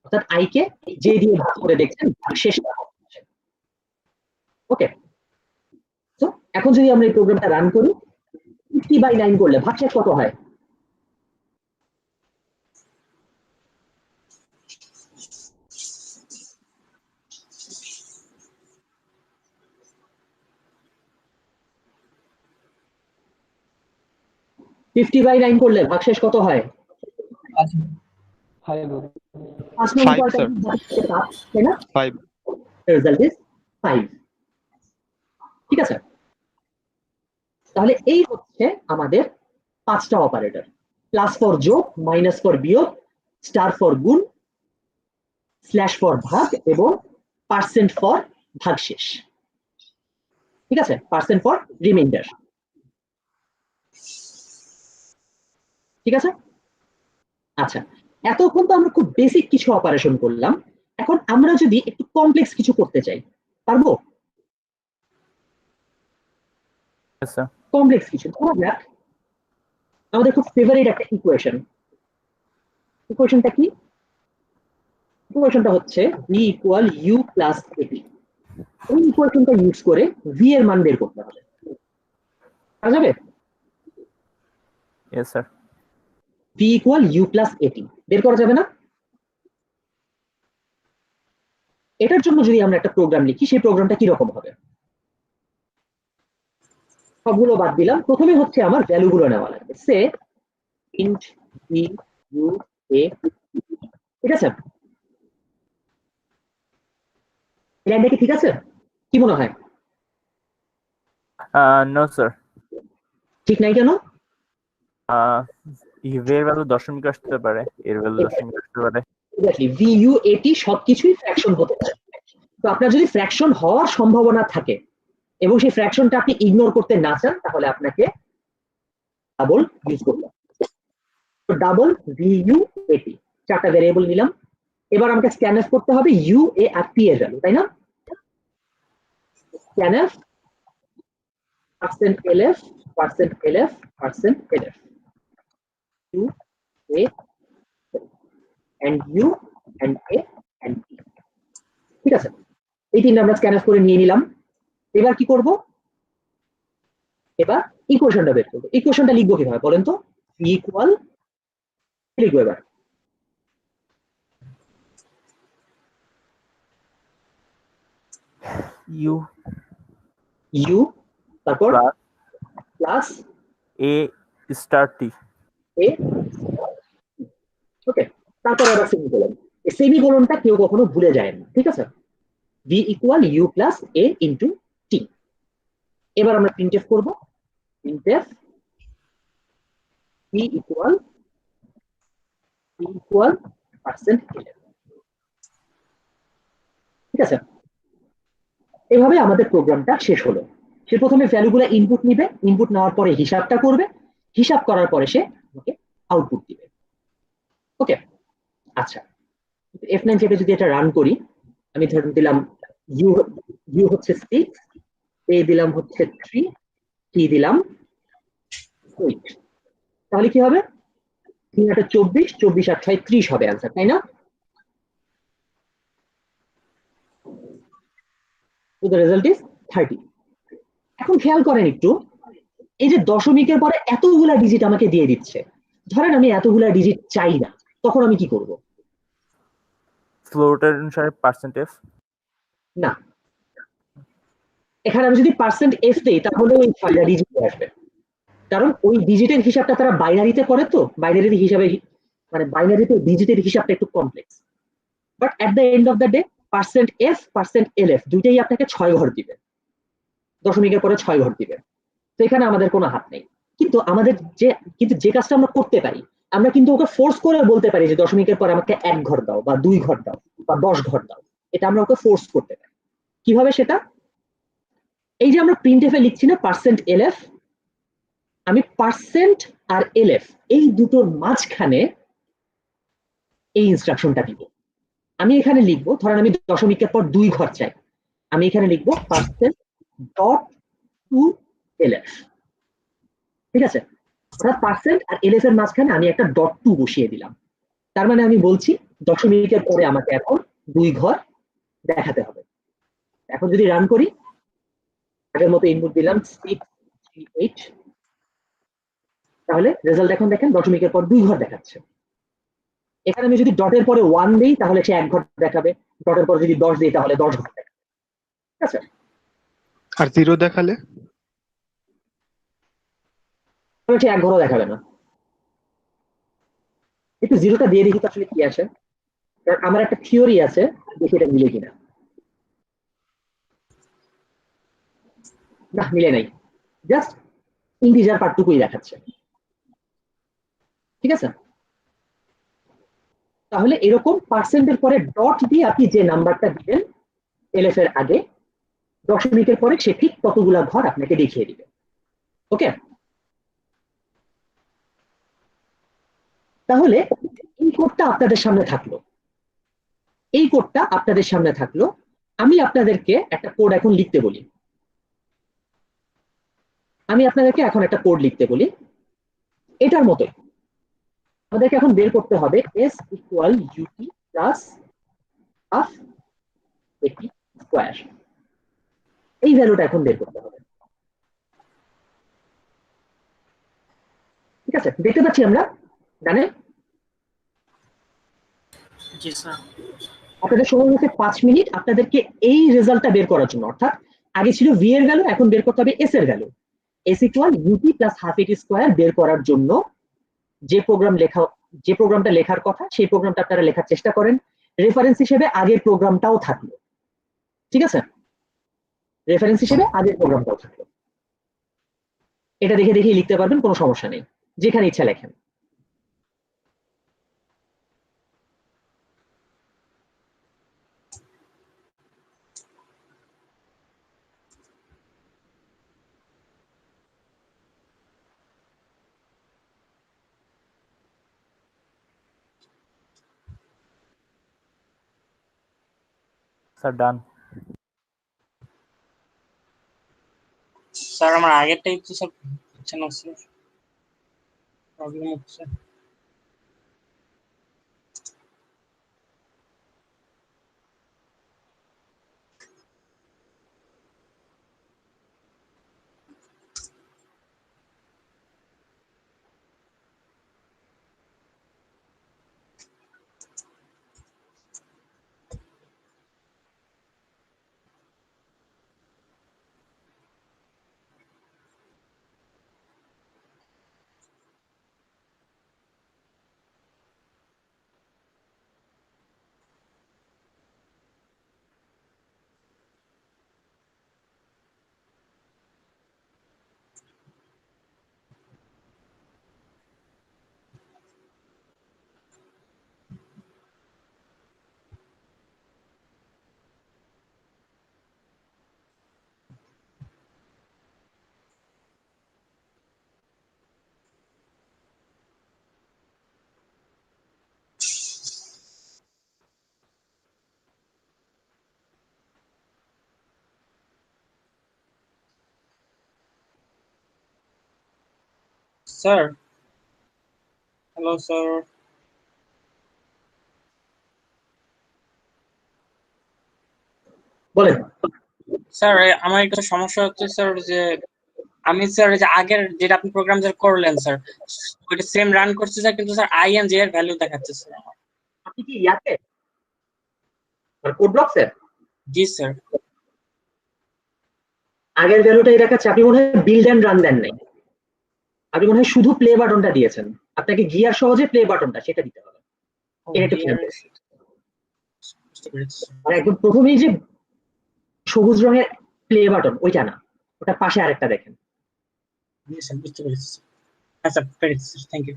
অর্থাৎ আই কে জে দিয়ে ভাগ করে দেখছেন শেষটা। ওকে, তো এখন যদি আমরা এই প্রোগ্রামটা রান করি, 50/9 করলে ভাগশেষ কত হয়? $50/9 করলে ভাগশেষ কত হয়? 5 নং উপায়টা তাই না? 5 রেজাল্ট ইজ 5। ঠিক আছে? তাহলে এই হচ্ছে আমাদের পাঁচটা অপারেটর, প্লাস ফর যোগ, মাইনাস ফর বিয়োগ, স্টার ফর গুণ, স্ল্যাশ ফর ভাগ এবং পার্সেন্ট ফর ভাগশেষ। ঠিক আছে? Percent for reminder. ঠিক আছে? আচ্ছা, এতক্ষণ তো আমরা খুব বেসিক কিছু অপারেশন করলাম, এখন আমরা যদি একটু কমপ্লেক্স কিছু করতে চাই পারবো? কমপ্লেক্স কিছু, ধরা যাক আমাদের খুব ফেভারিট একটা ইকুয়েশন। ইকুয়েশনটা কি? ইকুয়েশনটা হচ্ছে v equal u plus at। এই ইকুয়েশনটা ইউজ করে v এর মান বের করতে হবে, পারা যাবে? Yes sir. v equal u plus at বের করা যাবে না? এটার জন্য যদি আমরা একটা প্রোগ্রাম লিখি, সেই প্রোগ্রামটা কি রকম হবে? সবগুলো বাদ দিলাম, প্রথমে হচ্ছে আমার ভ্যালুগুলো নেওয়া লাগবে। সে int b u a, ঠিক আছে? লাইনটা কি ঠিক আছে? কি মনে হয়? নো স্যার, ঠিক নাই কেন? এর ভ্যালু দশমিক আসতে পারে, এর ভ্যালু দশমিক আসতে পারে। এক্স্যাক্টলি, VUAT সবকিছুই ফ্র্যাকশন হতে পারে। তো আপনার যদি ফ্র্যাকশন হওয়ার সম্ভাবনা থাকে এবং সেই ফ্র্যাকশনটা আপনি ইগনোর করতে না চান, তাহলে আপনাকে ডাবল ইউজ করতে হবে। তো ডাবল VUAT, চারটা ভ্যারিয়েবল নিলাম। এবার আমাকে স্ক্যানএফ করতে হবে ইউ এ আর পি এর ভ্যালু, তাই না? Scanf %LF %LF %LF U A and U and A and P, ঠিক আছে? এই তিনটা আমরা স্ক্যানএফ করে নিয়ে নিলাম। এবার কি করব? এবার ইকুয়েশনটা বের করব। ইকুয়েশনটা লিখবো কিভাবে বলেন তো? ইকুয়াল, লিখবো এবার ইউ ইউ, তারপর প্লাস এ স্টার টি, এ, ওকে, তারপর আবার সেমিকোলন। এই সেমিকোলনটা কেউ কখনো ভুলে যায় না, ঠিক আছে? V equal U plus A into T. এবার আমরা প্রিন্টএফ করব। প্রিন্টএফ পি ইকুয়াল %LF, ঠিক আছে? এভাবে আমাদের প্রোগ্রামটা শেষ হলো। সে প্রথমে ভ্যালুগুলো ইনপুট নিবে, ইনপুট নেওয়ার পরে হিসাবটা করবে, হিসাব করার পরে সে আমাকে আউটপুট দিবে। ওকে, আচ্ছা, F9 চেপে যদি এটা রান করি, আমি ধরে দিলাম ইউ হচ্ছে 6, এ দিলাম হচ্ছে 3, টি দিলাম 8, তাহলে কি হবে? 3 8 24, 24 8 6 30 হবে অ্যান্সার, তাই না? So the result is 30. এখন খেয়াল করেন একটু, এই যে দশমিকের পরে এতগুলা ডিজিট আমাকে দিয়ে দিচ্ছে, ধরেন আমি এতগুলা ডিজিট চাই না, তখন আমি কি করব? ফ্লোটের অনুসারে %f না, এখানে আমি যদি %f দেই তাহলে ওই 6টা ডিজিট আসবে, কারণ ওই ডিজিটের হিসাবটা তারা বাইনারিতে করে, তো বাইনারিতে হিসাবে মানে বাইনারিতে ডিজিটের হিসাবটা একটু complex. But at the end of the day %f %LF দুইটাই আপনাকে 6 ঘর দিবে, দশমিকের পরে 6 ঘর দিবে। তো এখানে আমাদের কোনো হাত নেই। কিন্তু যে কাজটা আমরা করতে পারি, আমরা কিন্তু ওকে ফোর্স করে বলতে পারি যে দশমিকের পর আমাকে 1 ঘর দাও বা 2 ঘর দাও বা 10 ঘর দাও। এটা আমরা ওকে ফোর্স করতে পারি। কিভাবে সেটা? এই যে আমরা প্রিন্টএফ এ লিখছি না %LF, আমি % আর LF এই দুটোর মাঝখানে এই ইনস্ট্রাকশনটা দিব। আমি এখানে লিখবো, ধরেন আমি দশমিকের পর 2 ঘর চাই, আমি এখানে লিখবো %.2LF, ঠিক আছে? অর্থাৎ % আর LF এর মাঝখানে আমি একটা .2 বসিয়ে দিলাম। তার মানে আমি বলছি দশমিকের পরে আমাকে এখন 2 ঘর দেখাতে হবে। এখন যদি রান করি, আগের মতো ইনপুট দিলাম 6 3 8, তাহলে রেজাল্ট এখন দেখেন দশমিকের পর 2 ঘর দেখাচ্ছে। এখানে আমি যদি ডটের পরে 1 দেই তাহলে সে 1 ঘর দেখাবে, ডটের পরে যদি 10 দেই তাহলে 10 ঘর দেখাবে, ঠিক আছে? আর 0 দেখালে সে 1 ঘরও দেখাবে না। একটু 0টা দিয়ে দেখি তো আসলে কি আসে, কারণ আমার একটা থিওরি আছে, দেখি এটা মিলে কিনা। না, মিলে নাই, জাস্ট ইন্টিজার পার্টটুকুই দেখাচ্ছে, ঠিক আছে? তাহলে এরকম % এর পরে ডট দিয়ে আপনি যে নাম্বারটা দিবেন LF এর আগে, দশমিকের পরে সে ঠিক কতগুলা ঘর আপনাকে দেখিয়ে দিবে। ওকে, তাহলে এই কোডটা আপনাদের সামনে থাকলো, এই কোডটা আপনাদের সামনে থাকলো। আমি আপনাদেরকে একটা কোড এখন লিখতে বলি, আমি আপনাদেরকে এখন একটা কোড লিখতে বলি এটার মতোই। আমাদেরকে এখন বের করতে হবে s equal ut plus half এটি স্কোয়ার, এই ভ্যালুটা এখন বের করতে হবে, ঠিক আছে? দেখতে পাচ্ছি আমরা জানেন, জি স্যার। আপনাদের সময় হচ্ছে 5 মিনিট আপনাদেরকে এই রেজাল্টটা বের করার জন্য। অর্থাৎ আগে ছিল v এর ভ্যালু, এখন বের করতে হবে s এর value. s equal ut plus half at square বের করার জন্য যে প্রোগ্রামটা লেখার কথা সেই প্রোগ্রামটা আপনারা লেখার চেষ্টা করেন, রেফারেন্স হিসেবে আগের প্রোগ্রামটাও থাকলো, ঠিক আছে, রেফারেন্স হিসেবে আগের প্রোগ্রামটাও থাকলো, এটা দেখে দেখে লিখতে পারবেন, কোনো সমস্যা নেই, যেখানে ইচ্ছা লেখেন। স্যার ডান। স্যার আমার আগেরটাই তো স্যার হচ্ছে না স্যার, প্রবলেম হচ্ছে। স্যার হ্যালো স্যার, বলেন। স্যার আমার একটা সমস্যা হচ্ছে স্যার, যে আমি স্যার যে আগের যেটা আপনি প্রোগ্রাম যে করলেন স্যার, ওইটা সেম রান করছে স্যার, কিন্তু স্যার আই এন্ড জে এর ভ্যালু দেখাচ্ছে স্যার আমার। আপনি কি ইয়াতে কোড ব্লকসে? জি স্যার। আগের ভ্যালুটাই দেখাচ্ছে, আপনি মনে হয় বিল্ড এন্ড রান দেন নাই, আপনি মনে হয় শুধু প্লে বাটনটা দিয়েছেন, আপনাকে গিয়ার সহজে প্লে বাটনটা সেটা দিতে হবে, এটা একটু খেয়াল করুন। আর একদম প্রথমেই যে সবুজ রঙের প্লে বাটন ওইটা না, ওটা পাশে আরেকটা দেখেন। বুঝতে পেরেছি। হ্যাঁ স্যার, পেরেছি স্যার, থ্যাংক ইউ।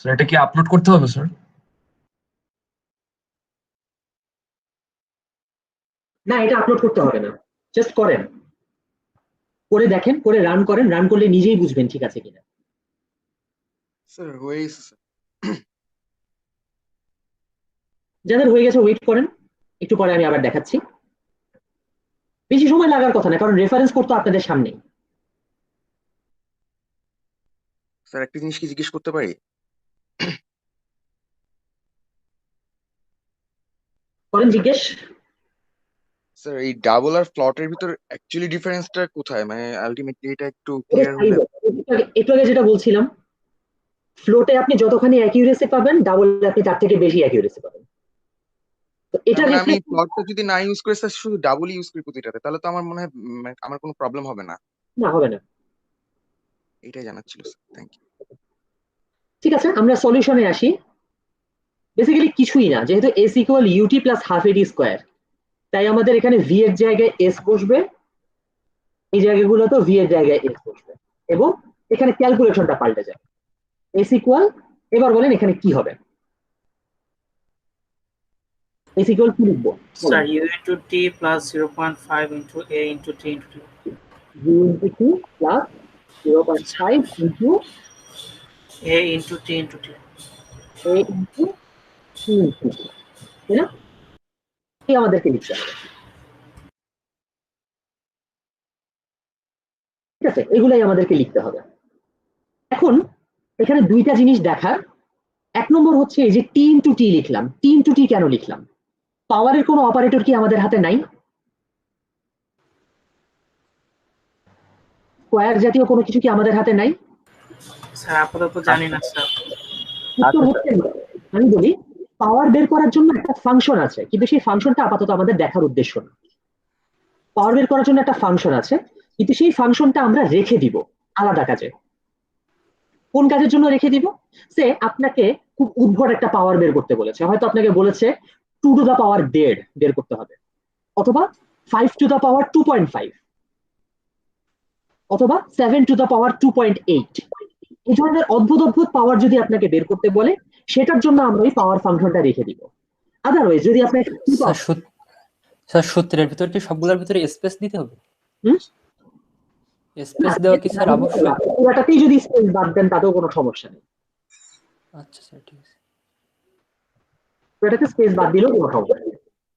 স্যার এটা কি আপলোড করতে হবে স্যার? না, এটা আপলোড করতে হবে না, জাস্ট করেন, করে দেখেন, করে রান করেন, রান করলে নিজেই বুঝবেন ঠিক আছে কিনা। স্যার হয়ে গেছে। যাদের হয়ে গেছে ওয়েট করেন, একটু পরে আমি আবার দেখাচ্ছি, বেশি সময় লাগার কথা না, কারণ রেফারেন্স করতে আপনাদের সামনেই। স্যার একটা জিনিস কি জিজ্ঞেস করতে পারি? করেন জিজ্ঞেস। স্যার এই ডাবল আর ফ্লটের ভিতর অ্যাকচুয়ালি ডিফারেন্সটা কোথায়, মানে আলটিমেটলি এটা একটু ক্লিয়ার হলে। একটু আগে যেটা বলছিলাম, ফ্লোটে আপনি যতখানি অ্যাকিউরেসি পাবেন, ডাবলে আপনি তার থেকে বেশি অ্যাকিউরেসি পাবেন। তো এটা মানে আমি ফ্লটটা যদি না ইউজ করে স্যার শুধু ডাবল ইউজ করি প্রতিটাতে, তাহলে তো আমার মনে হয় আমার কোনো প্রবলেম হবে না। না, হবে না। এটাই জানার ছিল স্যার, থ্যাংক ইউ। ঠিক আছে, আমরা সলিউশনে আসি। বেসিক্যালি কিছুই না, যেহেতু s equal ut plus half এডি স্কোয়ার, তাই আমাদের এখানে v এর জায়গায় s বসবে, এই জায়গাগুলোতেও v এর জায়গায় s বসবে, এবং এখানে ক্যালকুলেশনটা পাল্টে যাবে। s ইকুয়াল, এবার বলেন এখানে কি হবে? s ইকুয়াল কি লিখবো sir u into t plus 0.5 into a into t into t, u into t plus 0.5 into a into t into t, a into t into t, তাই না? এই আমাদেরকে লিখতে হবে, ঠিক আছে, এগুলাই আমাদেরকে লিখতে হবে। এখন এখানে দুইটা জিনিস দেখার, এক নম্বর হচ্ছে এই যে টি ইন্টু টি লিখলাম, টি ইন্টু টি কেন লিখলাম? পাওয়ারের কোনো অপারেটর কি আমাদের হাতে নাই? স্কোয়ার জাতীয় কোনো কিছু কি আমাদের হাতে নাই? স্যার আপাতত জানি না স্যার। উত্তর হচ্ছে আমি বলি, পাওয়ার বের করার জন্য একটা ফাংশন আছে, কিন্তু সেই ফাংশনটা আপাতত আমাদের দেখার উদ্দেশ্য না। পাওয়ার বের করার জন্য একটা ফাংশন আছে, কিন্তু সেই ফাংশনটা আমরা রেখে দিব আলাদা কাজে। কোন কাজের জন্য রেখে দিব? সে আপনাকে খুব উদ্ভট একটা পাওয়ার বের করতে বলেছে, হয়তো আপনাকে বলেছে 2 টু দ্য পাওয়ার 1.5 বের করতে হবে, অথবা 5 টু দ্য পাওয়ার 2.5, অথবা 7 টু দ্য পাওয়ার 2.8। এই ধরনের অদ্ভুত অদ্ভুত পাওয়ার যদি আপনাকে বের করতে বলে, সেটার জন্য আমরা ওই পাওয়ার ফাংশনটা রেখে দিব। আদারওয়াইজ যদি আপনাকে স্যার সূত্রের ভিতর কি সবগুলোর ভিতরে স্পেস দিতে হবে? স্পেস দেওয়া কি স্যার অবশ্যই? পুরোটাতেই যদি স্পেস বাদ দেন তাতেও কোনো সমস্যা নেই। আচ্ছা স্যার ঠিক আছে। পুরোটাতে স্পেস বাদ দিলেও কোনো সমস্যা নেই,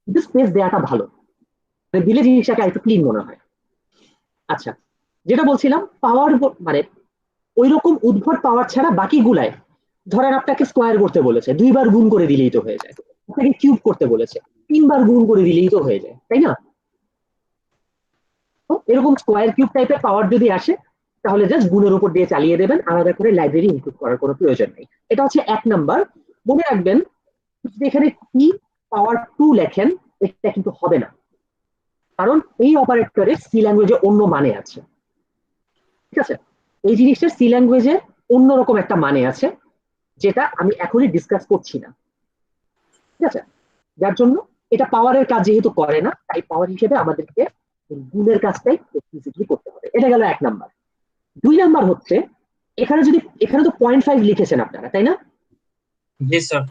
কিন্তু স্পেস দেওয়াটা ভালো, মানে দিলে জিনিসটাকে একটু ক্লিন মনে হয়। আচ্ছা, যেটা বলছিলাম পাওয়ার, মানে ওই রকম উদ্ভট পাওয়ার ছাড়া বাকিগুলায়, ধরেন আপনাকে স্কোয়ার করতে বলেছে, 2 বার গুণ করে দিলেই তো হয়ে যায়। আপনাকে কিউব করতে বলেছে, 3 বার গুণ করে দিলেই তো হয়ে যায়, তাই না? তো এরকম স্কোয়ার কিউব টাইপের পাওয়ার যদি আসে, তাহলে জাস্ট গুণের উপর দিয়ে চালিয়ে দেবেন, আলাদা করে লাইব্রেরি ইনক্লুড করার কোনো প্রয়োজন নেই। এটা হচ্ছে 1 নাম্বার। মনে রাখবেন যদি এখানে কি পাওয়ার 2 লেখেন, এটা কিন্তু হবে না, কারণ এই অপারেটরের সি ল্যাঙ্গুয়েজে অন্য মানে আছে। ঠিক আছে, এই জিনিসটার সি ল্যাঙ্গুয়েজে অন্যরকম একটা মানে আছে, যেটা আমি এখনই ডিসকাস করছি না। ঠিক আছে, যার জন্য এটা পাওয়ারের কাজ যেহেতু করে না, তাই পাওয়ার হিসেবে আমাদেরকে গুণের কাজটাই এক্সপ্লিসিটলি করতে হবে। এটা গেল 1 নাম্বার। 2 নাম্বার হচ্ছে, এখানে তো 0.5 লিখেছেন আপনারা, তাই না? জি স্যার।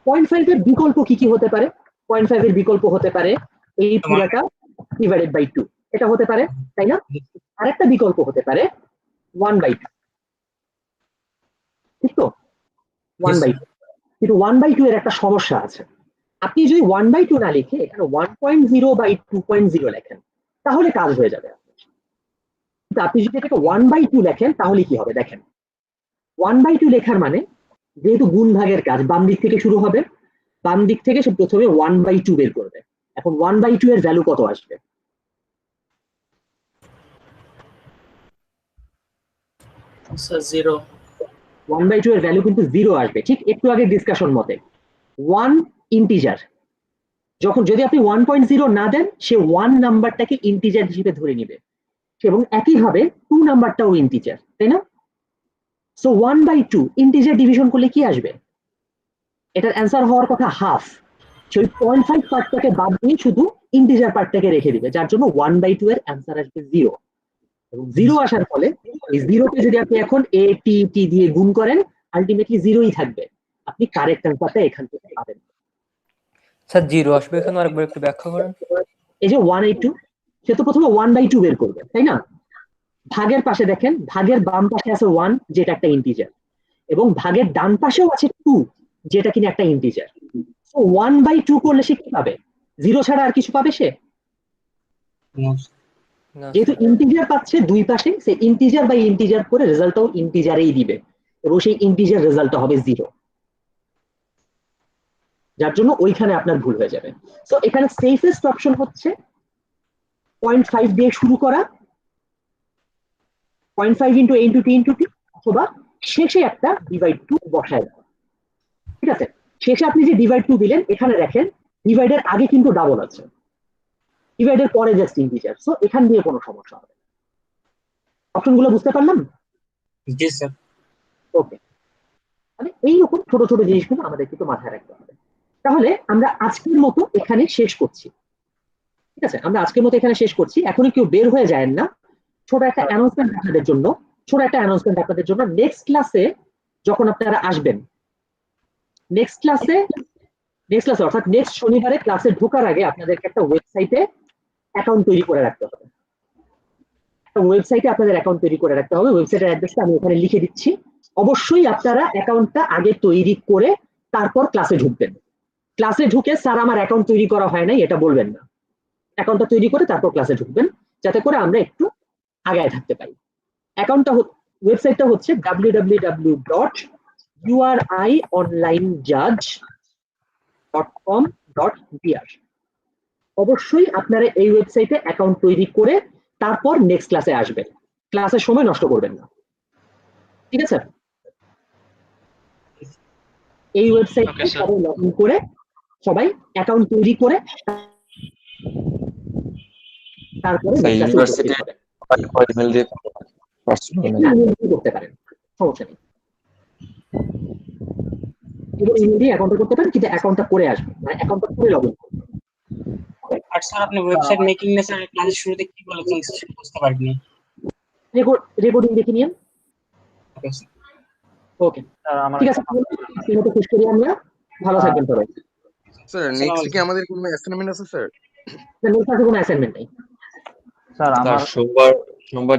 0.5 এর বিকল্প কি কি হতে পারে? 0.5 এর বিকল্প হতে পারে এই পুরাটা ডিভাইডেড বাই 2, এটা হতে পারে, তাই না? আরেকটা বিকল্প হতে পারে 1/2, ঠিক তো? 1/2। কিন্তু 1/2 এর একটা সমস্যা আছে, আপনি যদি 1/2 না লিখে এখানে 1.0/2.0 লেখেন, তাহলে কাজ হয়ে যাবে। কিন্তু আপনি যদি এটাকে 1/2 লেখেন, তাহলে কি হবে দেখেন। 1/2 লেখার মানে, যেহেতু গুণ ভাগের কাজ বাম দিক থেকে শুরু হবে, বাম দিক থেকে সে প্রথমে 1/2 বের করবে। এখন 1/2 এর ভ্যালু কত আসবে? স্যার 0। 1/2 এর ভ্যালু কিন্তু 0 আসবে, ঠিক একটু আগে ডিসকাশন মতে। 1 ইন্টিজার, যখন যদি আপনি 1.0 না দেন, সে 1 নাম্বারটাকে ইন্টিজার হিসেবে ধরে নিবে, এবং একইভাবে 2 নাম্বারটাও ইন্টিজার, তাই না? সো 1/2 ইন্টিজার ডিভিশন করলে কি আসবে? এটার অ্যান্সার হওয়ার কথা হাফ। সেই 0.5 পার্টটাকে বাদ দিয়ে শুধু ইন্টিজার পার্টটাকে রেখে দিবে, যার জন্য 1/2 এর অ্যান্সার আসবে 0। এবং 0 আসার ফলে এই 0কে যদি আপনি এখন a t t দিয়ে গুণ করেন, আলটিমেটলি 0ই থাকবে। আপনি কারেক্ট অ্যান্সারটা এখান থেকে পাবেন। স্যার 0 আসবে এখানে, আরেকবার একটু ব্যাখ্যা করেন। এই যে 1/2, সে তো প্রথমে 1/2 বের করবে, তাই না? ভাগের পাশে দেখেন, ভাগের বাম পাশে আছে 1, যেটা একটা ইন্টিজার, এবং ভাগের ডান পাশেও আছে 2, যেটা কিনা একটা ইন্টিজার। সো 1/2 করলে সে কি পাবে? 0 ছাড়া আর কিছু পাবে সে? যেহেতু ইন্টিজার পাচ্ছে দুই পাশে, সে ইন্টিজার বাই ইন্টিজার করে রেজাল্টটাও ইন্টিজারেই দিবে, এবং সেই ইন্টিজার রেজাল্টটা হবে 0, যার জন্য ওইখানে আপনার ভুল হয়ে যাবে। তো এখানে সেফেস্ট অপশন হচ্ছে 0.5 দিয়ে শুরু করা, 0.5 into a into t into t, অথবা শেষে একটা ডিভাইড 2 বসায় দেওয়া। ঠিক আছে, শেষে আপনি যে ডিভাইড 2 দিলেন, এখানে দেখেন ডিভাইডের আগে কিন্তু ডাবল আছে, ডিভাইডের পরে জাস্ট ইন্টিজার। সো এখান দিয়ে কোনো সমস্যা হবে না। অপশনগুলো বুঝতে পারলাম? জি স্যার। ওকে, মানে এইরকম ছোট ছোট জিনিসগুলো আমাদের কিন্তু মাথায় রাখতে হবে। তাহলে আমরা আজকের মতো এখানে শেষ করছি। ঠিক আছে, আমরা আজকের মতো এখানে শেষ করছি। এখনই কেউ বের হয়ে যায় না, ছোট একটা অ্যানাউন্সমেন্ট আপনাদের জন্য, নেক্সট ক্লাসে যখন আপনারা আসবেন, নেক্সট ক্লাসে অর্থাৎ নেক্সট শনিবারে ক্লাসে ঢোকার আগে আপনাদেরকে একটা ওয়েবসাইটে অ্যাকাউন্ট তৈরি করে রাখতে হবে। আপনাদের অ্যাকাউন্ট তৈরি করে রাখতে হবে। ওয়েবসাইটের অ্যাড্রেসটা আমি এখানে লিখে দিচ্ছি। অবশ্যই আপনারা অ্যাকাউন্টটা আগে তৈরি করে তারপর ক্লাসে ঢুকবেন। ক্লাসে ঢুকে স্যার আমার অ্যাকাউন্ট তৈরি করা হয় নাই এটা বলবেন না। অ্যাকাউন্টটা তৈরি করে তারপর ক্লাসে ঢুকবেন, যাতে করে আমরা একটু আগায় থাকতে পারি। ওয়েবসাইটটা হচ্ছে www.urionlinejudge.com.br। অবশ্যই আপনারা এই ওয়েবসাইটে অ্যাকাউন্ট তৈরি করে তারপর নেক্সট ক্লাসে আসবেন, ক্লাসের সময় নষ্ট করবেন না। ঠিক আছে, এই ওয়েবসাইটে সবাই লগ ইন করে, সবাই অ্যাকাউন্ট তৈরি করে তারপরে স্যার webটা শুরু করতে ইউনিভার্সিটি হবে। ইমেল দিয়ে পার্সোনাল না, email দিয়ে করতে পারেন, সমস্যা নেই। এবার ইমেল দিয়ে অ্যাকাউন্টটা করতে পারেন, কিন্তু অ্যাকাউন্টটা করে আসবে, মানে অ্যাকাউন্টটা করে লগ ইন করবেন। আর স্যার আপনি ওয়েবসাইট মেকিং এ স্যার ক্লাসের শুরুতে কি বলেছেন সেটা বুঝতে পারিনি। রেকর্ডিং দেখে নিন। ওকে, ঠিক আছে, আজকের মতো শেষ করি আমরা। ভালো থাকবেন সবাই। স্যার নেক্সট কি আমাদের কোনো অ্যাসাইনমেন্ট আছে স্যার? নেক্সট আছে কোনো অ্যাসাইনমেন্ট নেই স্যার স্যার আমার সোমবার